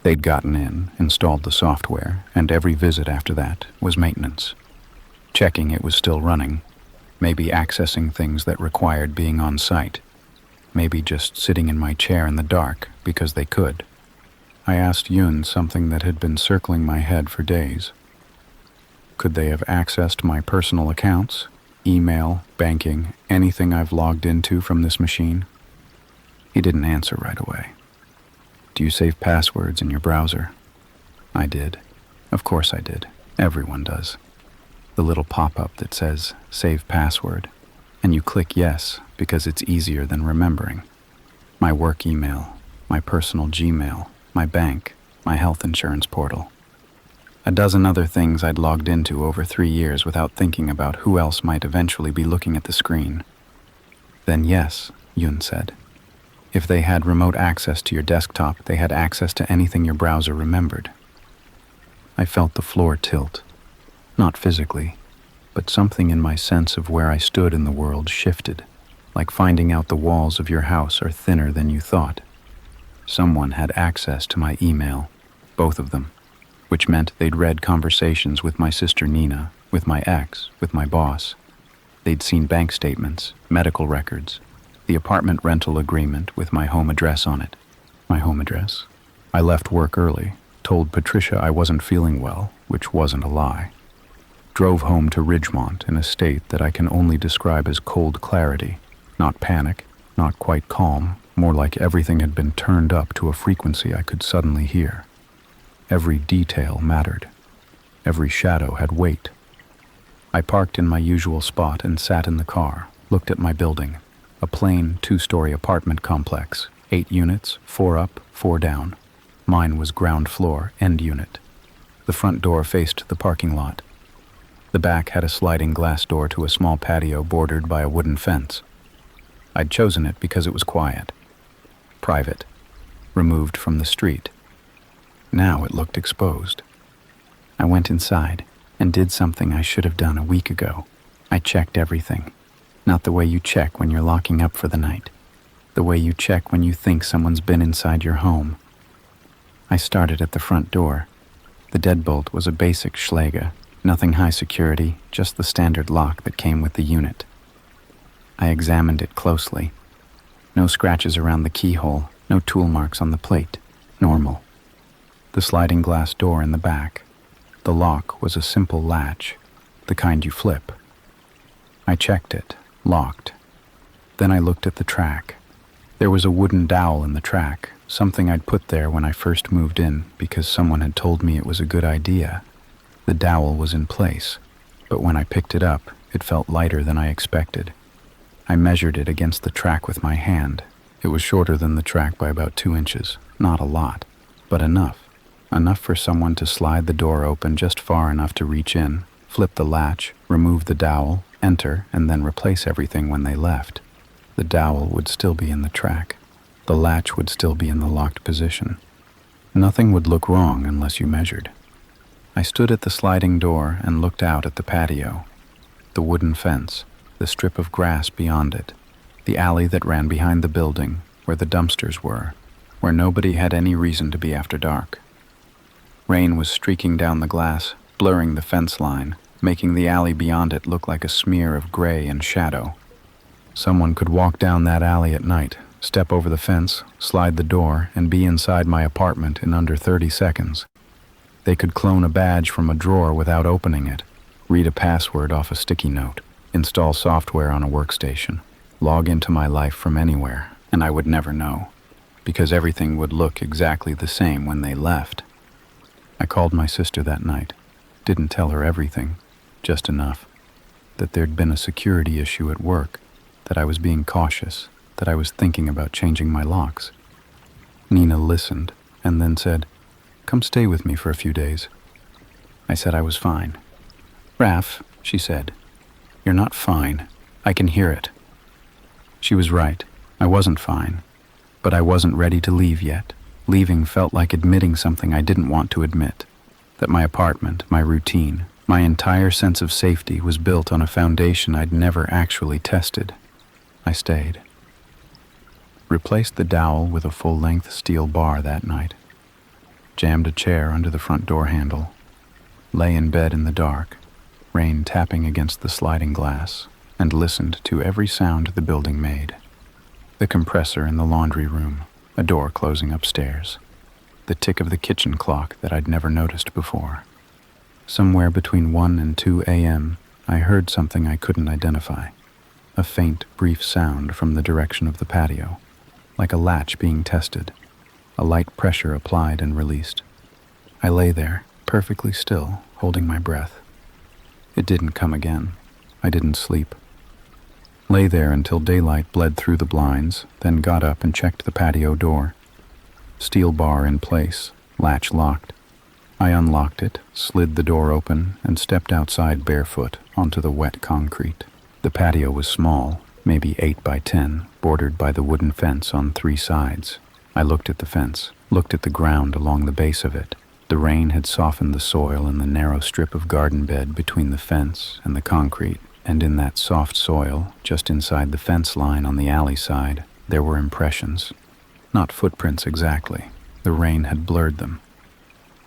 They'd gotten in, installed the software, and every visit after that was maintenance. Checking it was still running, maybe accessing things that required being on site, maybe just sitting in my chair in the dark because they could. I asked Yun something that had been circling my head for days. Could they have accessed my personal accounts, email, banking, anything I've logged into from this machine? He didn't answer right away. Do you save passwords in your browser? I did. Of course I did. Everyone does. The little pop-up that says, Save Password, and you click yes because it's easier than remembering. My work email, my personal Gmail, my bank, my health insurance portal. A dozen other things I'd logged into over 3 years without thinking about who else might eventually be looking at the screen. Then yes, Yun said. If they had remote access to your desktop, they had access to anything your browser remembered. I felt the floor tilt. Not physically, but something in my sense of where I stood in the world shifted, like finding out the walls of your house are thinner than you thought. Someone had access to my email, both of them, which meant they'd read conversations with my sister Nina, with my ex, with my boss. They'd seen bank statements, medical records, the apartment rental agreement with my home address on it. My home address? I left work early, told Patricia I wasn't feeling well, which wasn't a lie. Drove home to Ridgemont in a state that I can only describe as cold clarity, not panic, not quite calm, more like everything had been turned up to a frequency I could suddenly hear. Every detail mattered. Every shadow had weight. I parked in my usual spot and sat in the car, looked at my building, a plain 2-story apartment complex, 8 units, 4 up, 4 down. Mine was ground floor, end unit. The front door faced the parking lot. The back had a sliding glass door to a small patio bordered by a wooden fence. I'd chosen it because it was quiet, private, removed from the street. Now it looked exposed. I went inside and did something I should have done a week ago. I checked everything. Not the way you check when you're locking up for the night. The way you check when you think someone's been inside your home. I started at the front door. The deadbolt was a basic Schlage, nothing high security, just the standard lock that came with the unit. I examined it closely. No scratches around the keyhole, no tool marks on the plate. Normal. The sliding glass door in the back. The lock was a simple latch, the kind you flip. I checked it, locked. Then I looked at the track. There was a wooden dowel in the track, something I'd put there when I first moved in because someone had told me it was a good idea. The dowel was in place, but when I picked it up, it felt lighter than I expected. I measured it against the track with my hand. It was shorter than the track by about 2 inches. Not a lot, but enough. Enough for someone to slide the door open just far enough to reach in, flip the latch, remove the dowel, enter, and then replace everything when they left. The dowel would still be in the track. The latch would still be in the locked position. Nothing would look wrong unless you measured. I stood at the sliding door and looked out at the patio. The wooden fence, the strip of grass beyond it, the alley that ran behind the building, where the dumpsters were, where nobody had any reason to be after dark. Rain was streaking down the glass, blurring the fence line, making the alley beyond it look like a smear of gray and shadow. Someone could walk down that alley at night, step over the fence, slide the door, and be inside my apartment in under 30 seconds. They could clone a badge from a drawer without opening it, read a password off a sticky note, install software on a workstation, log into my life from anywhere, and I would never know, because everything would look exactly the same when they left. I called my sister that night. Didn't tell her everything, just enough. That there'd been a security issue at work, that I was being cautious, that I was thinking about changing my locks. Nina listened and then said, "Come stay with me for a few days." I said I was fine. "Raf," she said, "you're not fine. I can hear it." She was right. I wasn't fine. But I wasn't ready to leave yet. Leaving felt like admitting something I didn't want to admit. That my apartment, my routine, my entire sense of safety was built on a foundation I'd never actually tested. I stayed. Replaced the dowel with a full-length steel bar that night. Jammed a chair under the front door handle. Lay in bed in the dark, rain tapping against the sliding glass, and listened to every sound the building made. The compressor in the laundry room, a door closing upstairs. The tick of the kitchen clock that I'd never noticed before. Somewhere between 1 and 2 a.m., I heard something I couldn't identify. A faint, brief sound from the direction of the patio, like a latch being tested. A light pressure applied and released. I lay there, perfectly still, holding my breath. It didn't come again. I didn't sleep. Lay there until daylight bled through the blinds, then got up and checked the patio door. Steel bar in place, latch locked. I unlocked it, slid the door open, and stepped outside barefoot onto the wet concrete. The patio was small, maybe 8 by 10, bordered by the wooden fence on 3 sides. I looked at the fence, looked at the ground along the base of it. The rain had softened the soil in the narrow strip of garden bed between the fence and the concrete, and in that soft soil, just inside the fence line on the alley side, there were impressions. Not footprints exactly. The rain had blurred them.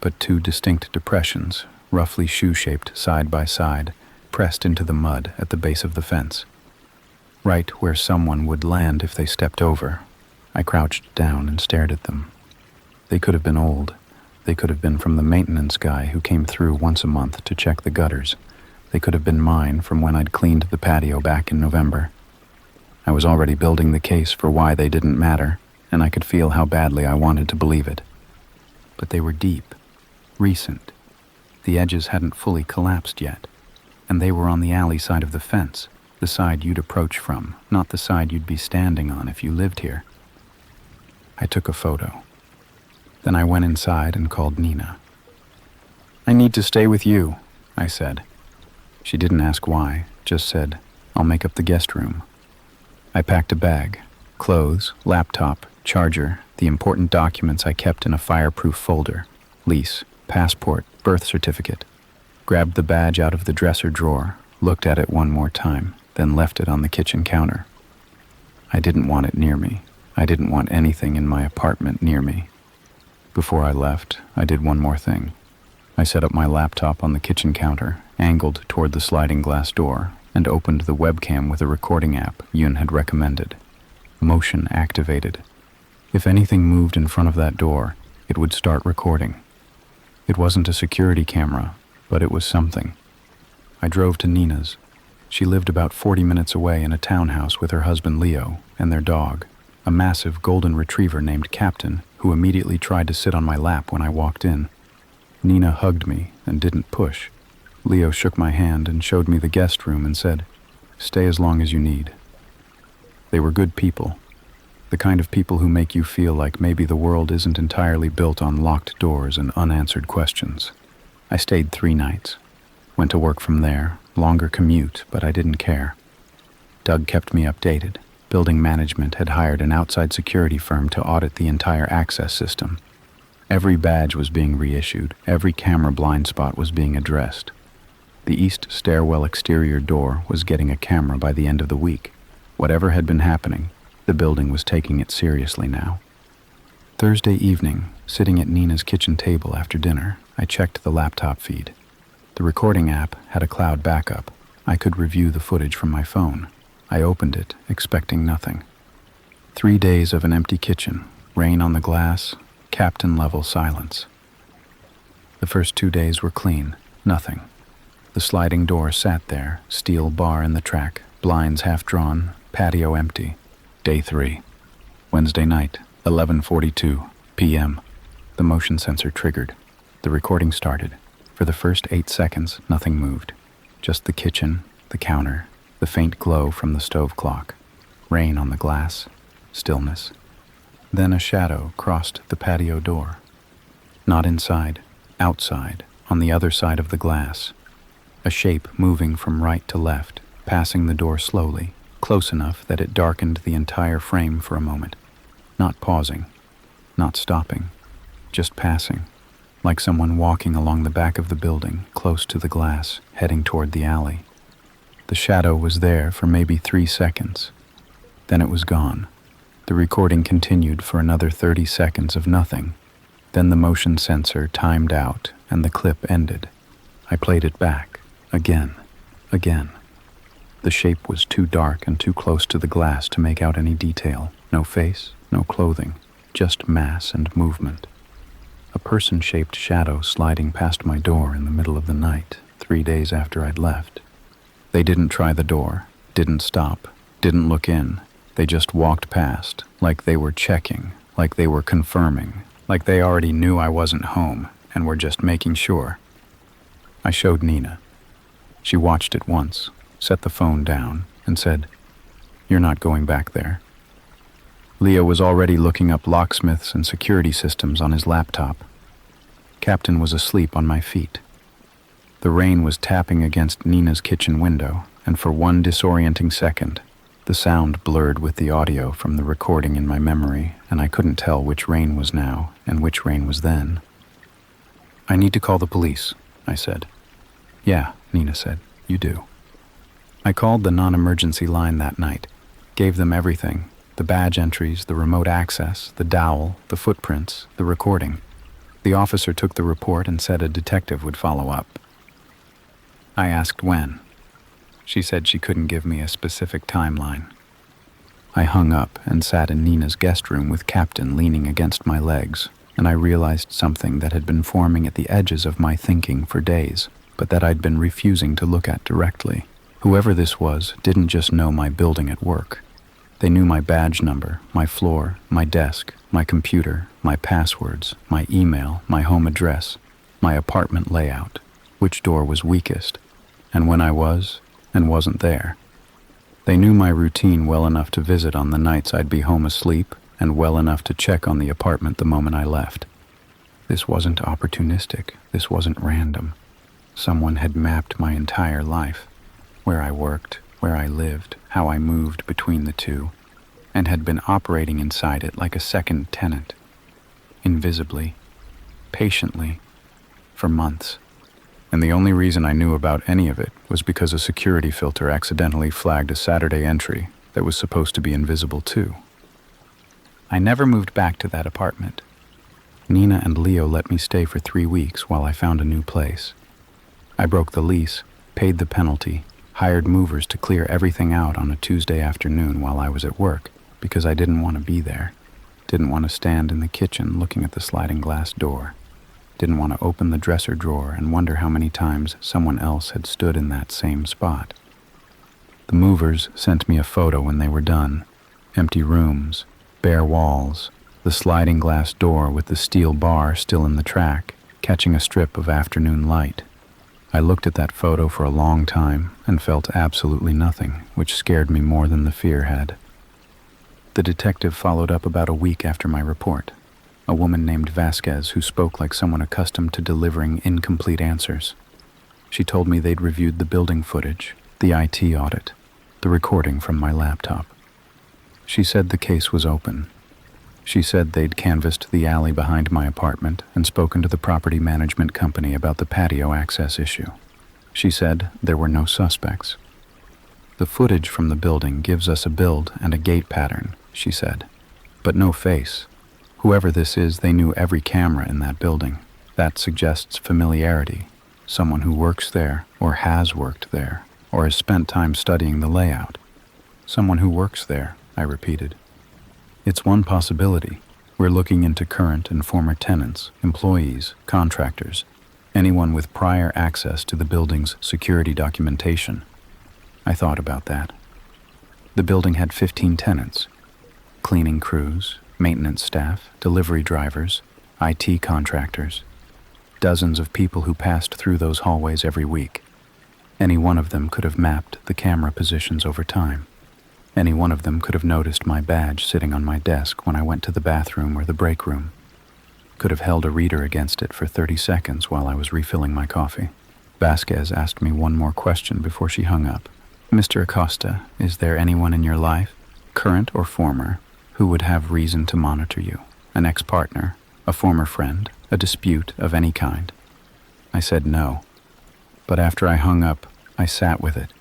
But 2 distinct depressions, roughly shoe-shaped side by side, pressed into the mud at the base of the fence. Right where someone would land if they stepped over. I crouched down and stared at them. They could have been old. They could have been from the maintenance guy who came through once a month to check the gutters. They could have been mine from when I'd cleaned the patio back in November. I was already building the case for why they didn't matter, and I could feel how badly I wanted to believe it. But they were deep, recent. The edges hadn't fully collapsed yet, and they were on the alley side of the fence, the side you'd approach from, not the side you'd be standing on if you lived here. I took a photo. Then I went inside and called Nina. "I need to stay with you," I said. She didn't ask why, just said, "I'll make up the guest room." I packed a bag, clothes, laptop, charger, the important documents I kept in a fireproof folder, lease, passport, birth certificate, grabbed the badge out of the dresser drawer, looked at it one more time, then left it on the kitchen counter. I didn't want it near me. I didn't want anything in my apartment near me. Before I left, I did one more thing. I set up my laptop on the kitchen counter, angled toward the sliding glass door, and opened the webcam with a recording app Yun had recommended. Motion activated. If anything moved in front of that door, it would start recording. It wasn't a security camera, but it was something. I drove to Nina's. She lived about 40 minutes away in a townhouse with her husband Leo and their dog, a massive golden retriever named Captain, who immediately tried to sit on my lap when I walked in. Nina hugged me and didn't push. Leo shook my hand and showed me the guest room and said, "Stay as long as you need." They were good people, the kind of people who make you feel like maybe the world isn't entirely built on locked doors and unanswered questions. I stayed 3 nights. Went to work from there, longer commute, but I didn't care. Doug kept me updated. Building management had hired an outside security firm to audit the entire access system. Every badge was being reissued, every camera blind spot was being addressed. The east stairwell exterior door was getting a camera by the end of the week. Whatever had been happening, the building was taking it seriously now. Thursday evening, sitting at Nina's kitchen table after dinner, I checked the laptop feed. The recording app had a cloud backup. I could review the footage from my phone. I opened it, expecting nothing. 3 days of an empty kitchen, rain on the glass, captain-level silence. The first 2 days were clean, nothing. The sliding door sat there, steel bar in the track, blinds half drawn, patio empty. Day 3. Wednesday night, 11:42 p.m. The motion sensor triggered. The recording started. For the first 8 seconds, nothing moved. Just the kitchen, the counter, the faint glow from the stove clock, rain on the glass, stillness. Then a shadow crossed the patio door. Not inside, outside, on the other side of the glass. A shape moving from right to left, passing the door slowly, close enough that it darkened the entire frame for a moment. Not pausing, not stopping, just passing, like someone walking along the back of the building, close to the glass, heading toward the alley. The shadow was there for maybe 3 seconds. Then it was gone. The recording continued for another 30 seconds of nothing. Then the motion sensor timed out and the clip ended. I played it back, again. The shape was too dark and too close to the glass to make out any detail. No face, no clothing, just mass and movement. A person-shaped shadow sliding past my door in the middle of the night, 3 days after I'd left. They didn't try the door, didn't stop, didn't look in. They just walked past, like they were checking, like they were confirming, like they already knew I wasn't home and were just making sure. I showed Nina. She watched it once, set the phone down, and said, "You're not going back there." Leo was already looking up locksmiths and security systems on his laptop. Captain was asleep on my feet. The rain was tapping against Nina's kitchen window, and for one disorienting second, the sound blurred with the audio from the recording in my memory, and I couldn't tell which rain was now and which rain was then. "I need to call the police," I said. "Yeah," Nina said, "you do." I called the non-emergency line that night, gave them everything, the badge entries, the remote access, the dowel, the footprints, the recording. The officer took the report and said a detective would follow up. I asked when. She said she couldn't give me a specific timeline. I hung up and sat in Nina's guest room with Captain leaning against my legs, and I realized something that had been forming at the edges of my thinking for days, but that I'd been refusing to look at directly. Whoever this was didn't just know my building at work. They knew my badge number, my floor, my desk, my computer, my passwords, my email, my home address, my apartment layout, which door was weakest, and when I was and wasn't there. They knew my routine well enough to visit on the nights I'd be home asleep, and well enough to check on the apartment the moment I left. This wasn't opportunistic. This wasn't random. Someone had mapped my entire life, where I worked, where I lived, how I moved between the two, and had been operating inside it like a second tenant, invisibly, patiently, for months. And the only reason I knew about any of it was because a security filter accidentally flagged a Saturday entry that was supposed to be invisible too. I never moved back to that apartment. Nina and Leo let me stay for 3 weeks while I found a new place. I broke the lease, paid the penalty, hired movers to clear everything out on a Tuesday afternoon while I was at work because I didn't want to be there, didn't want to stand in the kitchen looking at the sliding glass door. Didn't want to open the dresser drawer and wonder how many times someone else had stood in that same spot. The movers sent me a photo when they were done. Empty rooms, bare walls, the sliding glass door with the steel bar still in the track, catching a strip of afternoon light. I looked at that photo for a long time and felt absolutely nothing, which scared me more than the fear had. The detective followed up about a week after my report. A woman named Vasquez who spoke like someone accustomed to delivering incomplete answers. She told me they'd reviewed the building footage, the IT audit, the recording from my laptop. She said the case was open. She said they'd canvassed the alley behind my apartment and spoken to the property management company about the patio access issue. She said there were no suspects. The footage from the building gives us a build and a gate pattern, she said, but no face. Whoever this is, they knew every camera in that building. That suggests familiarity, someone who works there, or has worked there, or has spent time studying the layout. Someone who works there, I repeated. It's one possibility. We're looking into current and former tenants, employees, contractors, anyone with prior access to the building's security documentation. I thought about that. The building had 15 tenants, cleaning crews, maintenance staff, delivery drivers, IT contractors. Dozens of people who passed through those hallways every week. Any one of them could have mapped the camera positions over time. Any one of them could have noticed my badge sitting on my desk when I went to the bathroom or the break room. Could have held a reader against it for 30 seconds while I was refilling my coffee. Vasquez asked me one more question before she hung up. "Mr. Acosta, is there anyone in your life, current or former, who would have reason to monitor you? An ex-partner, a former friend, a dispute of any kind?" I said no. But after I hung up, I sat with it.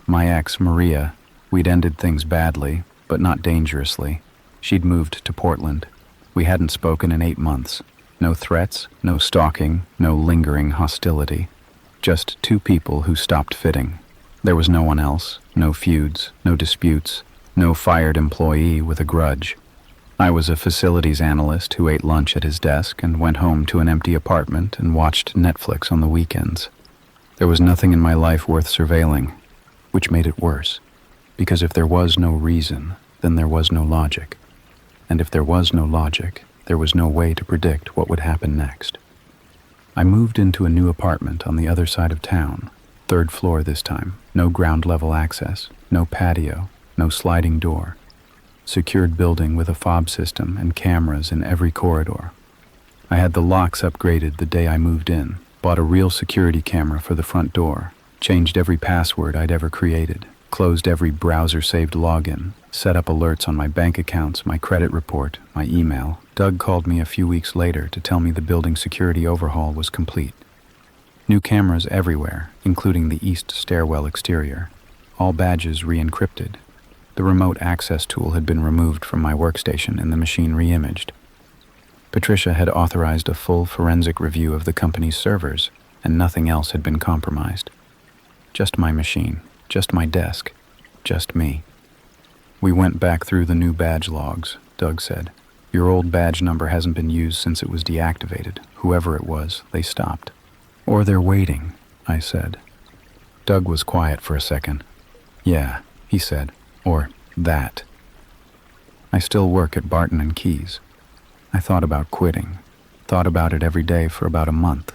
My ex, Maria, we'd ended things badly, but not dangerously. She'd moved to Portland. We hadn't spoken in 8 months. No threats, no stalking, no lingering hostility. Just two people who stopped fitting. There was no one else, no feuds, no disputes, no fired employee with a grudge. I was a facilities analyst who ate lunch at his desk and went home to an empty apartment and watched Netflix on the weekends. There was nothing in my life worth surveilling, which made it worse. Because if there was no reason, then there was no logic. And if there was no logic, there was no way to predict what would happen next. I moved into a new apartment on the other side of town, 3rd floor this time, no ground level access, no patio, no sliding door. Secured building with a fob system and cameras in every corridor. I had the locks upgraded the day I moved in, bought a real security camera for the front door, changed every password I'd ever created, closed every browser-saved login, set up alerts on my bank accounts, my credit report, my email. Doug called me a few weeks later to tell me the building security overhaul was complete. New cameras everywhere, including the east stairwell exterior. All badges re-encrypted. The remote access tool had been removed from my workstation and the machine re-imaged. Patricia had authorized a full forensic review of the company's servers, and nothing else had been compromised. Just my machine, just my desk, just me. We went back through the new badge logs, Doug said. "Your old badge number hasn't been used since it was deactivated. Whoever it was, they stopped." "Or they're waiting," I said. Doug was quiet for a second. "Yeah," he said, "or that." I still work at Barton and Keyes. I thought about quitting, thought about it every day for about a month.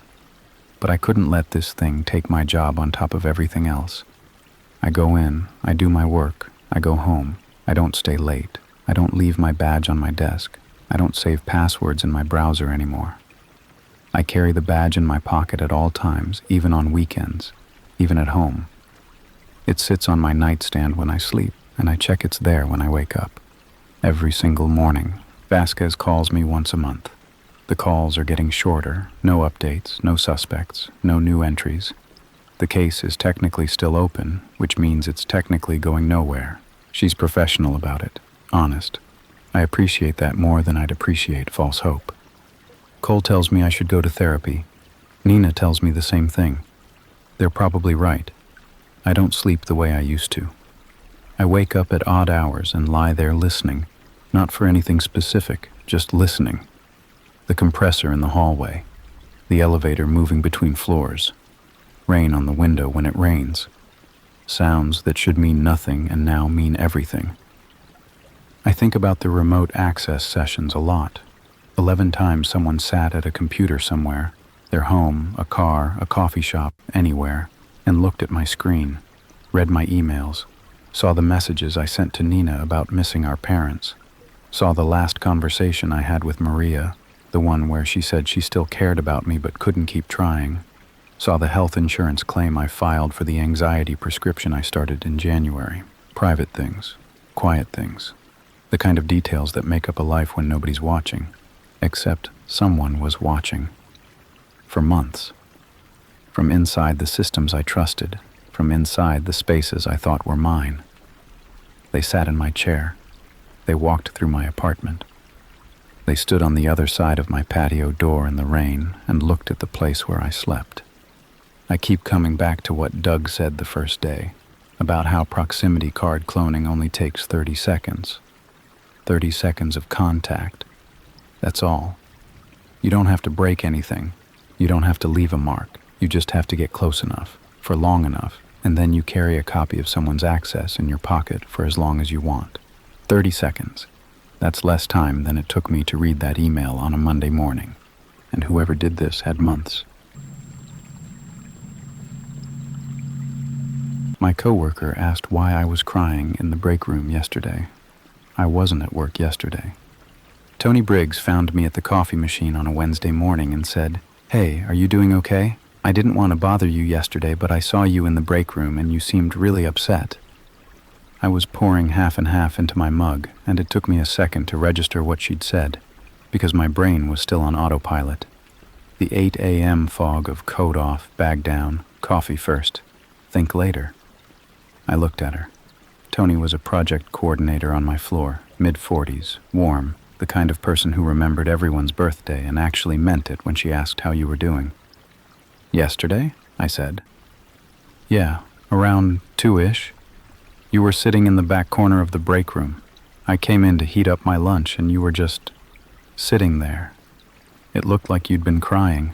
But I couldn't let this thing take my job on top of everything else. I go in, I do my work, I go home, I don't stay late, I don't leave my badge on my desk, I don't save passwords in my browser anymore. I carry the badge in my pocket at all times, even on weekends, even at home. It sits on my nightstand when I sleep, and I check it's there when I wake up. Every single morning, Vasquez calls me once a month. The calls are getting shorter, no updates, no suspects, no new entries. The case is technically still open, which means it's technically going nowhere. She's professional about it, honest. I appreciate that more than I'd appreciate false hope. Cole tells me I should go to therapy. Nina tells me the same thing. They're probably right. I don't sleep the way I used to. I wake up at odd hours and lie there listening, not for anything specific, just listening. The compressor in the hallway, the elevator moving between floors, rain on the window when it rains, sounds that should mean nothing and now mean everything. I think about the remote access sessions a lot. 11 times someone sat at a computer somewhere, their home, a car, a coffee shop, anywhere, and looked at my screen, read my emails, saw the messages I sent to Nina about missing our parents, saw the last conversation I had with Maria, the one where she said she still cared about me but couldn't keep trying, saw the health insurance claim I filed for the anxiety prescription I started in January. Private things, quiet things, the kind of details that make up a life when nobody's watching, except someone was watching. For months. From inside the systems I trusted, from inside the spaces I thought were mine. They sat in my chair. They walked through my apartment. They stood on the other side of my patio door in the rain and looked at the place where I slept. I keep coming back to what Doug said the first day, about how proximity card cloning only takes 30 seconds. 30 seconds of contact. That's all. You don't have to break anything. You don't have to leave a mark. You just have to get close enough, for long enough, and then you carry a copy of someone's access in your pocket for as long as you want. 30 seconds. That's less time than it took me to read that email on a Monday morning. and whoever did this had months. My coworker asked why I was crying in the break room yesterday. I wasn't at work yesterday. Tony Briggs found me at the coffee machine on a Wednesday morning and said, "Hey, are you doing okay? I didn't want to bother you yesterday, but I saw you in the break room and you seemed really upset." I was pouring half and half into my mug, and it took me a second to register what she'd said, because my brain was still on autopilot. The 8 a.m. fog of coat off, bag down, coffee first, think later. I looked at her. Tony was a project coordinator on my floor, mid-40s, warm, the kind of person who remembered everyone's birthday and actually meant it when she asked how you were doing. "Yesterday?" I said. "Yeah, around 2-ish. You were sitting in the back corner of the break room. I came in to heat up my lunch and you were just sitting there. It looked like you'd been crying.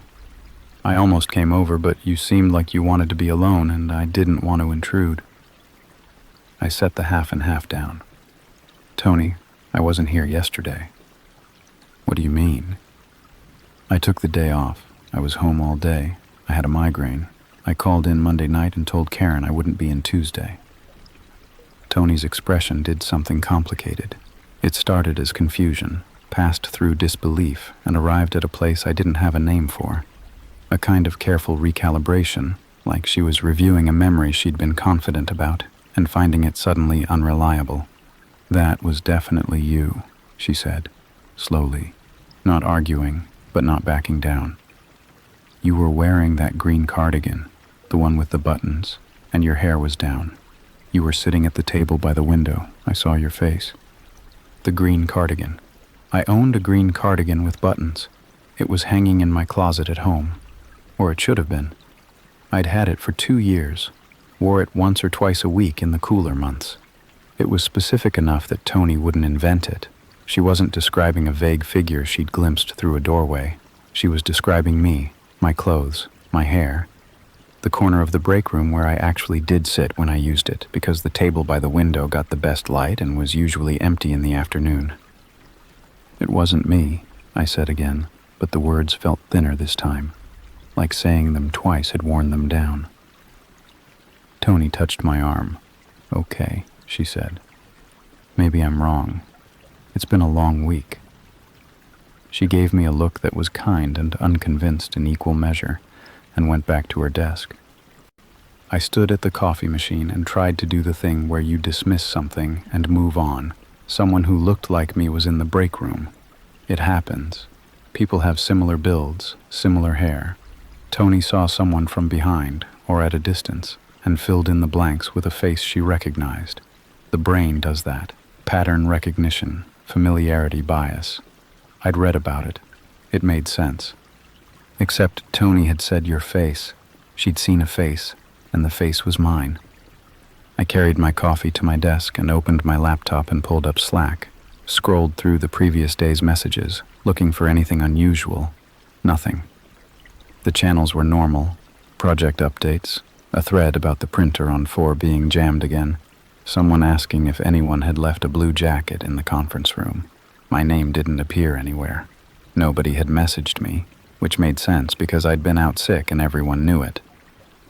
I almost came over, but you seemed like you wanted to be alone and I didn't want to intrude." I set the half and half down. "Tony, I wasn't here yesterday." "What do you mean?" "I took the day off. I was home all day. I had a migraine. I called in Monday night and told Karen I wouldn't be in Tuesday." Tony's expression did something complicated. It started as confusion, passed through disbelief, and arrived at a place I didn't have a name for. A kind of careful recalibration, like she was reviewing a memory she'd been confident about and finding it suddenly unreliable. "That was definitely you," she said, slowly, not arguing, but not backing down. "You were wearing that green cardigan, the one with the buttons, and your hair was down. You were sitting at the table by the window. I saw your face." The green cardigan. I owned a green cardigan with buttons. It was hanging in my closet at home. Or it should have been. I'd had it for 2 years, wore it once or twice a week in the cooler months. It was specific enough that Tony wouldn't invent it. She wasn't describing a vague figure she'd glimpsed through a doorway. She was describing me, my clothes, my hair, the corner of the break room where I actually did sit when I used it, because the table by the window got the best light and was usually empty in the afternoon. "It wasn't me," I said again, but the words felt thinner this time, like saying them twice had worn them down. Tony touched my arm. "Okay," she said. "Maybe I'm wrong. It's been a long week." She gave me a look that was kind and unconvinced in equal measure, and went back to her desk. I stood at the coffee machine and tried to do the thing where you dismiss something and move on. Someone who looked like me was in the break room. It happens. People have similar builds, similar hair. Tony saw someone from behind, or at a distance, and filled in the blanks with a face she recognized. The brain does that. Pattern recognition, familiarity bias. I'd read about it. It made sense. Except Tony had said your face. She'd seen a face, and the face was mine. I carried my coffee to my desk and opened my laptop and pulled up Slack, scrolled through the previous day's messages, looking for anything unusual. Nothing. The channels were normal. Project updates, a thread about the printer on 4 being jammed again, someone asking if anyone had left a blue jacket in the conference room. My name didn't appear anywhere. Nobody had messaged me, which made sense because I'd been out sick and everyone knew it.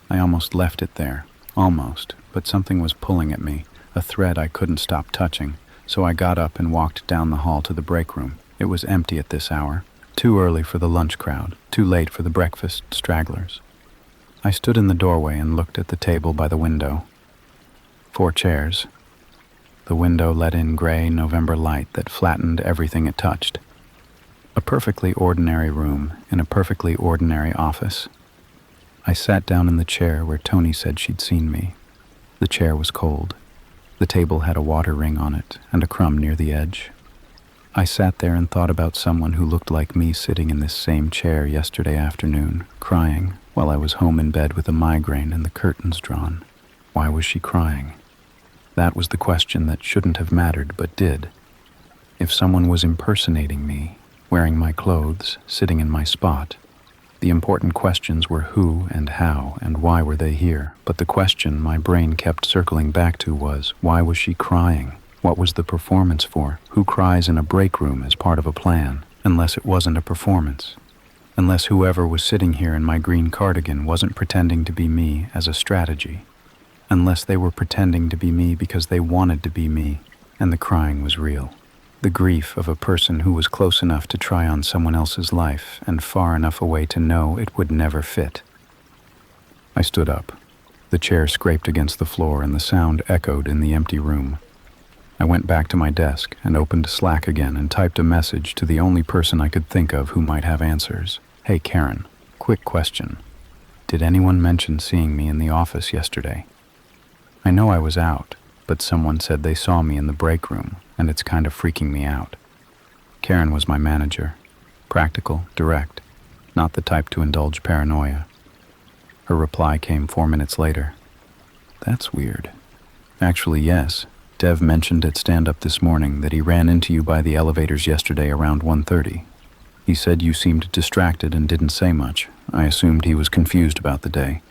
I almost left it there, almost, but something was pulling at me, a thread I couldn't stop touching, so I got up and walked down the hall to the break room. It was empty at this hour, too early for the lunch crowd, too late for the breakfast stragglers. I stood in the doorway and looked at the table by the window. 4 chairs. The window let in gray November light that flattened everything it touched. A perfectly ordinary room in a perfectly ordinary office. I sat down in the chair where Tony said she'd seen me. The chair was cold. The table had a water ring on it and a crumb near the edge. I sat there and thought about someone who looked like me sitting in this same chair yesterday afternoon, crying, while I was home in bed with a migraine and the curtains drawn. Why was she crying? That was the question that shouldn't have mattered but did. If someone was impersonating me, wearing my clothes, sitting in my spot, the important questions were who and how and why were they here, but the question my brain kept circling back to was, why was she crying? What was the performance for? Who cries in a break room as part of a plan, unless it wasn't a performance? Unless whoever was sitting here in my green cardigan wasn't pretending to be me as a strategy. Unless they were pretending to be me because they wanted to be me, and the crying was real. The grief of a person who was close enough to try on someone else's life and far enough away to know it would never fit. I stood up. The chair scraped against the floor and the sound echoed in the empty room. I went back to my desk and opened Slack again and typed a message to the only person I could think of who might have answers. Hey Karen, quick question. Did anyone mention seeing me in the office yesterday? I know I was out, but someone said they saw me in the break room, and it's kind of freaking me out. Karen was my manager. Practical, direct, not the type to indulge paranoia. Her reply came 4 minutes later. That's weird. Actually, yes. Dev mentioned at stand-up this morning that he ran into you by the elevators yesterday around 1:30. He said you seemed distracted and didn't say much. I assumed he was confused about the day.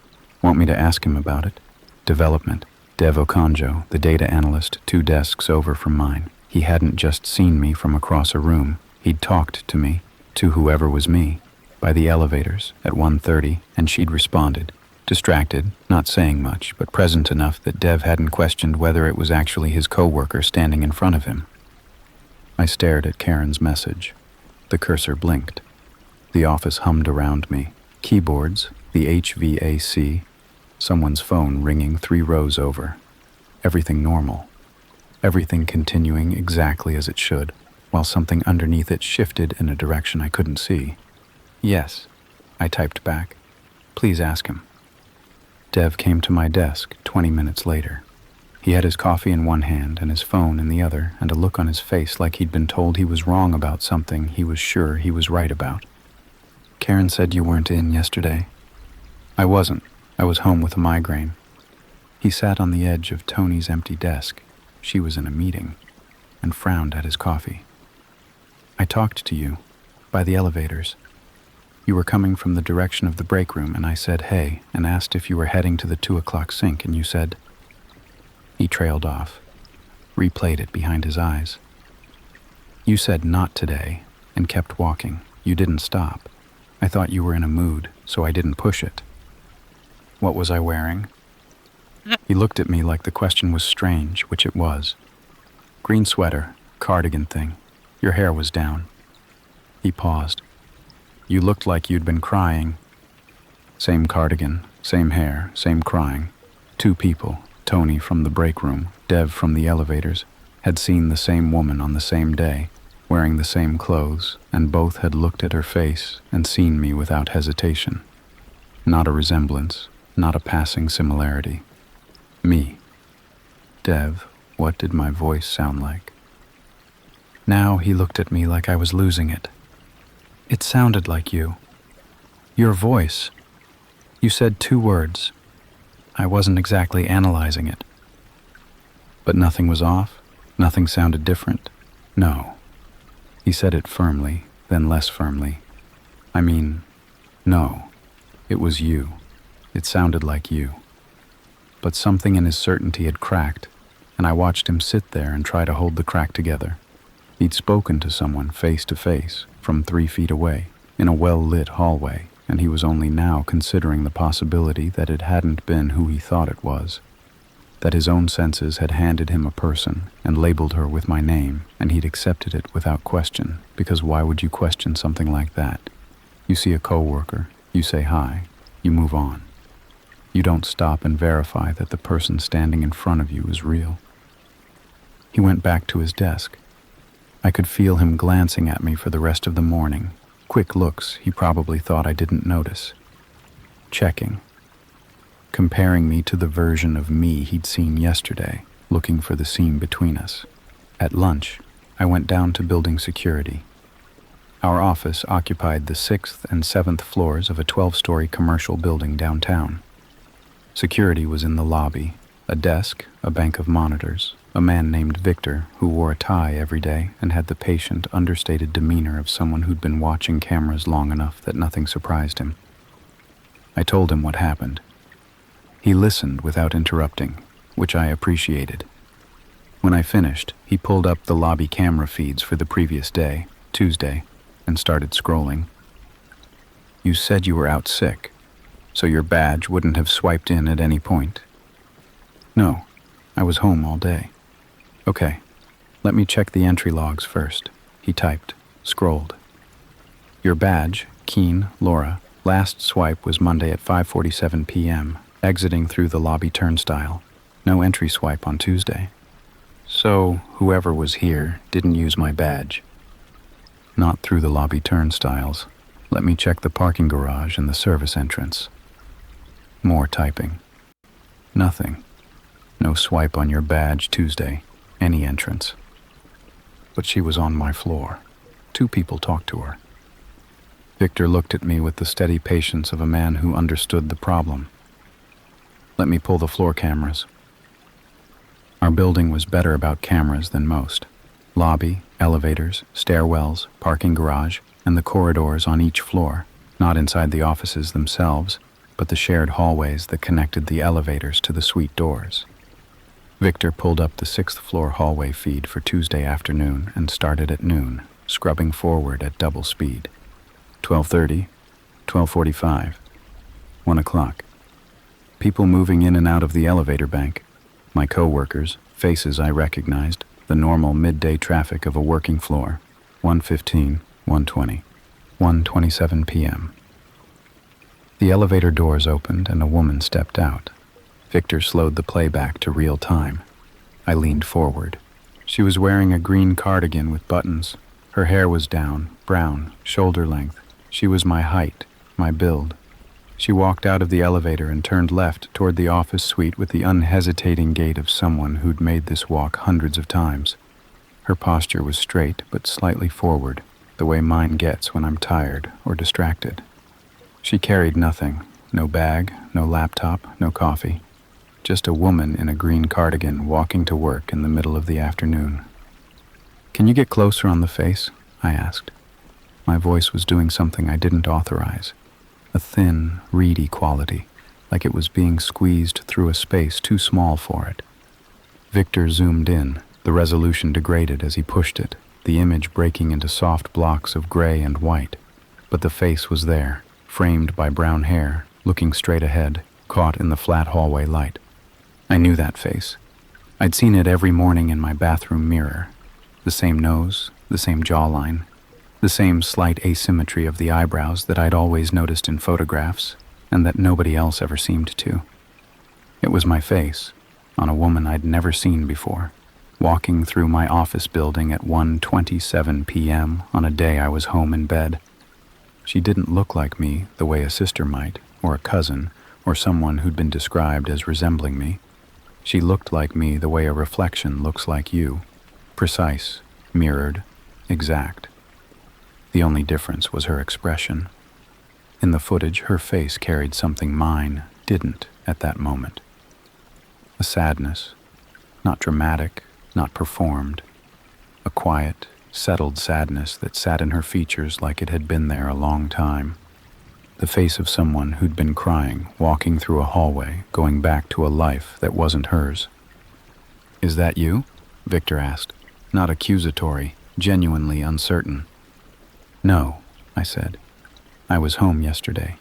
Want me to ask him about it? Development. Dev Okonjo, the data analyst, 2 desks over from mine. He hadn't just seen me from across a room. He'd talked to me, to whoever was me, by the elevators at 1:30, and she'd responded. Distracted, not saying much, but present enough that Dev hadn't questioned whether it was actually his coworker standing in front of him. I stared at Karen's message. The cursor blinked. The office hummed around me. Keyboards, the HVAC, someone's phone ringing 3 rows over. Everything normal. Everything continuing exactly as it should, while something underneath it shifted in a direction I couldn't see. Yes, I typed back. Please ask him. Dev came to my desk 20 minutes later. He had his coffee in one hand and his phone in the other, and a look on his face like he'd been told he was wrong about something he was sure he was right about. Karen said you weren't in yesterday. I wasn't. I was home with a migraine. He sat on the edge of Tony's empty desk. She was in a meeting, and frowned at his coffee. I talked to you, by the elevators. You were coming from the direction of the break room, and I said hey, and asked if you were heading to the 2:00 sink, and you said... He trailed off, replayed it behind his eyes. You said not today, and kept walking. You didn't stop. I thought you were in a mood, so I didn't push it. What was I wearing? He looked at me like the question was strange, which it was. Green sweater, cardigan thing. Your hair was down. He paused. You looked like you'd been crying. Same cardigan, same hair, same crying. 2 people, Tony from the break room, Dev from the elevators, had seen the same woman on the same day, wearing the same clothes, and both had looked at her face and seen me without hesitation. Not a resemblance, not a passing similarity. Me. Dev, what did my voice sound like? Now he looked at me like I was losing it. It sounded like you. Your voice. You said 2 words. I wasn't exactly analyzing it. But nothing was off? Nothing sounded different? No. He said it firmly, then less firmly. I mean, no. It was you. It sounded like you. But something in his certainty had cracked, and I watched him sit there and try to hold the crack together. He'd spoken to someone face to face, from 3 feet away, in a well-lit hallway, and he was only now considering the possibility that it hadn't been who he thought it was. That his own senses had handed him a person and labeled her with my name, and he'd accepted it without question, because why would you question something like that? You see a coworker, you say hi, you move on. You don't stop and verify that the person standing in front of you is real. He went back to his desk. I could feel him glancing at me for the rest of the morning. Quick looks he probably thought I didn't notice. Checking. Comparing me to the version of me he'd seen yesterday, looking for the seam between us. At lunch, I went down to building security. Our office occupied the 6th and 7th floors of a 12-story commercial building downtown. Security was in the lobby, a desk, a bank of monitors, a man named Victor who wore a tie every day and had the patient, understated demeanor of someone who'd been watching cameras long enough that nothing surprised him. I told him what happened. He listened without interrupting, which I appreciated. When I finished, he pulled up the lobby camera feeds for the previous day, Tuesday, and started scrolling. You said you were out sick, so your badge wouldn't have swiped in at any point. No, I was home all day. Okay, let me check the entry logs first. He typed, scrolled. Your badge, Keen, Laura, last swipe was Monday at 5:47 p.m., exiting through the lobby turnstile. No entry swipe on Tuesday. So, whoever was here didn't use my badge. Not through the lobby turnstiles. Let me check the parking garage and the service entrance. More typing. Nothing. No swipe on your badge Tuesday. Any entrance. But she was on my floor. 2 people talked to her. Victor looked at me with the steady patience of a man who understood the problem. Let me pull the floor cameras. Our building was better about cameras than most. Lobby, elevators, stairwells, parking garage, and the corridors on each floor, not inside the offices themselves, but the shared hallways that connected the elevators to the suite doors. Victor pulled up the 6th floor hallway feed for Tuesday afternoon and started at noon, scrubbing forward at double speed. 12:30, 12:45, 1 o'clock. People moving in and out of the elevator bank. My co-workers, faces I recognized, the normal midday traffic of a working floor. 1:15, 1:20, 1:27 p.m. The elevator doors opened and a woman stepped out. Victor slowed the playback to real time. I leaned forward. She was wearing a green cardigan with buttons. Her hair was down, brown, shoulder length. She was my height, my build. She walked out of the elevator and turned left toward the office suite with the unhesitating gait of someone who'd made this walk hundreds of times. Her posture was straight but slightly forward, the way mine gets when I'm tired or distracted. She carried nothing, no bag, no laptop, no coffee. Just a woman in a green cardigan walking to work in the middle of the afternoon. "Can you get closer on the face?" I asked. My voice was doing something I didn't authorize. A thin, reedy quality, like it was being squeezed through a space too small for it. Victor zoomed in, the resolution degraded as he pushed it, the image breaking into soft blocks of gray and white. But the face was there, framed by brown hair, looking straight ahead, caught in the flat hallway light. I knew that face. I'd seen it every morning in my bathroom mirror. The same nose, the same jawline, the same slight asymmetry of the eyebrows that I'd always noticed in photographs and that nobody else ever seemed to. It was my face, on a woman I'd never seen before, walking through my office building at 1:27 p.m. on a day I was home in bed. She didn't look like me the way a sister might, or a cousin, or someone who'd been described as resembling me. She looked like me the way a reflection looks like you. Precise, mirrored, exact. The only difference was her expression. In the footage, her face carried something mine didn't at that moment. A sadness, not dramatic, not performed. A quiet, settled sadness that sat in her features like it had been there a long time. The face of someone who'd been crying, walking through a hallway, going back to a life that wasn't hers. "Is that you?" Victor asked, not accusatory, genuinely uncertain. "No," I said. "I was home yesterday."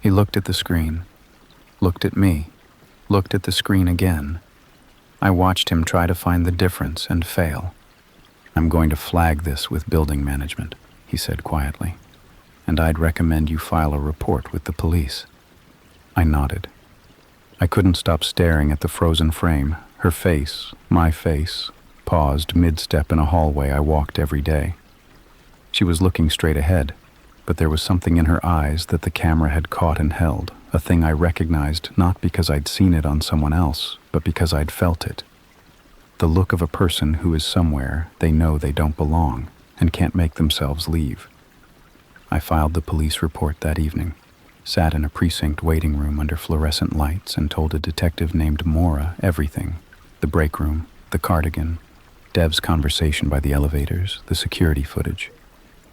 He looked at the screen, looked at me, looked at the screen again. I watched him try to find the difference and fail. "I'm going to flag this with building management," he said quietly, "and I'd recommend you file a report with the police." I nodded. I couldn't stop staring at the frozen frame, her face, my face, paused mid-step in a hallway I walked every day. She was looking straight ahead, but there was something in her eyes that the camera had caught and held, a thing I recognized not because I'd seen it on someone else, but because I'd felt it. The look of a person who is somewhere they know they don't belong and can't make themselves leave. I filed the police report that evening, sat in a precinct waiting room under fluorescent lights and told a detective named Mora everything. The break room, the cardigan, Dev's conversation by the elevators, the security footage.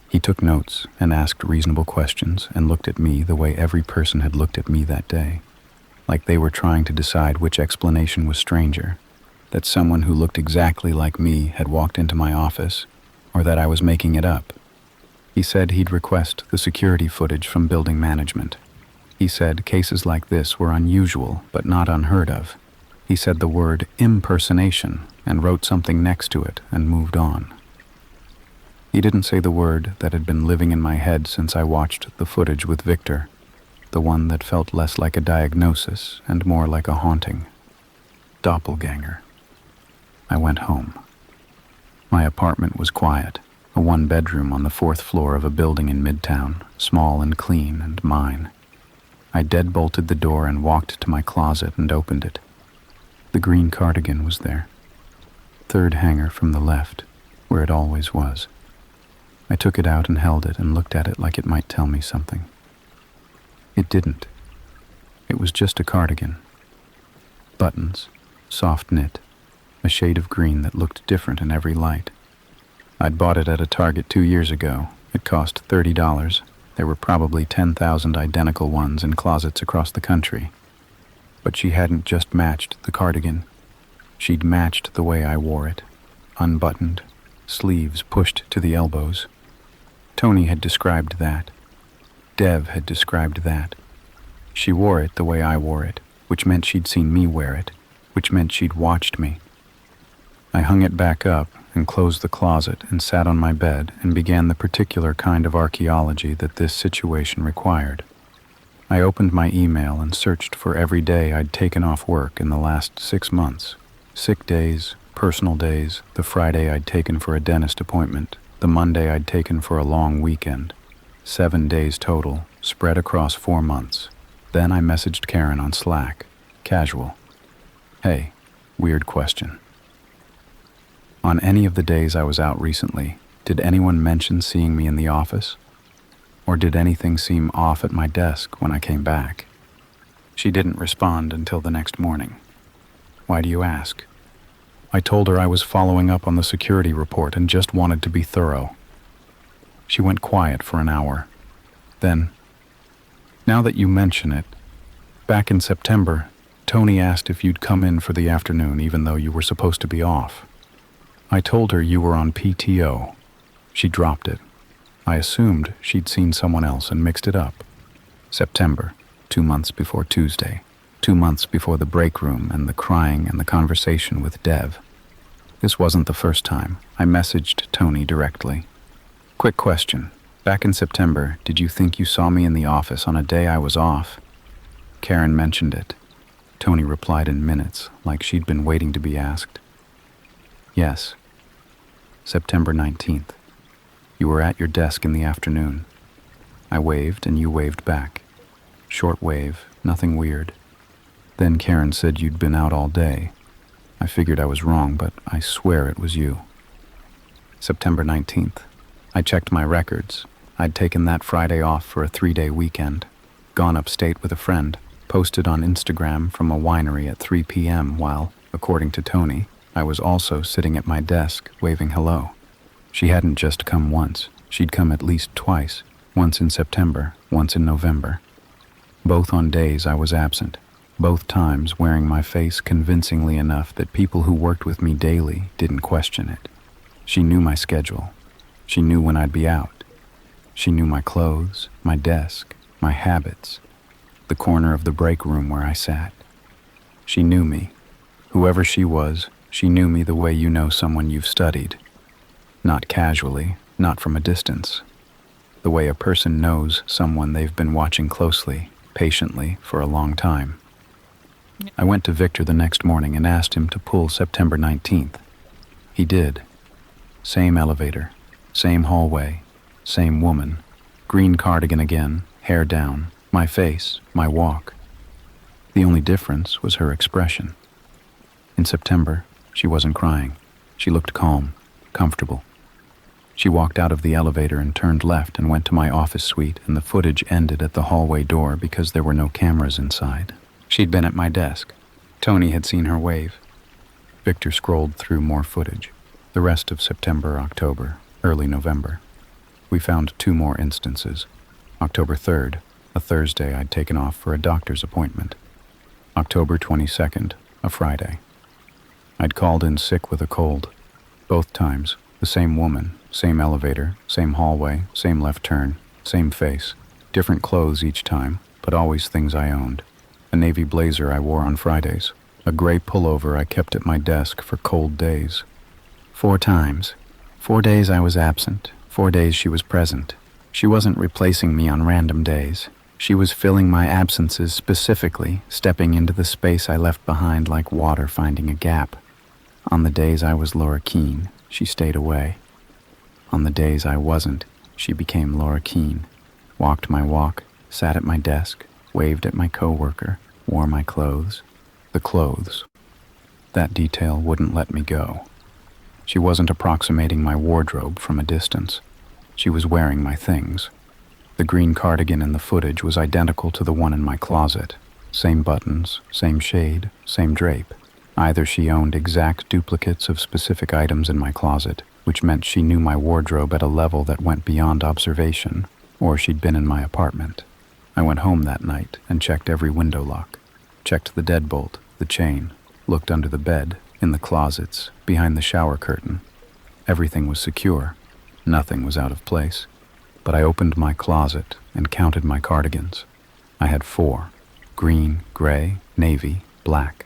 He took notes and asked reasonable questions and looked at me the way every person had looked at me that day, like they were trying to decide which explanation was stranger, that someone who looked exactly like me had walked into my office, or that I was making it up. He said he'd request the security footage from building management. He said cases like this were unusual but not unheard of. He said the word impersonation and wrote something next to it and moved on. He didn't say the word that had been living in my head since I watched the footage with Victor, the one that felt less like a diagnosis and more like a haunting. Doppelganger. I went home. My apartment was quiet, a one-bedroom on the 4th floor of a building in Midtown, small and clean and mine. I deadbolted the door and walked to my closet and opened it. The green cardigan was there, 3rd hanger from the left, where it always was. I took it out and held it and looked at it like it might tell me something. It didn't. It was just a cardigan. Buttons, soft knit, a shade of green that looked different in every light. I'd bought it at a Target 2 years ago. It cost $30. There were probably 10,000 identical ones in closets across the country. But she hadn't just matched the cardigan. She'd matched the way I wore it. Unbuttoned, sleeves pushed to the elbows. Tony had described that. Dev had described that. She wore it the way I wore it, which meant she'd seen me wear it, which meant she'd watched me. I hung it back up and closed the closet and sat on my bed and began the particular kind of archaeology that this situation required. I opened my email and searched for every day I'd taken off work in the last 6 months. Sick days, personal days, the Friday I'd taken for a dentist appointment, the Monday I'd taken for a long weekend. 7 days total, spread across 4 months. Then I messaged Karen on Slack. Casual. Hey, weird question. On any of the days I was out recently, did anyone mention seeing me in the office? Or did anything seem off at my desk when I came back? She didn't respond until the next morning. Why do you ask? I told her I was following up on the security report and just wanted to be thorough. She went quiet for an hour. Then, now that you mention it, back in September, Tony asked if you'd come in for the afternoon even though you were supposed to be off. I told her you were on PTO. She dropped it. I assumed she'd seen someone else and mixed it up. September, 2 months before Tuesday, 2 months before the break room and the crying and the conversation with Dev. This wasn't the first time. I messaged Tony directly. Quick question. Back in September, did you think you saw me in the office on a day I was off? Karen mentioned it. Tony replied in minutes, like she'd been waiting to be asked. Yes. September 19th. You were at your desk in the afternoon. I waved and you waved back. Short wave, nothing weird. Then Karen said you'd been out all day. I figured I was wrong, but I swear it was you. September 19th. I checked my records. I'd taken that Friday off for a 3-day weekend. Gone upstate with a friend. Posted on Instagram from a winery at 3 p.m. while, according to Tony, I was also sitting at my desk waving hello. She hadn't just come once. She'd come at least twice. Once in September, once in November. Both on days I was absent. Both times wearing my face convincingly enough that people who worked with me daily didn't question it. She knew my schedule. She knew when I'd be out. She knew my clothes, my desk, my habits, the corner of the break room where I sat. She knew me. Whoever she was, she knew me the way you know someone you've studied. Not casually, not from a distance. The way a person knows someone they've been watching closely, patiently, for a long time. I went to Victor the next morning and asked him to pull September 19th. He did. Same elevator, same hallway, same woman, green cardigan again, hair down, my face, my walk. The only difference was her expression. In September, she wasn't crying. She looked calm, comfortable. She walked out of the elevator and turned left and went to my office suite, and the footage ended at the hallway door because there were no cameras inside. She'd been at my desk. Tony had seen her wave. Victor scrolled through more footage. The rest of September, October, early November. We found 2 more instances. October 3rd, a Thursday I'd taken off for a doctor's appointment. October 22nd, a Friday. I'd called in sick with a cold. Both times, the same woman, same elevator, same hallway, same left turn, same face. Different clothes each time, but always things I owned. A navy blazer I wore on Fridays. A gray pullover I kept at my desk for cold days. 4 times. 4 days I was absent. 4 days she was present. She wasn't replacing me on random days. She was filling my absences specifically, stepping into the space I left behind like water finding a gap. On the days I was Laura Keene, she stayed away. On the days I wasn't, she became Laura Keene. Walked my walk, sat at my desk, waved at my coworker, wore my clothes. The clothes. That detail wouldn't let me go. She wasn't approximating my wardrobe from a distance. She was wearing my things. The green cardigan in the footage was identical to the one in my closet. Same buttons, same shade, same drape. Either she owned exact duplicates of specific items in my closet, which meant she knew my wardrobe at a level that went beyond observation, or she'd been in my apartment. I went home that night and checked every window lock. Checked the deadbolt, the chain, looked under the bed, in the closets, behind the shower curtain. Everything was secure. Nothing was out of place. But I opened my closet and counted my cardigans. I had 4. Green, gray, navy, black.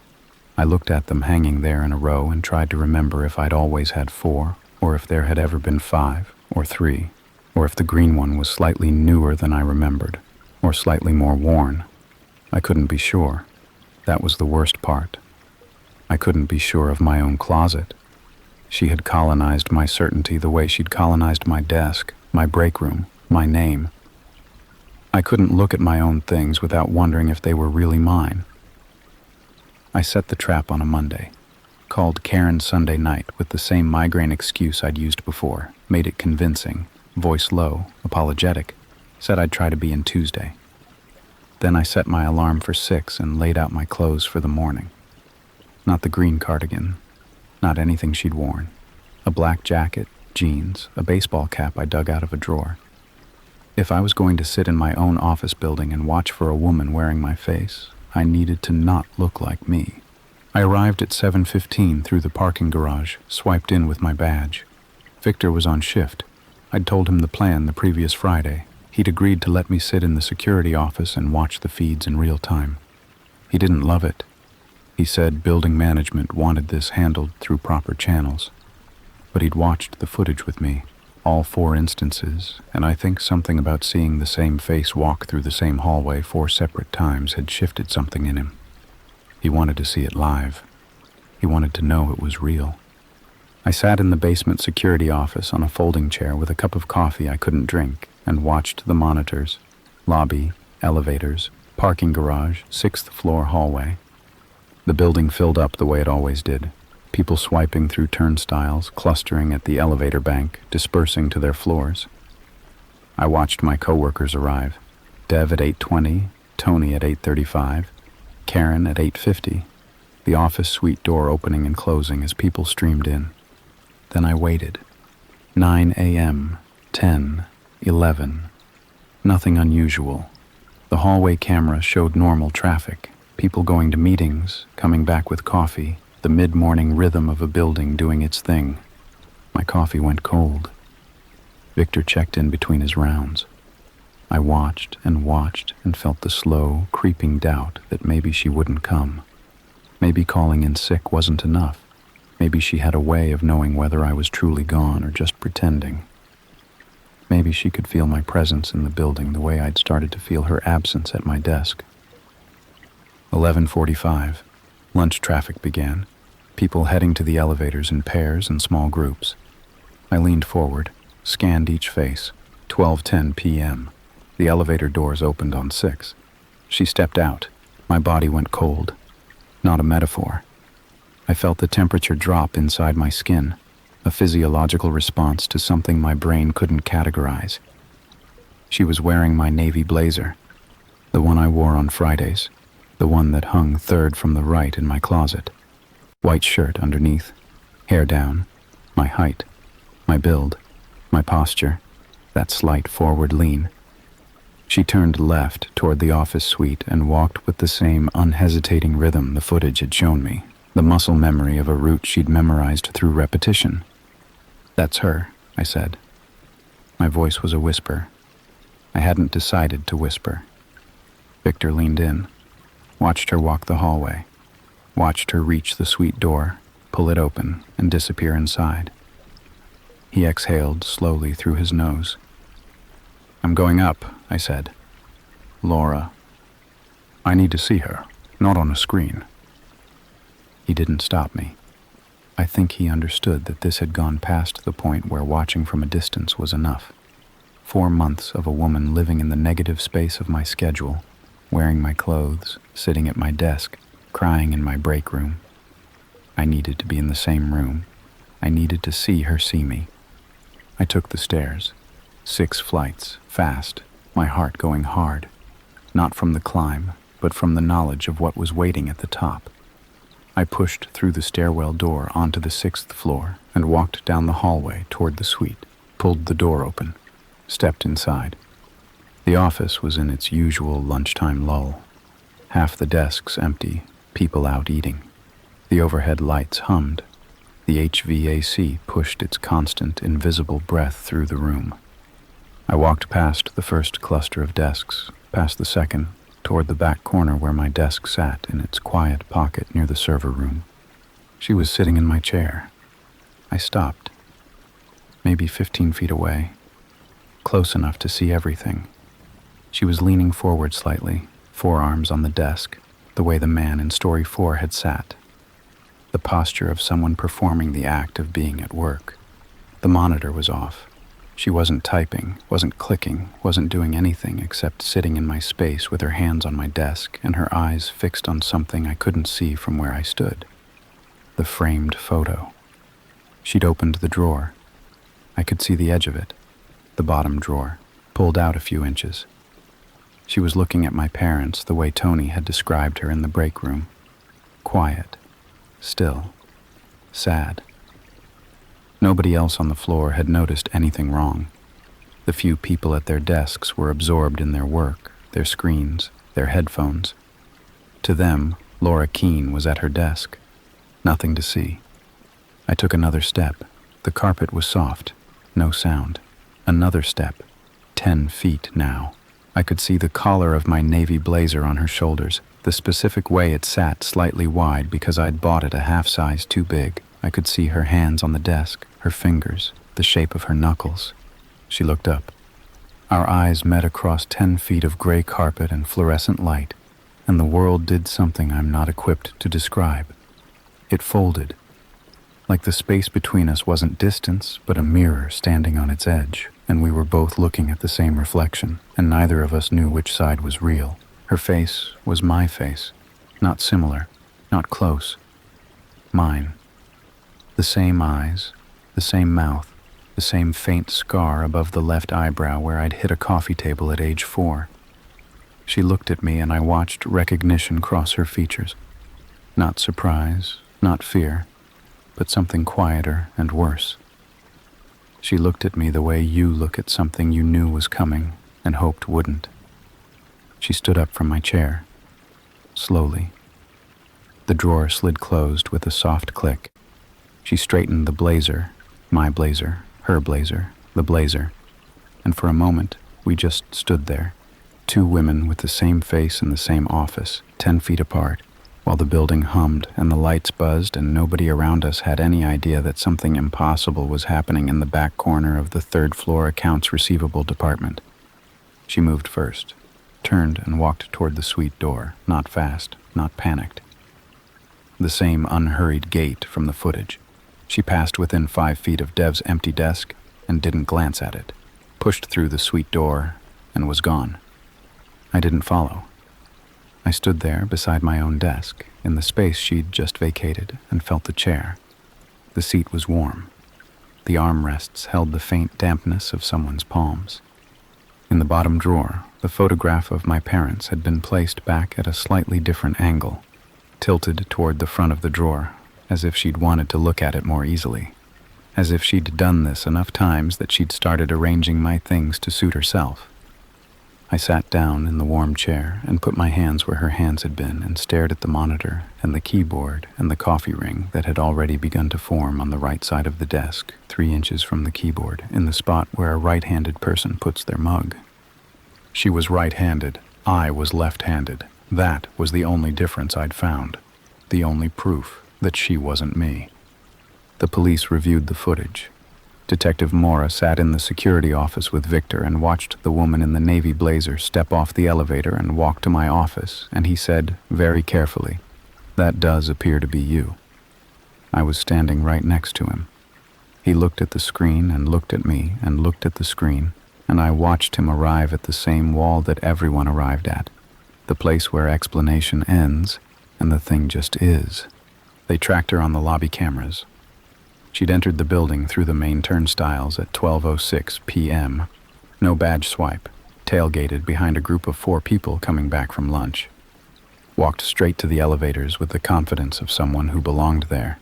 I looked at them hanging there in a row and tried to remember if I'd always had 4, or if there had ever been 5, or 3, or if the green one was slightly newer than I remembered, or slightly more worn. I couldn't be sure. That was the worst part. I couldn't be sure of my own closet. She had colonized my certainty the way she'd colonized my desk, my break room, my name. I couldn't look at my own things without wondering if they were really mine. I set the trap on a Monday, called Karen Sunday night with the same migraine excuse I'd used before, made it convincing, voice low, apologetic, said I'd try to be in Tuesday. Then I set my alarm for 6 and laid out my clothes for the morning. Not the green cardigan, not anything she'd worn. A black jacket, jeans, a baseball cap I dug out of a drawer. If I was going to sit in my own office building and watch for a woman wearing my face, I needed to not look like me. I arrived at 7:15 through the parking garage, swiped in with my badge. Victor was on shift. I'd told him the plan the previous Friday. He'd agreed to let me sit in the security office and watch the feeds in real time. He didn't love it. He said building management wanted this handled through proper channels. But he'd watched the footage with me, all 4 instances, and I think something about seeing the same face walk through the same hallway 4 separate times had shifted something in him. He wanted to see it live. He wanted to know it was real. I sat in the basement security office on a folding chair with a cup of coffee I couldn't drink and watched the monitors, lobby, elevators, parking garage, 6th floor hallway. The building filled up the way it always did. People swiping through turnstiles, clustering at the elevator bank, dispersing to their floors. I watched my coworkers arrive. Dev at 8:20, Tony at 8:35, Karen at 8:50. The office suite door opening and closing as people streamed in. Then I waited. 9 a.m., 10, 11. Nothing unusual. The hallway camera showed normal traffic. People going to meetings, coming back with coffee, the mid-morning rhythm of a building doing its thing. My coffee went cold. Victor checked in between his rounds. I watched and felt the slow, creeping doubt that maybe she wouldn't come. Maybe calling in sick wasn't enough. Maybe she had a way of knowing whether I was truly gone or just pretending. Maybe she could feel my presence in the building the way I'd started to feel her absence at my desk. 11:45. Lunch traffic began. People heading to the elevators in pairs and small groups. I leaned forward, scanned each face. 12:10 p.m. The elevator doors opened on 6. She stepped out. My body went cold. Not a metaphor. I felt the temperature drop inside my skin, a physiological response to something my brain couldn't categorize. She was wearing my navy blazer, the one I wore on Fridays, the one that hung 3rd from the right in my closet. White shirt underneath, hair down, my height, my build, my posture, that slight forward lean. She turned left toward the office suite and walked with the same unhesitating rhythm the footage had shown me, the muscle memory of a route she'd memorized through repetition. That's her, I said. My voice was a whisper. I hadn't decided to whisper. Victor leaned in, watched her walk the hallway, watched her reach the suite door, pull it open, and disappear inside. He exhaled slowly through his nose. "I'm going up," I said. "Laura, I need to see her, not on a screen." He didn't stop me. I think he understood that this had gone past the point where watching from a distance was enough. 4 months of a woman living in the negative space of my schedule, wearing my clothes, sitting at my desk, crying in my break room. I needed to be in the same room. I needed to see her see me. I took the stairs. 6 flights, fast, my heart going hard. Not from the climb, but from the knowledge of what was waiting at the top. I pushed through the stairwell door onto the 6th floor and walked down the hallway toward the suite, pulled the door open, stepped inside. The office was in its usual lunchtime lull. Half the desks empty, people out eating. The overhead lights hummed. The HVAC pushed its constant, invisible breath through the room. I walked past the first cluster of desks, past the second, toward the back corner where my desk sat in its quiet pocket near the server room. She was sitting in my chair. I stopped, maybe 15 feet away, close enough to see everything. She was leaning forward slightly, forearms on the desk, the way the man in Story 4 had sat. The posture of someone performing the act of being at work. The monitor was off. She wasn't typing, wasn't clicking, wasn't doing anything except sitting in my space with her hands on my desk and her eyes fixed on something I couldn't see from where I stood. The framed photo. She'd opened the drawer. I could see the edge of it, the bottom drawer, pulled out a few inches. She was looking at my parents the way Tony had described her in the break room. Quiet, still, sad. Nobody else on the floor had noticed anything wrong. The few people at their desks were absorbed in their work, their screens, their headphones. To them, Laura Keene was at her desk. Nothing to see. I took another step. The carpet was soft. No sound. Another step. 10 feet now. I could see the collar of my navy blazer on her shoulders, the specific way it sat slightly wide because I'd bought it a half size too big. I could see her hands on the desk, her fingers, the shape of her knuckles. She looked up. Our eyes met across 10 feet of gray carpet and fluorescent light, and the world did something I'm not equipped to describe. It folded, like the space between us wasn't distance, but a mirror standing on its edge, and we were both looking at the same reflection, and neither of us knew which side was real. Her face was my face, not similar, not close. Mine. The same eyes, the same mouth, the same faint scar above the left eyebrow where I'd hit a coffee table at age 4. She looked at me and I watched recognition cross her features. Not surprise, not fear, but something quieter and worse. She looked at me the way you look at something you knew was coming and hoped wouldn't. She stood up from my chair, slowly. The drawer slid closed with a soft click. She straightened the blazer, my blazer, her blazer, the blazer, and for a moment we just stood there, 2 women with the same face in the same office, 10 feet apart, while the building hummed and the lights buzzed and nobody around us had any idea that something impossible was happening in the back corner of the 3rd floor accounts receivable department. She moved first, turned and walked toward the suite door, not fast, not panicked. The same unhurried gait from the footage. She passed within 5 feet of Dev's empty desk and didn't glance at it, pushed through the suite door, and was gone. I didn't follow. I stood there beside my own desk, in the space she'd just vacated, and felt the chair. The seat was warm. The armrests held the faint dampness of someone's palms. In the bottom drawer, the photograph of my parents had been placed back at a slightly different angle, tilted toward the front of the drawer, as if she'd wanted to look at it more easily, as if she'd done this enough times that she'd started arranging my things to suit herself. I sat down in the warm chair and put my hands where her hands had been and stared at the monitor and the keyboard and the coffee ring that had already begun to form on the right side of the desk, 3 inches from the keyboard, in the spot where a right-handed person puts their mug. She was right-handed. I was left-handed. That was the only difference I'd found. The only proof that she wasn't me. The police reviewed the footage. Detective Mora sat in the security office with Victor and watched the woman in the navy blazer step off the elevator and walk to my office, and he said, very carefully, "That does appear to be you." I was standing right next to him. He looked at the screen and looked at me and looked at the screen, and I watched him arrive at the same wall that everyone arrived at, the place where explanation ends and the thing just is. They tracked her on the lobby cameras. She'd entered the building through the main turnstiles at 12:06 p.m. No badge swipe, tailgated behind a group of 4 people coming back from lunch. Walked straight to the elevators with the confidence of someone who belonged there.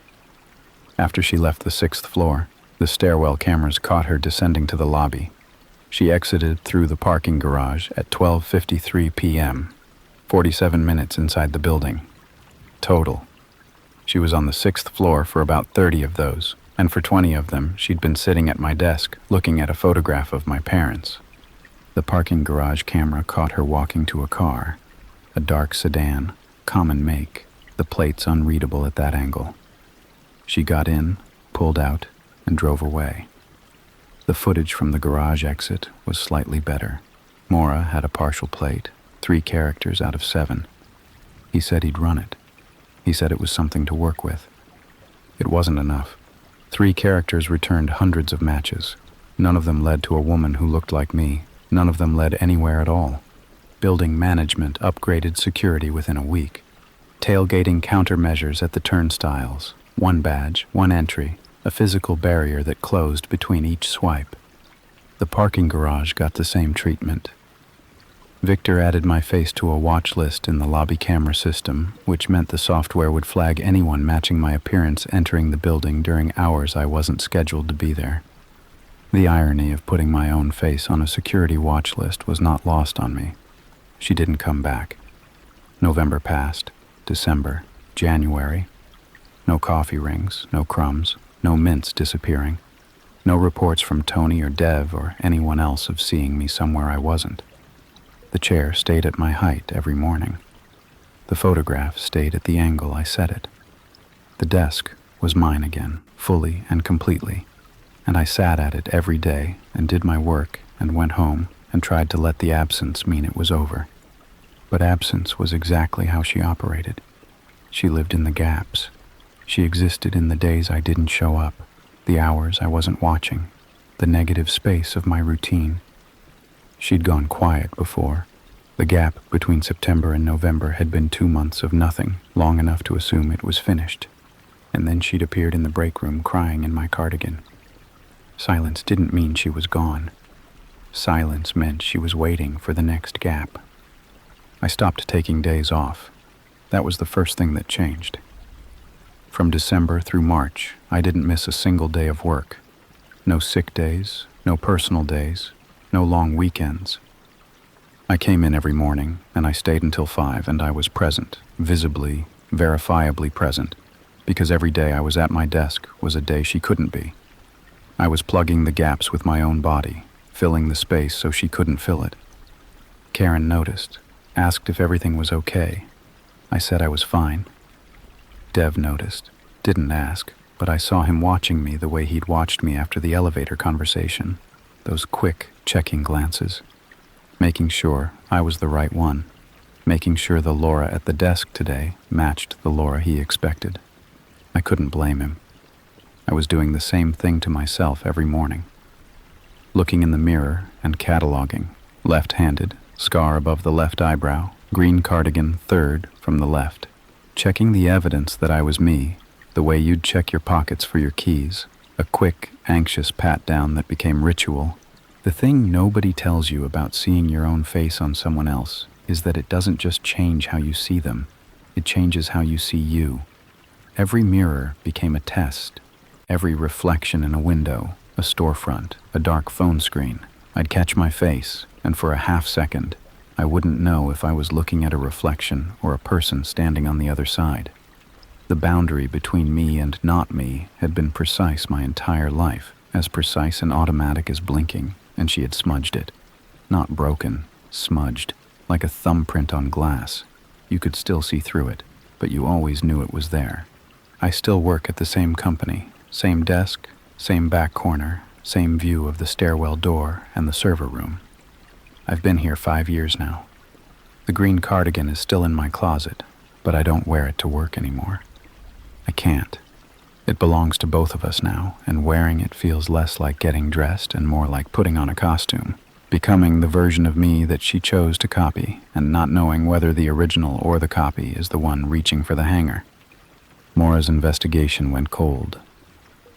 After she left the 6th floor, the stairwell cameras caught her descending to the lobby. She exited through the parking garage at 12:53 p.m., 47 minutes inside the building. Total. She was on the 6th floor for about 30 of those, and for 20 of them, she'd been sitting at my desk looking at a photograph of my parents. The parking garage camera caught her walking to a car, a dark sedan, common make, the plates unreadable at that angle. She got in, pulled out, and drove away. The footage from the garage exit was slightly better. Mora had a partial plate, 3 characters out of 7. He said he'd run it. He said it was something to work with. It wasn't enough. 3 characters returned hundreds of matches. None of them led to a woman who looked like me. None of them led anywhere at all. Building management upgraded security within a week. Tailgating countermeasures at the turnstiles. 1 badge, 1 entry, a physical barrier that closed between each swipe. The parking garage got the same treatment. Victor added my face to a watch list in the lobby camera system, which meant the software would flag anyone matching my appearance entering the building during hours I wasn't scheduled to be there. The irony of putting my own face on a security watch list was not lost on me. She didn't come back. November passed, December, January. No coffee rings, no crumbs, no mints disappearing. No reports from Tony or Dev or anyone else of seeing me somewhere I wasn't. The chair stayed at my height every morning. The photograph stayed at the angle I set it. The desk was mine again, fully and completely, and I sat at it every day and did my work and went home and tried to let the absence mean it was over. But absence was exactly how she operated. She lived in the gaps. She existed in the days I didn't show up, the hours I wasn't watching, the negative space of my routine. She'd gone quiet before. The gap between September and November had been 2 months of nothing, long enough to assume it was finished. And then she'd appeared in the break room crying in my cardigan. Silence didn't mean she was gone. Silence meant she was waiting for the next gap. I stopped taking days off. That was the first thing that changed. From December through March, I didn't miss a single day of work. No sick days, no personal days, no long weekends. I came in every morning, and I stayed until 5, and I was present, visibly, verifiably present, because every day I was at my desk was a day she couldn't be. I was plugging the gaps with my own body, filling the space so she couldn't fill it. Karen noticed, asked if everything was okay. I said I was fine. Dev noticed, didn't ask, but I saw him watching me the way he'd watched me after the elevator conversation, those quick, checking glances, making sure I was the right one, making sure the Laura at the desk today matched the Laura he expected. I couldn't blame him. I was doing the same thing to myself every morning. Looking in the mirror and cataloging, left-handed, scar above the left eyebrow, green cardigan, 3rd from the left. Checking the evidence that I was me, the way you'd check your pockets for your keys, a quick, anxious pat-down that became ritual. The thing nobody tells you about seeing your own face on someone else is that it doesn't just change how you see them, it changes how you see you. Every mirror became a test. Every reflection in a window, a storefront, a dark phone screen, I'd catch my face, and for a half second, I wouldn't know if I was looking at a reflection or a person standing on the other side. The boundary between me and not me had been precise my entire life, as precise and automatic as blinking, and she had smudged it. Not broken, smudged, like a thumbprint on glass. You could still see through it, but you always knew it was there. I still work at the same company, same desk, same back corner, same view of the stairwell door and the server room. I've been here 5 years now. The green cardigan is still in my closet, but I don't wear it to work anymore. I can't. It belongs to both of us now, and wearing it feels less like getting dressed and more like putting on a costume, becoming the version of me that she chose to copy, and not knowing whether the original or the copy is the one reaching for the hanger. Maura's investigation went cold.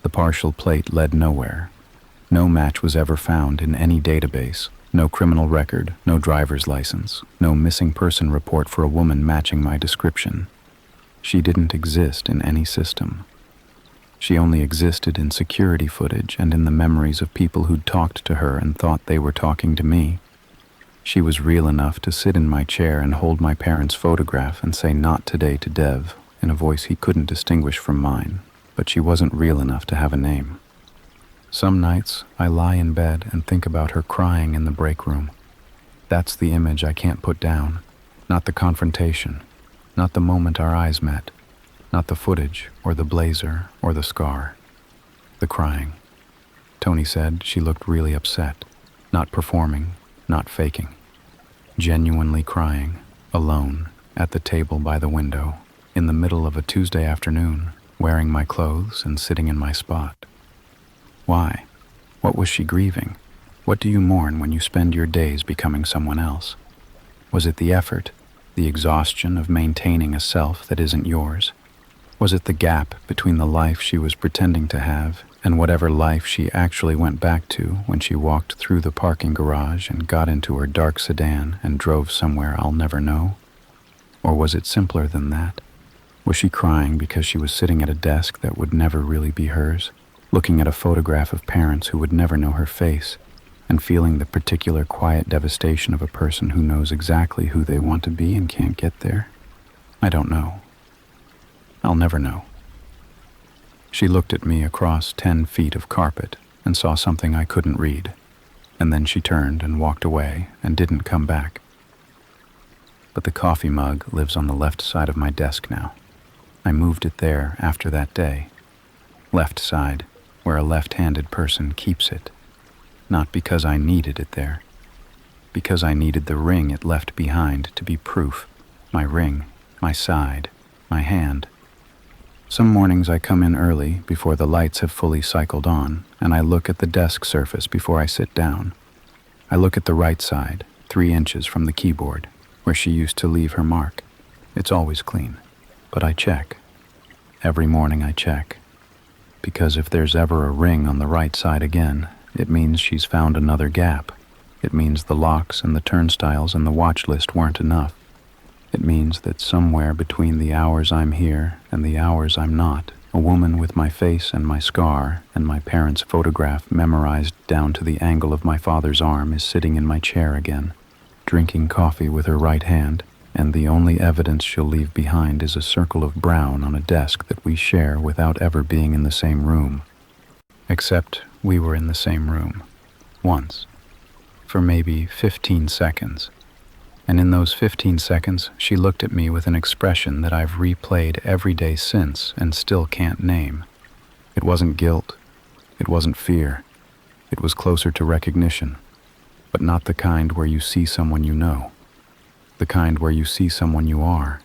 The partial plate led nowhere. No match was ever found in any database, no criminal record, no driver's license, no missing person report for a woman matching my description. She didn't exist in any system. She only existed in security footage and in the memories of people who'd talked to her and thought they were talking to me. She was real enough to sit in my chair and hold my parents' photograph and say "not today" to Dev in a voice he couldn't distinguish from mine, but she wasn't real enough to have a name. Some nights, I lie in bed and think about her crying in the break room. That's the image I can't put down, not the confrontation, not the moment our eyes met, not the footage or the blazer or the scar. The crying. Tony said she looked really upset, not performing, not faking. Genuinely crying, alone, at the table by the window, in the middle of a Tuesday afternoon, wearing my clothes and sitting in my spot. Why? What was she grieving? What do you mourn when you spend your days becoming someone else? Was it the effort, the exhaustion of maintaining a self that isn't yours? Was it the gap between the life she was pretending to have and whatever life she actually went back to when she walked through the parking garage and got into her dark sedan and drove somewhere I'll never know? Or was it simpler than that? Was she crying because she was sitting at a desk that would never really be hers, looking at a photograph of parents who would never know her face, and feeling the particular quiet devastation of a person who knows exactly who they want to be and can't get there? I don't know. I'll never know. She looked at me across 10 feet of carpet and saw something I couldn't read, and then she turned and walked away and didn't come back. But the coffee mug lives on the left side of my desk now. I moved it there after that day. Left side, where a left-handed person keeps it. Not because I needed it there. Because I needed the ring it left behind to be proof. My ring, my side, my hand. Some mornings I come in early before the lights have fully cycled on, and I look at the desk surface before I sit down. I look at the right side, 3 inches from the keyboard, where she used to leave her mark. It's always clean, but I check. Every morning I check. Because if there's ever a ring on the right side again, it means she's found another gap. It means the locks and the turnstiles and the watch list weren't enough. It means that somewhere between the hours I'm here and the hours I'm not, a woman with my face and my scar and my parents' photograph memorized down to the angle of my father's arm is sitting in my chair again, drinking coffee with her right hand, and the only evidence she'll leave behind is a circle of brown on a desk that we share without ever being in the same room. Except we were in the same room. Once. For maybe 15 seconds. And in those 15 seconds, she looked at me with an expression that I've replayed every day since and still can't name. It wasn't guilt. It wasn't fear. It was closer to recognition. But not the kind where you see someone you know. The kind where you see someone you are,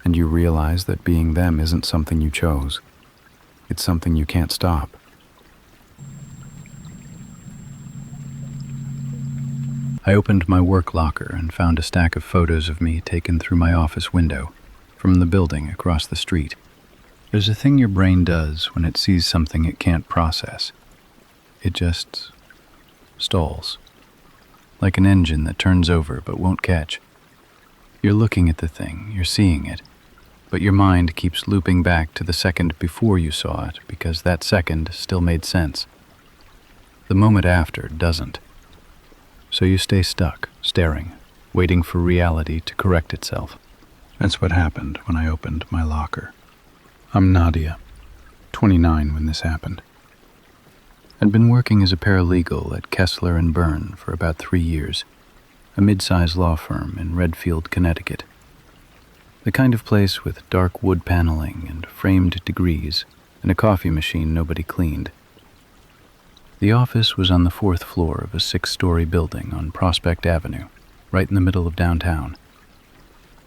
and you realize that being them isn't something you chose. It's something you can't stop. I opened my work locker and found a stack of photos of me taken through my office window, from the building across the street. There's a thing your brain does when it sees something it can't process. It just stalls. Like an engine that turns over but won't catch. You're looking at the thing, you're seeing it, but your mind keeps looping back to the second before you saw it because that second still made sense. The moment after doesn't. So you stay stuck, staring, waiting for reality to correct itself. That's what happened when I opened my locker. I'm Nadia, 29 when this happened. I'd been working as a paralegal at Kessler & Byrne for about 3 years, a mid-sized law firm in Redfield, Connecticut. The kind of place with dark wood paneling and framed degrees and a coffee machine nobody cleaned. The office was on the 4th floor of a 6-story building on Prospect Avenue, right in the middle of downtown.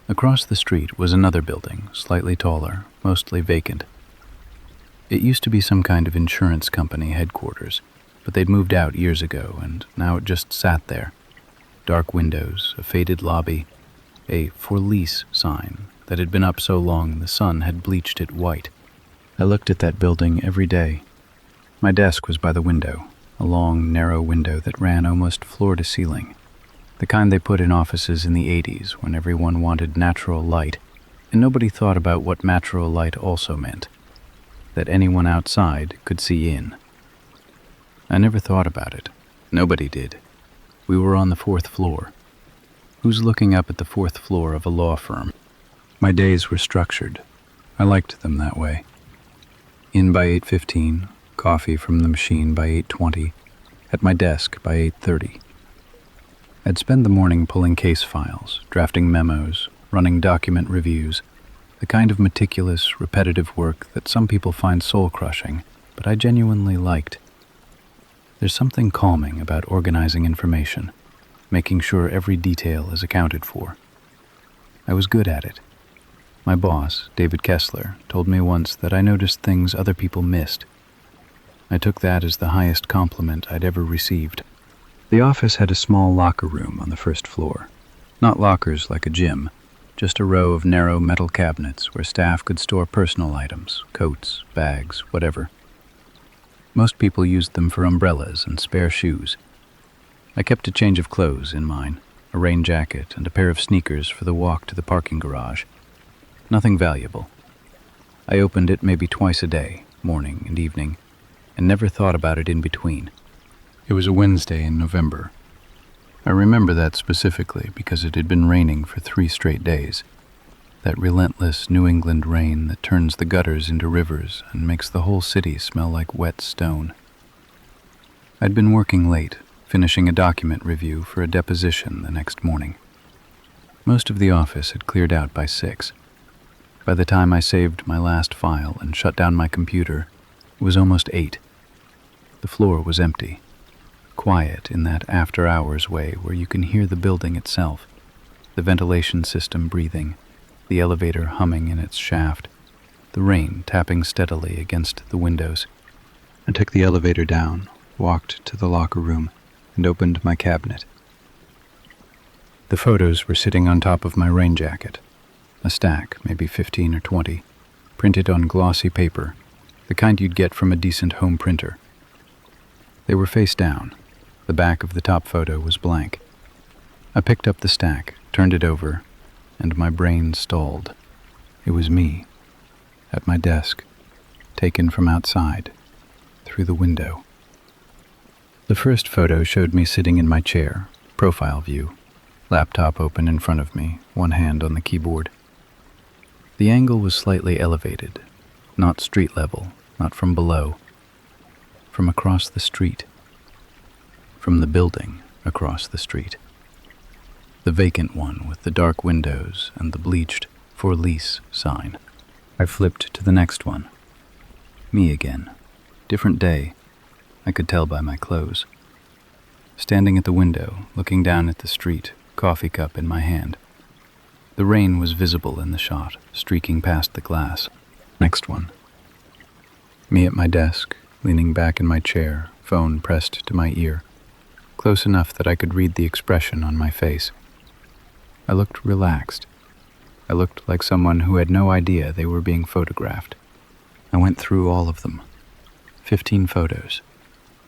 Across the street was another building, slightly taller, mostly vacant. It used to be some kind of insurance company headquarters, but they'd moved out years ago, and now it just sat there. Dark windows, a faded lobby, a "for lease" sign that had been up so long the sun had bleached it white. I looked at that building every day. My desk was by the window, a long, narrow window that ran almost floor to ceiling, the kind they put in offices in the 80s when everyone wanted natural light, and nobody thought about what natural light also meant, that anyone outside could see in. I never thought about it. Nobody did. We were on the 4th floor. Who's looking up at the 4th floor of a law firm? My days were structured. I liked them that way. In by 8:15, coffee from the machine by 8:20, at my desk by 8:30. I'd spend the morning pulling case files, drafting memos, running document reviews, the kind of meticulous, repetitive work that some people find soul-crushing, but I genuinely liked. There's something calming about organizing information, making sure every detail is accounted for. I was good at it. My boss, David Kessler, told me once that I noticed things other people missed. I took that as the highest compliment I'd ever received. The office had a small locker room on the 1st floor. Not lockers like a gym, just a row of narrow metal cabinets where staff could store personal items, coats, bags, whatever. Most people used them for umbrellas and spare shoes. I kept a change of clothes in mine, a rain jacket and a pair of sneakers for the walk to the parking garage. Nothing valuable. I opened it maybe twice a day, morning and evening, and never thought about it in between. It was a Wednesday in November. I remember that specifically because it had been raining for 3 straight days. That relentless New England rain that turns the gutters into rivers and makes the whole city smell like wet stone. I'd been working late, finishing a document review for a deposition the next morning. Most of the office had cleared out by 6. By the time I saved my last file and shut down my computer, it was almost 8. The floor was empty, quiet in that after-hours way where you can hear the building itself, the ventilation system breathing, the elevator humming in its shaft, the rain tapping steadily against the windows. I took the elevator down, walked to the locker room, and opened my cabinet. The photos were sitting on top of my rain jacket, a stack, maybe 15 or 20, printed on glossy paper, the kind you'd get from a decent home printer. They were face down. The back of the top photo was blank. I picked up the stack, turned it over, and my brain stalled. It was me, at my desk, taken from outside, through the window. The first photo showed me sitting in my chair, profile view, laptop open in front of me, one hand on the keyboard. The angle was slightly elevated, not street level, not from below, from across the street, from the building across the street. The vacant one with the dark windows and the bleached "for lease" sign. I flipped to the next one. Me again. Different day. I could tell by my clothes. Standing at the window, looking down at the street, coffee cup in my hand. The rain was visible in the shot, streaking past the glass. Next one. Me at my desk, leaning back in my chair, phone pressed to my ear, close enough that I could read the expression on my face. I looked relaxed. I looked like someone who had no idea they were being photographed. I went through all of them. 15 photos.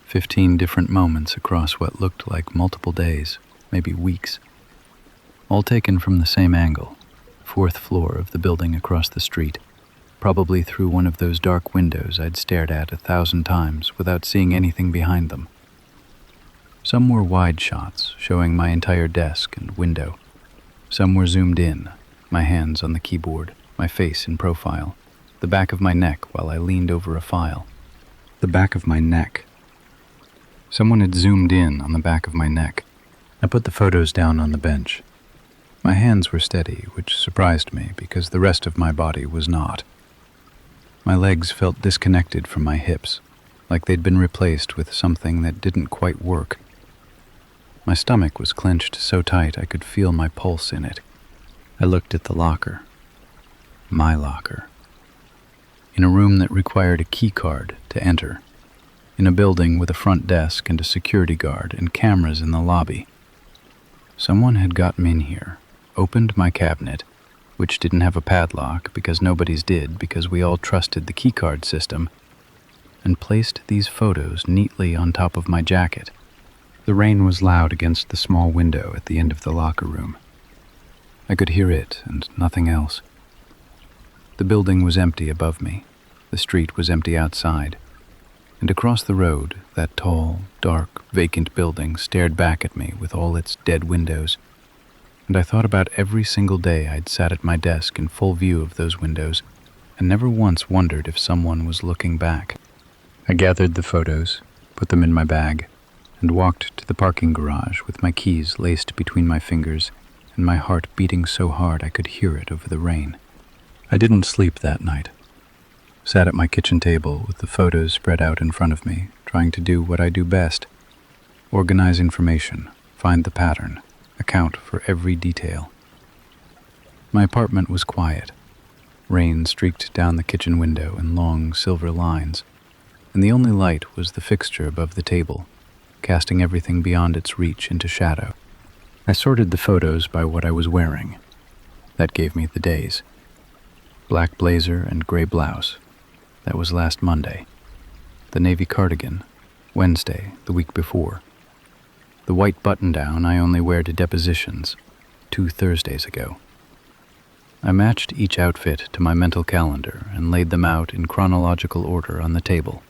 15 different moments across what looked like multiple days, maybe weeks. All taken from the same angle, 4th floor of the building across the street, probably through one of those dark windows I'd stared at 1,000 times without seeing anything behind them. Some were wide shots, showing my entire desk and window. Some were zoomed in, my hands on the keyboard, my face in profile, the back of my neck while I leaned over a file. The back of my neck. Someone had zoomed in on the back of my neck. I put the photos down on the bench. My hands were steady, which surprised me because the rest of my body was not. My legs felt disconnected from my hips, like they'd been replaced with something that didn't quite work. My stomach was clenched so tight I could feel my pulse in it. I looked at the locker. My locker. In a room that required a key card to enter. In a building with a front desk and a security guard and cameras in the lobby. Someone had gotten in here, opened my cabinet, which didn't have a padlock because nobody's did because we all trusted the keycard system, and placed these photos neatly on top of my jacket. The rain was loud against the small window at the end of the locker room. I could hear it and nothing else. The building was empty above me. The street was empty outside. And across the road, that tall, dark, vacant building stared back at me with all its dead windows. And I thought about every single day I'd sat at my desk in full view of those windows, and never once wondered if someone was looking back. I gathered the photos, put them in my bag, and walked to the parking garage with my keys laced between my fingers and my heart beating so hard I could hear it over the rain. I didn't sleep that night. Sat at my kitchen table with the photos spread out in front of me, trying to do what I do best. Organize information, find the pattern, account for every detail. My apartment was quiet. Rain streaked down the kitchen window in long silver lines, and the only light was the fixture above the table, casting everything beyond its reach into shadow. I sorted the photos by what I was wearing. That gave me the days. Black blazer and gray blouse. That was last Monday. The navy cardigan, Wednesday, the week before. The white button-down I only wear to depositions, 2 Thursdays ago. I matched each outfit to my mental calendar and laid them out in chronological order on the table.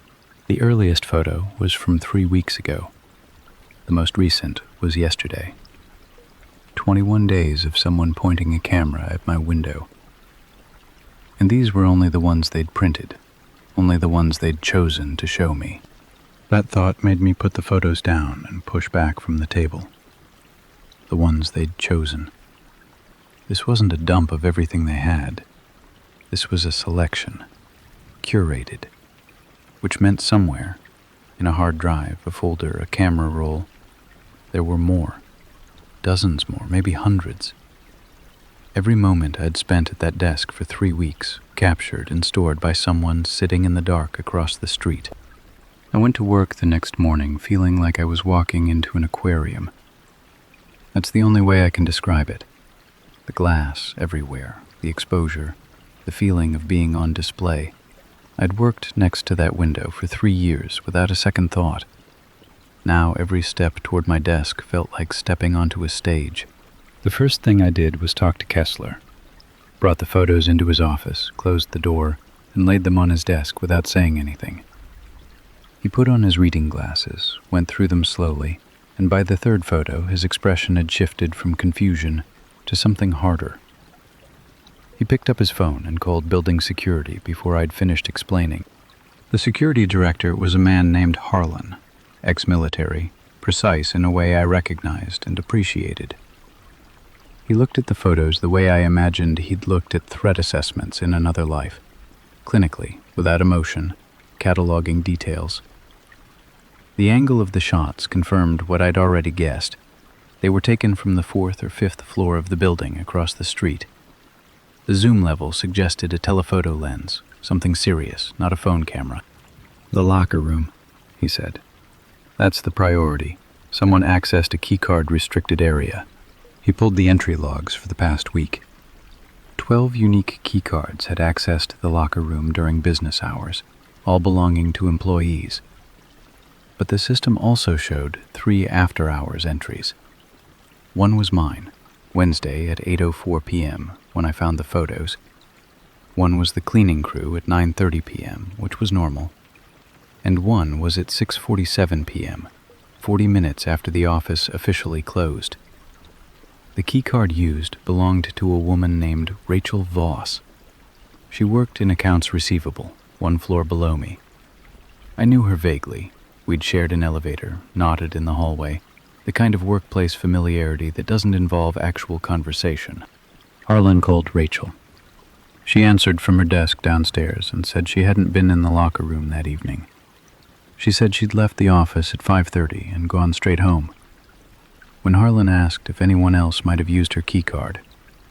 The earliest photo was from 3 weeks ago. The most recent was yesterday. 21 days of someone pointing a camera at my window. And these were only the ones they'd printed, only the ones they'd chosen to show me. That thought made me put the photos down and push back from the table. The ones they'd chosen. This wasn't a dump of everything they had. This was a selection, curated, which meant somewhere, in a hard drive, a folder, a camera roll, there were more, dozens more, maybe hundreds. Every moment I'd spent at that desk for 3 weeks, captured and stored by someone sitting in the dark across the street. I went to work the next morning feeling like I was walking into an aquarium. That's the only way I can describe it. The glass everywhere, the exposure, the feeling of being on display. I'd worked next to that window for 3 years without a second thought. Now every step toward my desk felt like stepping onto a stage. The first thing I did was talk to Kessler. Brought the photos into his office, closed the door, and laid them on his desk without saying anything. He put on his reading glasses, went through them slowly, and by the third photo his expression had shifted from confusion to something harder. He picked up his phone and called building security before I'd finished explaining. The security director was a man named Harlan, ex-military, precise in a way I recognized and appreciated. He looked at the photos the way I imagined he'd looked at threat assessments in another life, clinically, without emotion, cataloging details. The angle of the shots confirmed what I'd already guessed. They were taken from the 4th or 5th floor of the building across the street. The zoom level suggested a telephoto lens, something serious, not a phone camera. "The locker room," he said. "That's the priority. Someone accessed a keycard restricted area." He pulled the entry logs for the past week. 12 unique keycards had accessed the locker room during business hours, all belonging to employees. But the system also showed 3 after-hours entries. One was mine, Wednesday at 8:04 p.m., when I found the photos. One was the cleaning crew at 9:30 p.m., which was normal. And one was at 6:47 p.m., 40 minutes after the office officially closed. The keycard used belonged to a woman named Rachel Voss. She worked in accounts receivable, 1 floor below me. I knew her vaguely. We'd shared an elevator, nodded in the hallway, the kind of workplace familiarity that doesn't involve actual conversation. Harlan called Rachel. She answered from her desk downstairs and said she hadn't been in the locker room that evening. She said she'd left the office at 5:30 and gone straight home. When Harlan asked if anyone else might have used her keycard,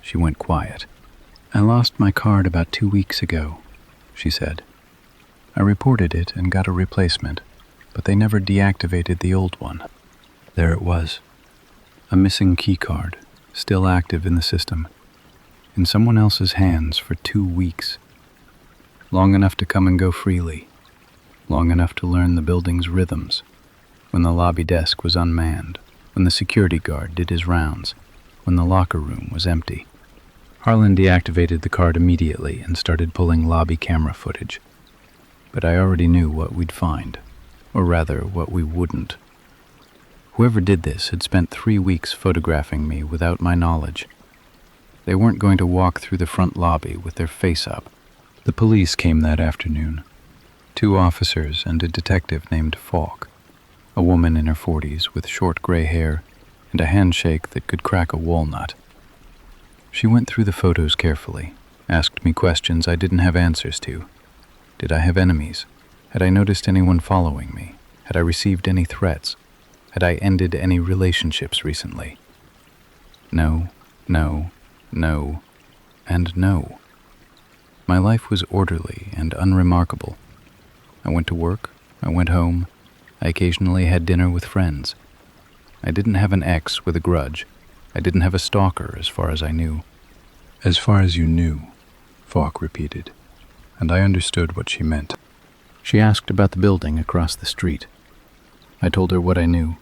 she went quiet. "I lost my card about 2 weeks ago," she said. "I reported it and got a replacement, but they never deactivated the old one." There it was, a missing keycard, still active in the system, in someone else's hands for 2 weeks. Long enough to come and go freely, long enough to learn the building's rhythms, when the lobby desk was unmanned, when the security guard did his rounds, when the locker room was empty. Harlan deactivated the card immediately and started pulling lobby camera footage. But I already knew what we'd find, or rather, what we wouldn't. Whoever did this had spent 3 weeks photographing me without my knowledge. They weren't going to walk through the front lobby with their face up. The police came that afternoon. 2 officers and a detective named Falk, a woman in her 40s with short gray hair and a handshake that could crack a walnut. She went through the photos carefully, asked me questions I didn't have answers to. Did I have enemies? Had I noticed anyone following me? Had I received any threats? Had I ended any relationships recently? No, no, no, and no. My life was orderly and unremarkable. I went to work, I went home, I occasionally had dinner with friends. I didn't have an ex with a grudge. I didn't have a stalker, as far as I knew. "As far as you knew," Falk repeated, and I understood what she meant. She asked about the building across the street. I told her what I knew.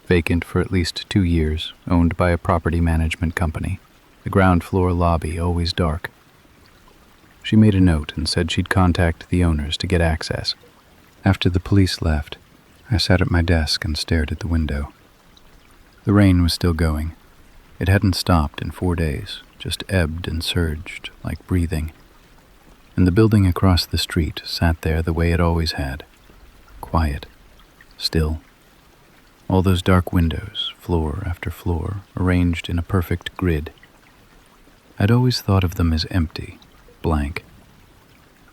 Vacant for at least 2 years, owned by a property management company. The ground floor lobby always dark. She made a note and said she'd contact the owners to get access. After the police left, I sat at my desk and stared at the window. The rain was still going. It hadn't stopped in 4 days, just ebbed and surged, like breathing. And the building across the street sat there the way it always had. Quiet. Still. All those dark windows, floor after floor, arranged in a perfect grid. I'd always thought of them as empty, blank.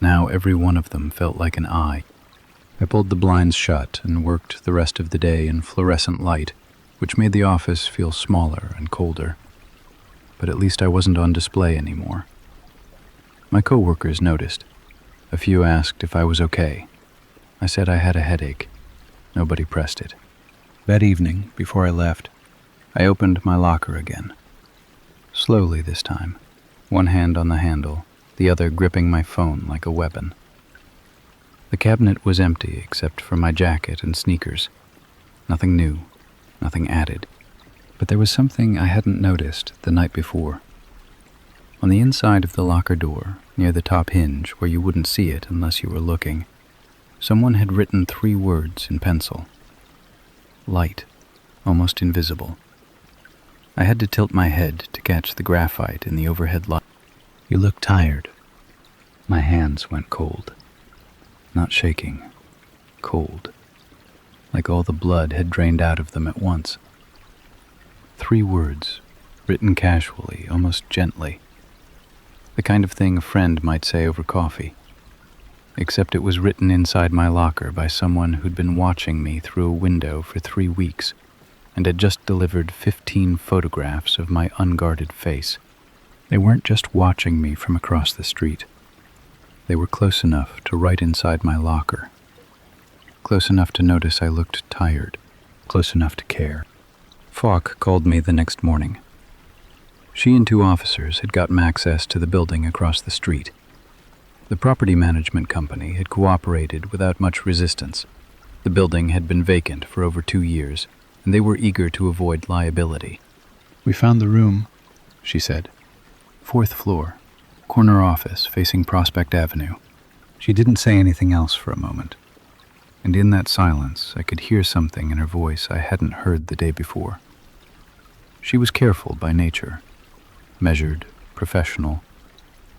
Now every one of them felt like an eye. I pulled the blinds shut and worked the rest of the day in fluorescent light, which made the office feel smaller and colder. But at least I wasn't on display anymore. My coworkers noticed. A few asked if I was okay. I said I had a headache. Nobody pressed it. That evening, before I left, I opened my locker again. Slowly this time, one hand on the handle, the other gripping my phone like a weapon. The cabinet was empty except for my jacket and sneakers. Nothing new, nothing added. But there was something I hadn't noticed the night before. On the inside of the locker door, near the top hinge where you wouldn't see it unless you were looking, someone had written 3 words in pencil. Light, almost invisible. I had to tilt my head to catch the graphite in the overhead light. "You look tired." My hands went cold. Not shaking, cold. Like all the blood had drained out of them at once. 3 words, written casually, almost gently. The kind of thing a friend might say over coffee. Except it was written inside my locker by someone who'd been watching me through a window for 3 weeks and had just delivered 15 photographs of my unguarded face. They weren't just watching me from across the street. They were close enough to right inside my locker. Close enough to notice I looked tired. Close enough to care. Falk called me the next morning. She and 2 officers had gotten access to the building across the street. The property management company had cooperated without much resistance. The building had been vacant for over 2 years, and they were eager to avoid liability. "We found the room," she said. 4th floor, corner office facing Prospect Avenue. She didn't say anything else for a moment. And in that silence, I could hear something in her voice I hadn't heard the day before. She was careful by nature, measured, professional,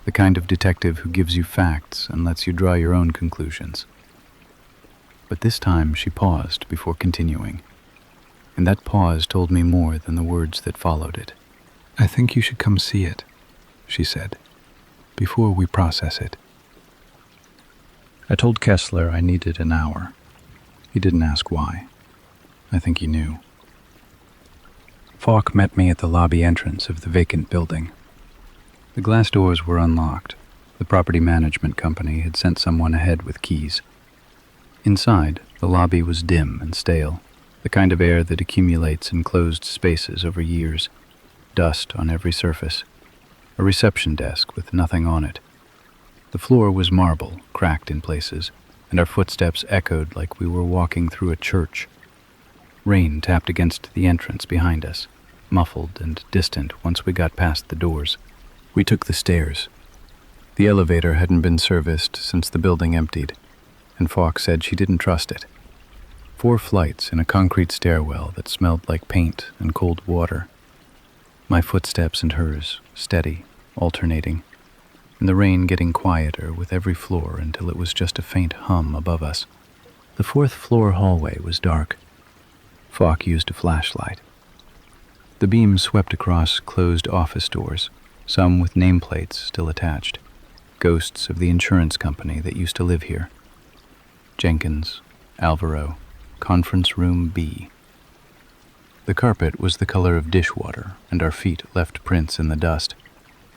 the kind of detective who gives you facts and lets you draw your own conclusions. But this time she paused before continuing, and that pause told me more than the words that followed it. "I think you should come see it," she said, "before we process it." I told Kessler I needed an hour. He didn't ask why. I think he knew. Falk met me at the lobby entrance of the vacant building. The glass doors were unlocked. The property management company had sent someone ahead with keys. Inside, the lobby was dim and stale, the kind of air that accumulates in closed spaces over years, dust on every surface, a reception desk with nothing on it. The floor was marble, cracked in places, and our footsteps echoed like we were walking through a church. Rain tapped against the entrance behind us, muffled and distant once we got past the doors. We took the stairs. The elevator hadn't been serviced since the building emptied, and Falk said she didn't trust it. 4 flights in a concrete stairwell that smelled like paint and cold water. My footsteps and hers, steady, alternating, and the rain getting quieter with every floor until it was just a faint hum above us. The 4th floor hallway was dark. Falk used a flashlight. The beam swept across closed office doors, some with nameplates still attached, ghosts of the insurance company that used to live here. Jenkins, Alvaro, Conference Room B. The carpet was the color of dishwater, and our feet left prints in the dust.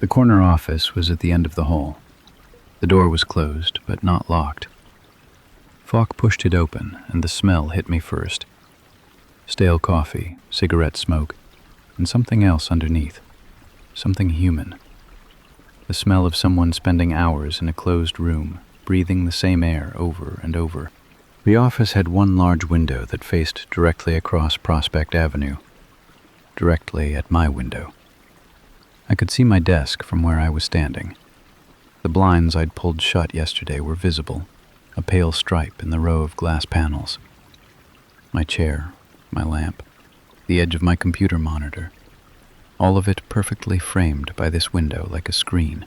The corner office was at the end of the hall. The door was closed, but not locked. Falk pushed it open, and the smell hit me first. Stale coffee, cigarette smoke, and something else underneath. Something human. The smell of someone spending hours in a closed room, breathing the same air over and over. The office had one large window that faced directly across Prospect Avenue, directly at my window. I could see my desk from where I was standing. The blinds I'd pulled shut yesterday were visible, a pale stripe in the row of glass panels. My chair, my lamp, the edge of my computer monitor, all of it perfectly framed by this window like a screen.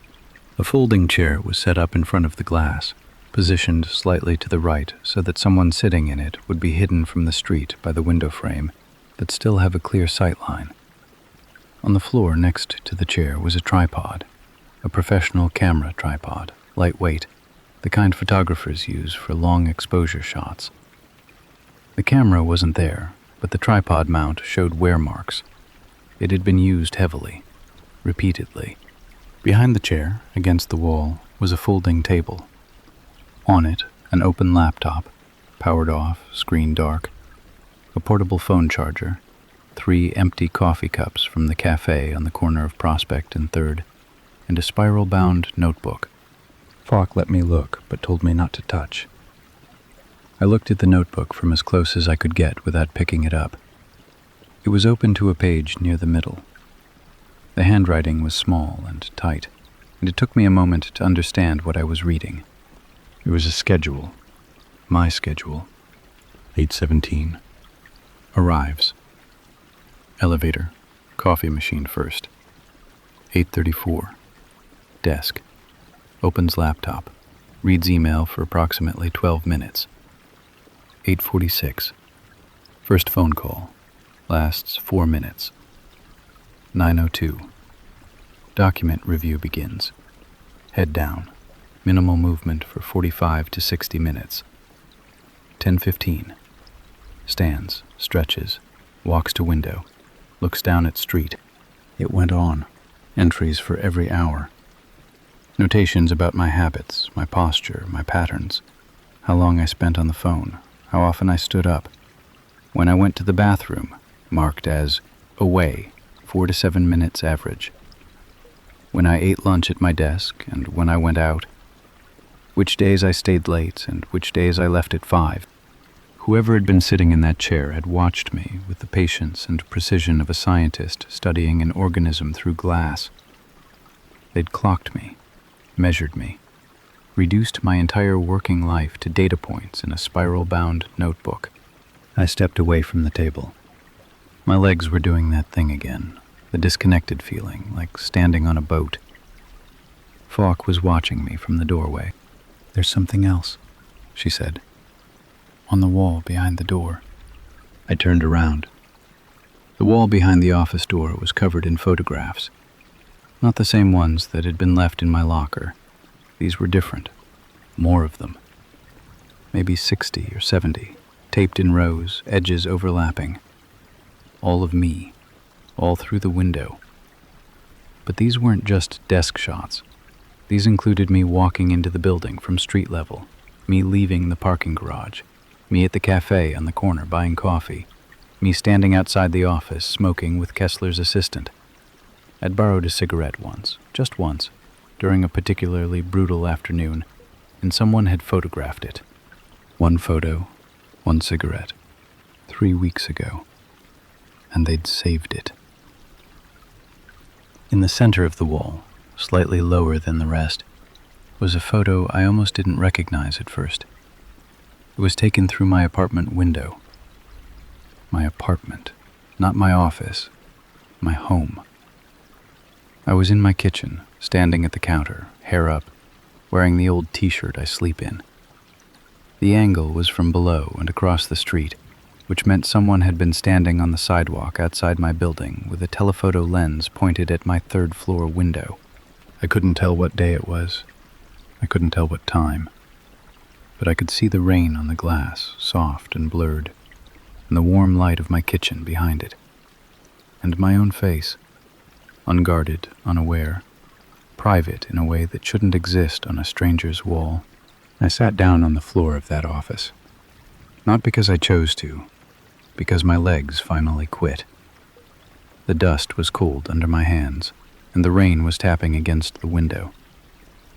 A folding chair was set up in front of the glass, positioned slightly to the right so that someone sitting in it would be hidden from the street by the window frame, but still have a clear sight line. On the floor next to the chair was a tripod, a professional camera tripod, lightweight, the kind photographers use for long exposure shots. The camera wasn't there, but the tripod mount showed wear marks. It had been used heavily, repeatedly. Behind the chair, against the wall, was a folding table. On it, an open laptop, powered off, screen dark, a portable phone charger, 3 empty coffee cups from the cafe on the corner of Prospect and 3rd, and a spiral-bound notebook. Falk let me look, but told me not to touch. I looked at the notebook from as close as I could get without picking it up. It was open to a page near the middle. The handwriting was small and tight, and it took me a moment to understand what I was reading. It was a schedule. My schedule. 8:17. Arrives. Elevator. Coffee machine first. 8:34. Desk. Opens laptop. Reads email for approximately 12 minutes. 8:46. First phone call. Lasts 4 minutes. 9:02. Document review begins. Head down. Minimal movement for 45 to 60 minutes. 10:15. Stands, stretches, walks to window, looks down at street. It went on. Entries for every hour. Notations about my habits, my posture, my patterns, how long I spent on the phone, how often I stood up. When I went to the bathroom, marked as away, 4 to 7 minutes average. When I ate lunch at my desk and when I went out. Which days I stayed late and which days I left at 5. Whoever had been sitting in that chair had watched me with the patience and precision of a scientist studying an organism through glass. They'd clocked me, measured me, reduced my entire working life to data points in a spiral-bound notebook. I stepped away from the table. My legs were doing that thing again, the disconnected feeling, like standing on a boat. Falk was watching me from the doorway. "There's something else," she said. "On the wall behind the door." I turned around. The wall behind the office door was covered in photographs. Not the same ones that had been left in my locker. These were different. More of them. Maybe 60 or 70, taped in rows, edges overlapping. All of me, all through the window. But these weren't just desk shots. These included me walking into the building from street level, me leaving the parking garage, me at the cafe on the corner buying coffee, me standing outside the office smoking with Kessler's assistant. I'd borrowed a cigarette once, just once, during a particularly brutal afternoon, and someone had photographed it. One photo, one cigarette, 3 weeks ago, and they'd saved it. In the center of the wall, slightly lower than the rest, was a photo I almost didn't recognize at first. It was taken through my apartment window. My apartment, not my office, my home. I was in my kitchen, standing at the counter, hair up, wearing the old t-shirt I sleep in. The angle was from below and across the street, which meant someone had been standing on the sidewalk outside my building with a telephoto lens pointed at my third-floor window. I couldn't tell what day it was. I couldn't tell what time. But I could see the rain on the glass, soft and blurred, and the warm light of my kitchen behind it. And my own face, unguarded, unaware, private in a way that shouldn't exist on a stranger's wall. I sat down on the floor of that office. Not because I chose to, because my legs finally quit. The dust was cold under my hands, and the rain was tapping against the window.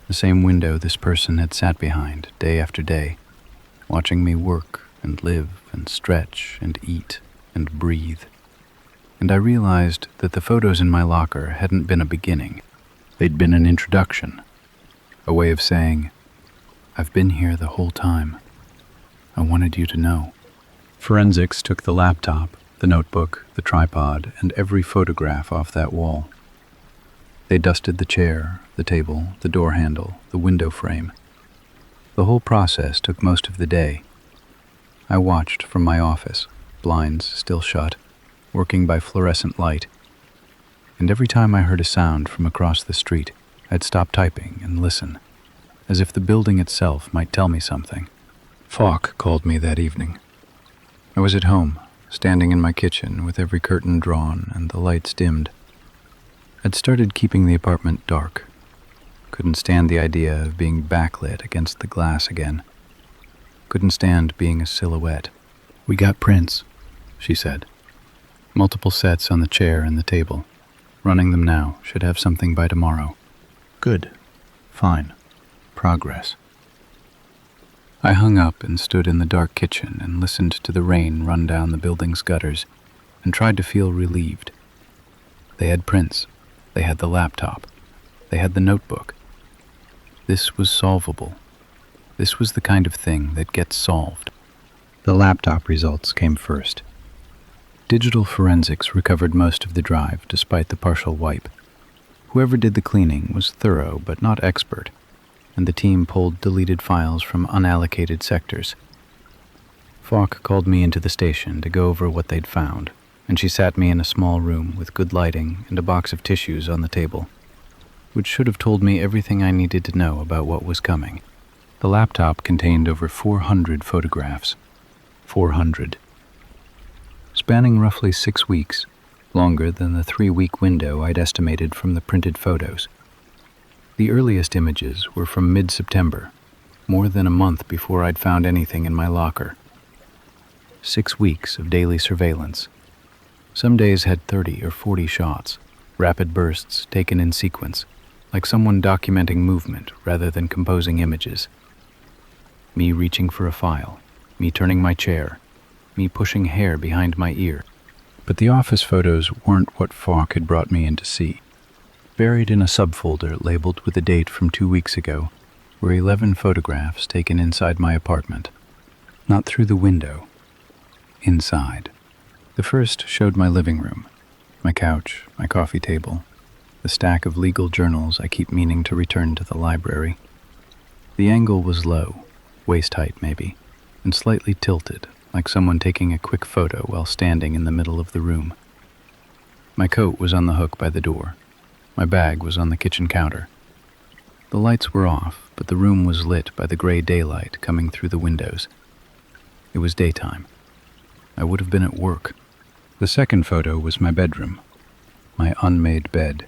The same window this person had sat behind day after day, watching me work and live and stretch and eat and breathe. And I realized that the photos in my locker hadn't been a beginning. They'd been an introduction, a way of saying, "I've been here the whole time. I wanted you to know." Forensics took the laptop, the notebook, the tripod, and every photograph off that wall. They dusted the chair, the table, the door handle, the window frame. The whole process took most of the day. I watched from my office, blinds still shut, working by fluorescent light. And every time I heard a sound from across the street, I'd stop typing and listen, as if the building itself might tell me something. Falk called me that evening. I was at home, standing in my kitchen with every curtain drawn and the lights dimmed. I'd started keeping the apartment dark. Couldn't stand the idea of being backlit against the glass again. Couldn't stand being a silhouette. "We got prints," she said. "Multiple sets on the chair and the table. Running them now. Should have something by tomorrow." "Good. Fine. Progress." I hung up and stood in the dark kitchen and listened to the rain run down the building's gutters and tried to feel relieved. They had prints. They had the laptop. They had the notebook. This was solvable. This was the kind of thing that gets solved. The laptop results came first. Digital forensics recovered most of the drive despite the partial wipe. Whoever did the cleaning was thorough but not expert, and the team pulled deleted files from unallocated sectors. Falk called me into the station to go over what they'd found, and she sat me in a small room with good lighting and a box of tissues on the table, which should have told me everything I needed to know about what was coming. The laptop contained over 400 photographs. 400. Spanning roughly 6 weeks, longer than the 3-week window I'd estimated from the printed photos. The earliest images were from mid-September, more than a month before I'd found anything in my locker. 6 weeks of daily surveillance. Some days had 30 or 40 shots, rapid bursts taken in sequence, like someone documenting movement rather than composing images. Me reaching for a file, me turning my chair, me pushing hair behind my ear. But the office photos weren't what Falk had brought me in to see. Buried in a subfolder labeled with a date from 2 weeks ago, were 11 photographs taken inside my apartment. Not through the window. Inside. The first showed my living room, my couch, my coffee table, the stack of legal journals I keep meaning to return to the library. The angle was low, waist height maybe, and slightly tilted, like someone taking a quick photo while standing in the middle of the room. My coat was on the hook by the door. My bag was on the kitchen counter. The lights were off, but the room was lit by the gray daylight coming through the windows. It was daytime. I would have been at work. The second photo was my bedroom, my unmade bed.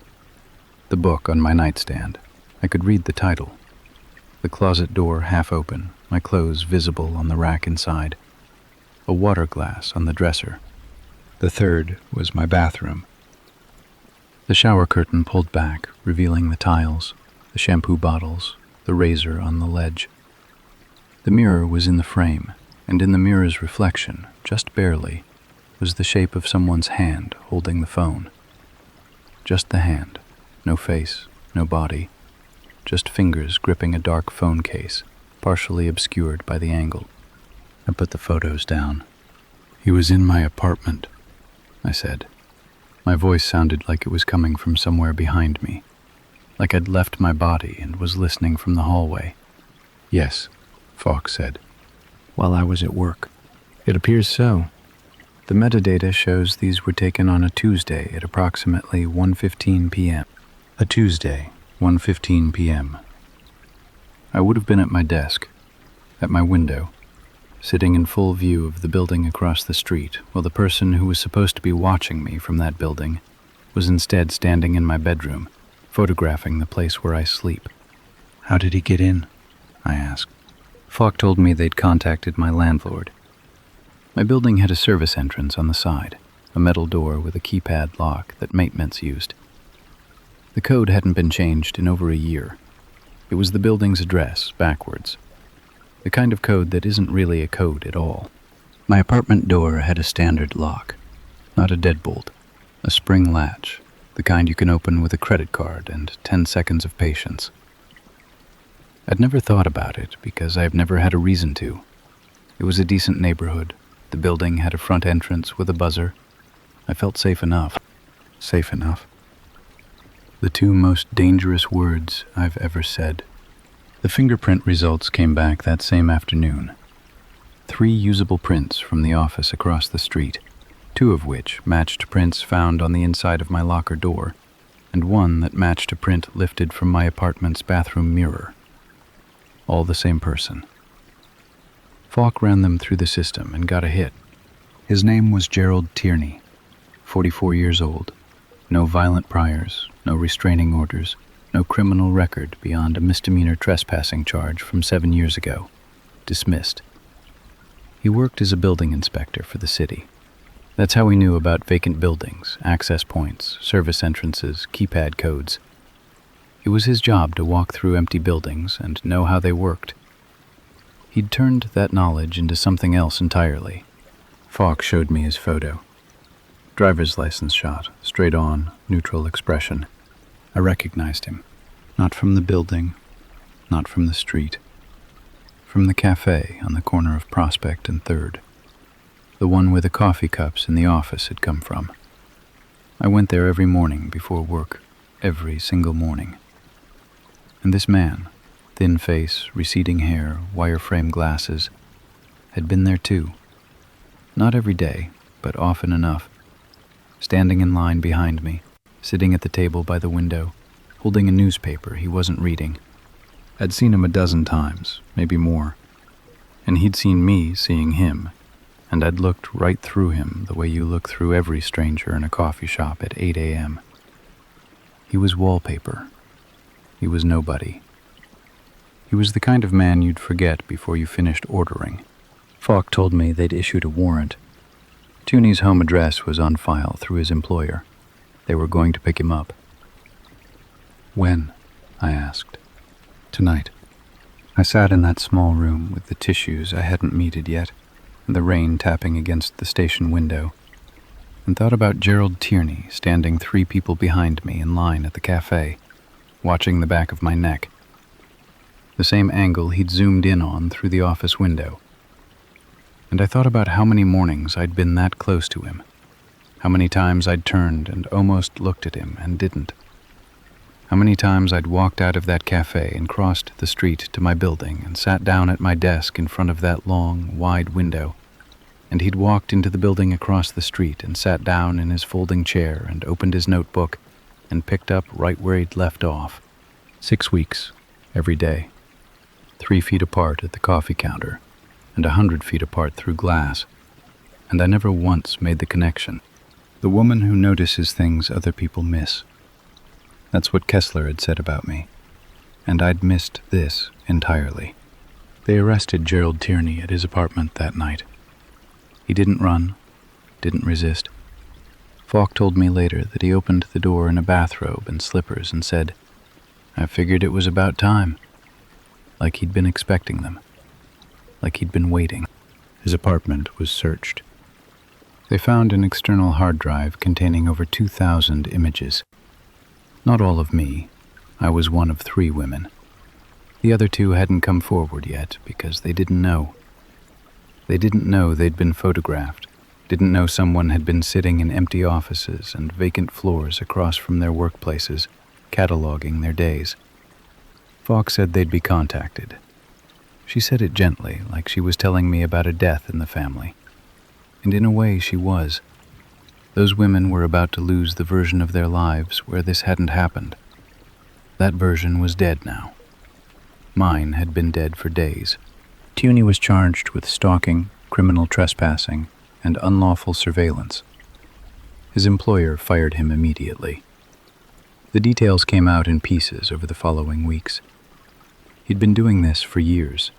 The book on my nightstand. I could read the title. The closet door half open, my clothes visible on the rack inside. A water glass on the dresser. The third was my bathroom. The shower curtain pulled back, revealing the tiles, the shampoo bottles, the razor on the ledge. The mirror was in the frame, and in the mirror's reflection, just barely, was the shape of someone's hand holding the phone. Just the hand, no face, no body, just fingers gripping a dark phone case, partially obscured by the angle. I put the photos down. "He was in my apartment," I said. My voice sounded like it was coming from somewhere behind me, like I'd left my body and was listening from the hallway. "Yes," Falk said, "while I was at work." "It appears so. The metadata shows these were taken on a Tuesday at approximately 1:15 p.m. A Tuesday, 1:15 p.m. I would have been at my desk, at my window, sitting in full view of the building across the street, while the person who was supposed to be watching me from that building was instead standing in my bedroom, photographing the place where I sleep. "How did he get in?" I asked. Falk told me they'd contacted my landlord. My building had a service entrance on the side, a metal door with a keypad lock that maintenance used. The code hadn't been changed in over a year. It was the building's address, backwards. The kind of code that isn't really a code at all. My apartment door had a standard lock, not a deadbolt, a spring latch, the kind you can open with a credit card and 10 seconds of patience. I'd never thought about it because I've never had a reason to. It was a decent neighborhood. The building had a front entrance with a buzzer. I felt safe enough. Safe enough. The two most dangerous words I've ever said. The fingerprint results came back that same afternoon. 3 usable prints from the office across the street, 2 of which matched prints found on the inside of my locker door, and 1 that matched a print lifted from my apartment's bathroom mirror. All the same person. Falk ran them through the system and got a hit. His name was Gerald Tierney, 44 years old. No violent priors, no restraining orders, no criminal record beyond a misdemeanor trespassing charge from 7 years ago. Dismissed. He worked as a building inspector for the city. That's how he knew about vacant buildings, access points, service entrances, keypad codes. It was his job to walk through empty buildings and know how they worked. He'd turned that knowledge into something else entirely. Falk showed me his photo. Driver's license shot, straight on, neutral expression. I recognized him. Not from the building, not from the street. From the cafe on the corner of Prospect and 3rd. The one where the coffee cups in the office had come from. I went there every morning before work, every single morning. And this man, thin face, receding hair, wireframe glasses, had been there too. Not every day, but often enough. Standing in line behind me, sitting at the table by the window, holding a newspaper he wasn't reading. I'd seen him a dozen times, maybe more. And he'd seen me seeing him, and I'd looked right through him the way you look through every stranger in a coffee shop at 8 a.m. He was wallpaper. He was nobody. He was the kind of man you'd forget before you finished ordering. Falk told me they'd issued a warrant. Tooney's home address was on file through his employer. They were going to pick him up. "When?" I asked. "Tonight." I sat in that small room with the tissues I hadn't meted yet, and the rain tapping against the station window, and thought about Gerald Tierney standing 3 people behind me in line at the cafe, watching the back of my neck. the same angle he'd zoomed in on through the office window. And I thought about how many mornings I'd been that close to him, how many times I'd turned and almost looked at him and didn't, how many times I'd walked out of that cafe and crossed the street to my building and sat down at my desk in front of that long, wide window, and he'd walked into the building across the street and sat down in his folding chair and opened his notebook and picked up right where he'd left off. 6 weeks, every day, 3 feet apart at the coffee counter and 100 feet apart through glass, and I never once made the connection. The woman who notices things other people miss. That's what Kessler had said about me, and I'd missed this entirely. They arrested Gerald Tierney at his apartment that night. He didn't run, didn't resist. Falk told me later that he opened the door in a bathrobe and slippers and said, "I figured it was about time." Like he'd been expecting them. Like he'd been waiting. His apartment was searched. They found an external hard drive containing over 2,000 images. Not all of me. I was one of 3 women. The other 2 hadn't come forward yet because they didn't know. They didn't know they'd been photographed, didn't know someone had been sitting in empty offices and vacant floors across from their workplaces, cataloging their days. Falk said they'd be contacted. She said it gently, like she was telling me about a death in the family. And in a way she was. Those women were about to lose the version of their lives where this hadn't happened. That version was dead now. Mine had been dead for days. Tierney was charged with stalking, criminal trespassing, and unlawful surveillance. His employer fired him immediately. The details came out in pieces over the following weeks. He'd been doing this for years,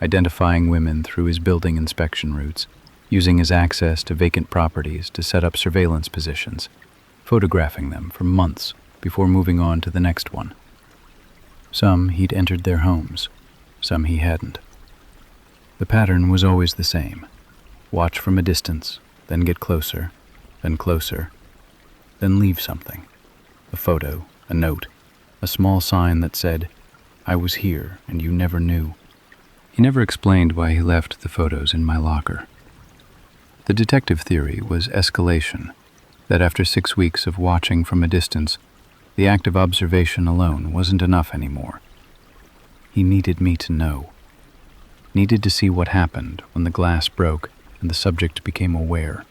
identifying women through his building inspection routes, using his access to vacant properties to set up surveillance positions, photographing them for months before moving on to the next one. Some he'd entered their homes, some he hadn't. The pattern was always the same. Watch from a distance, then get closer, then closer, then leave something. A photo, a note, a small sign that said, "I was here and you never knew." He never explained why he left the photos in my locker. The detective theory was escalation, that after 6 weeks of watching from a distance, the act of observation alone wasn't enough anymore. He needed me to know. Needed to see what happened when the glass broke and the subject became aware.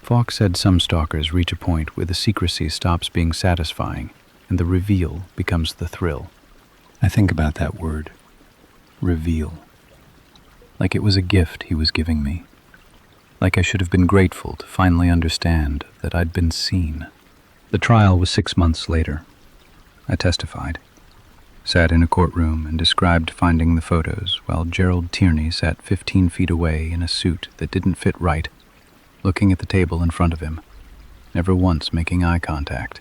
Falk said some stalkers reach a point where the secrecy stops being satisfying and the reveal becomes the thrill. I think about that word, reveal. Like it was a gift he was giving me. Like I should have been grateful to finally understand that I'd been seen. The trial was 6 months later. I testified. Sat in a courtroom and described finding the photos while Gerald Tierney sat 15 feet away in a suit that didn't fit right, looking at the table in front of him, never once making eye contact.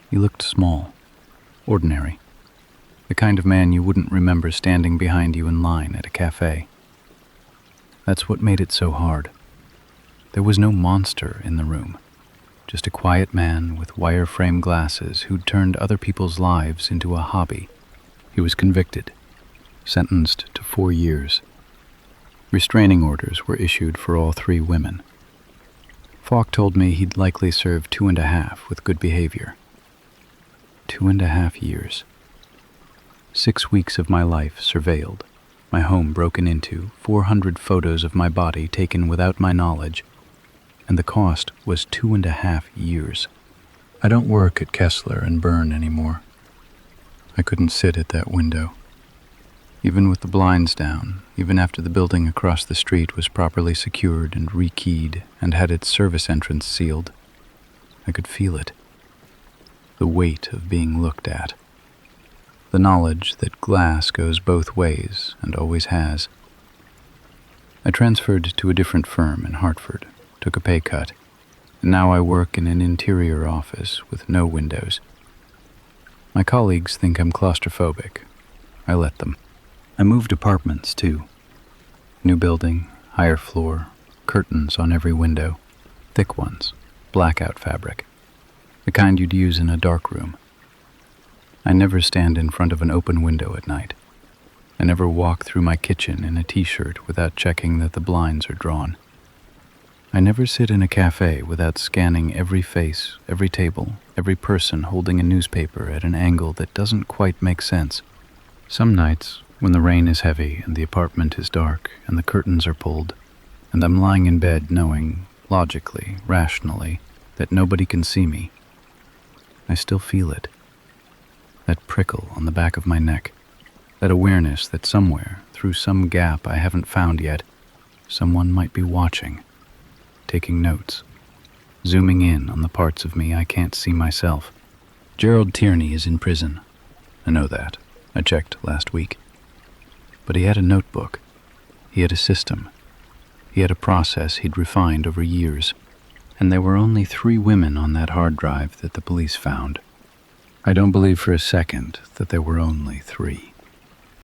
He looked small, ordinary, the kind of man you wouldn't remember standing behind you in line at a cafe. That's what made it so hard. There was no monster in the room. Just a quiet man with wire-frame glasses who'd turned other people's lives into a hobby. He was convicted, sentenced to 4 years. Restraining orders were issued for all 3 women. Falk told me he'd likely serve 2.5 with good behavior. 2.5 years. 6 weeks of my life surveilled, my home broken into, 400 photos of my body taken without my knowledge, and the cost was 2.5 years. I don't work at Kessler and Byrne anymore. I couldn't sit at that window. Even with the blinds down, even after the building across the street was properly secured and rekeyed and had its service entrance sealed, I could feel it. The weight of being looked at. The knowledge that glass goes both ways and always has. I transferred to a different firm in Hartford, took a pay cut, and now I work in an interior office with no windows. My colleagues think I'm claustrophobic. I let them. I moved apartments, too. New building, higher floor, curtains on every window, thick ones, blackout fabric, the kind you'd use in a dark room. I never stand in front of an open window at night. I never walk through my kitchen in a t-shirt without checking that the blinds are drawn. I never sit in a cafe without scanning every face, every table, every person holding a newspaper at an angle that doesn't quite make sense. Some nights, when the rain is heavy and the apartment is dark and the curtains are pulled, and I'm lying in bed knowing, logically, rationally, that nobody can see me, I still feel it. That prickle on the back of my neck, that awareness that somewhere, through some gap I haven't found yet, someone might be watching, taking notes, zooming in on the parts of me I can't see myself. Gerald Tierney is in prison. I know that. I checked last week. But he had a notebook. He had a system. He had a process he'd refined over years. And there were only 3 women on that hard drive that the police found. I don't believe for a second that there were only 3.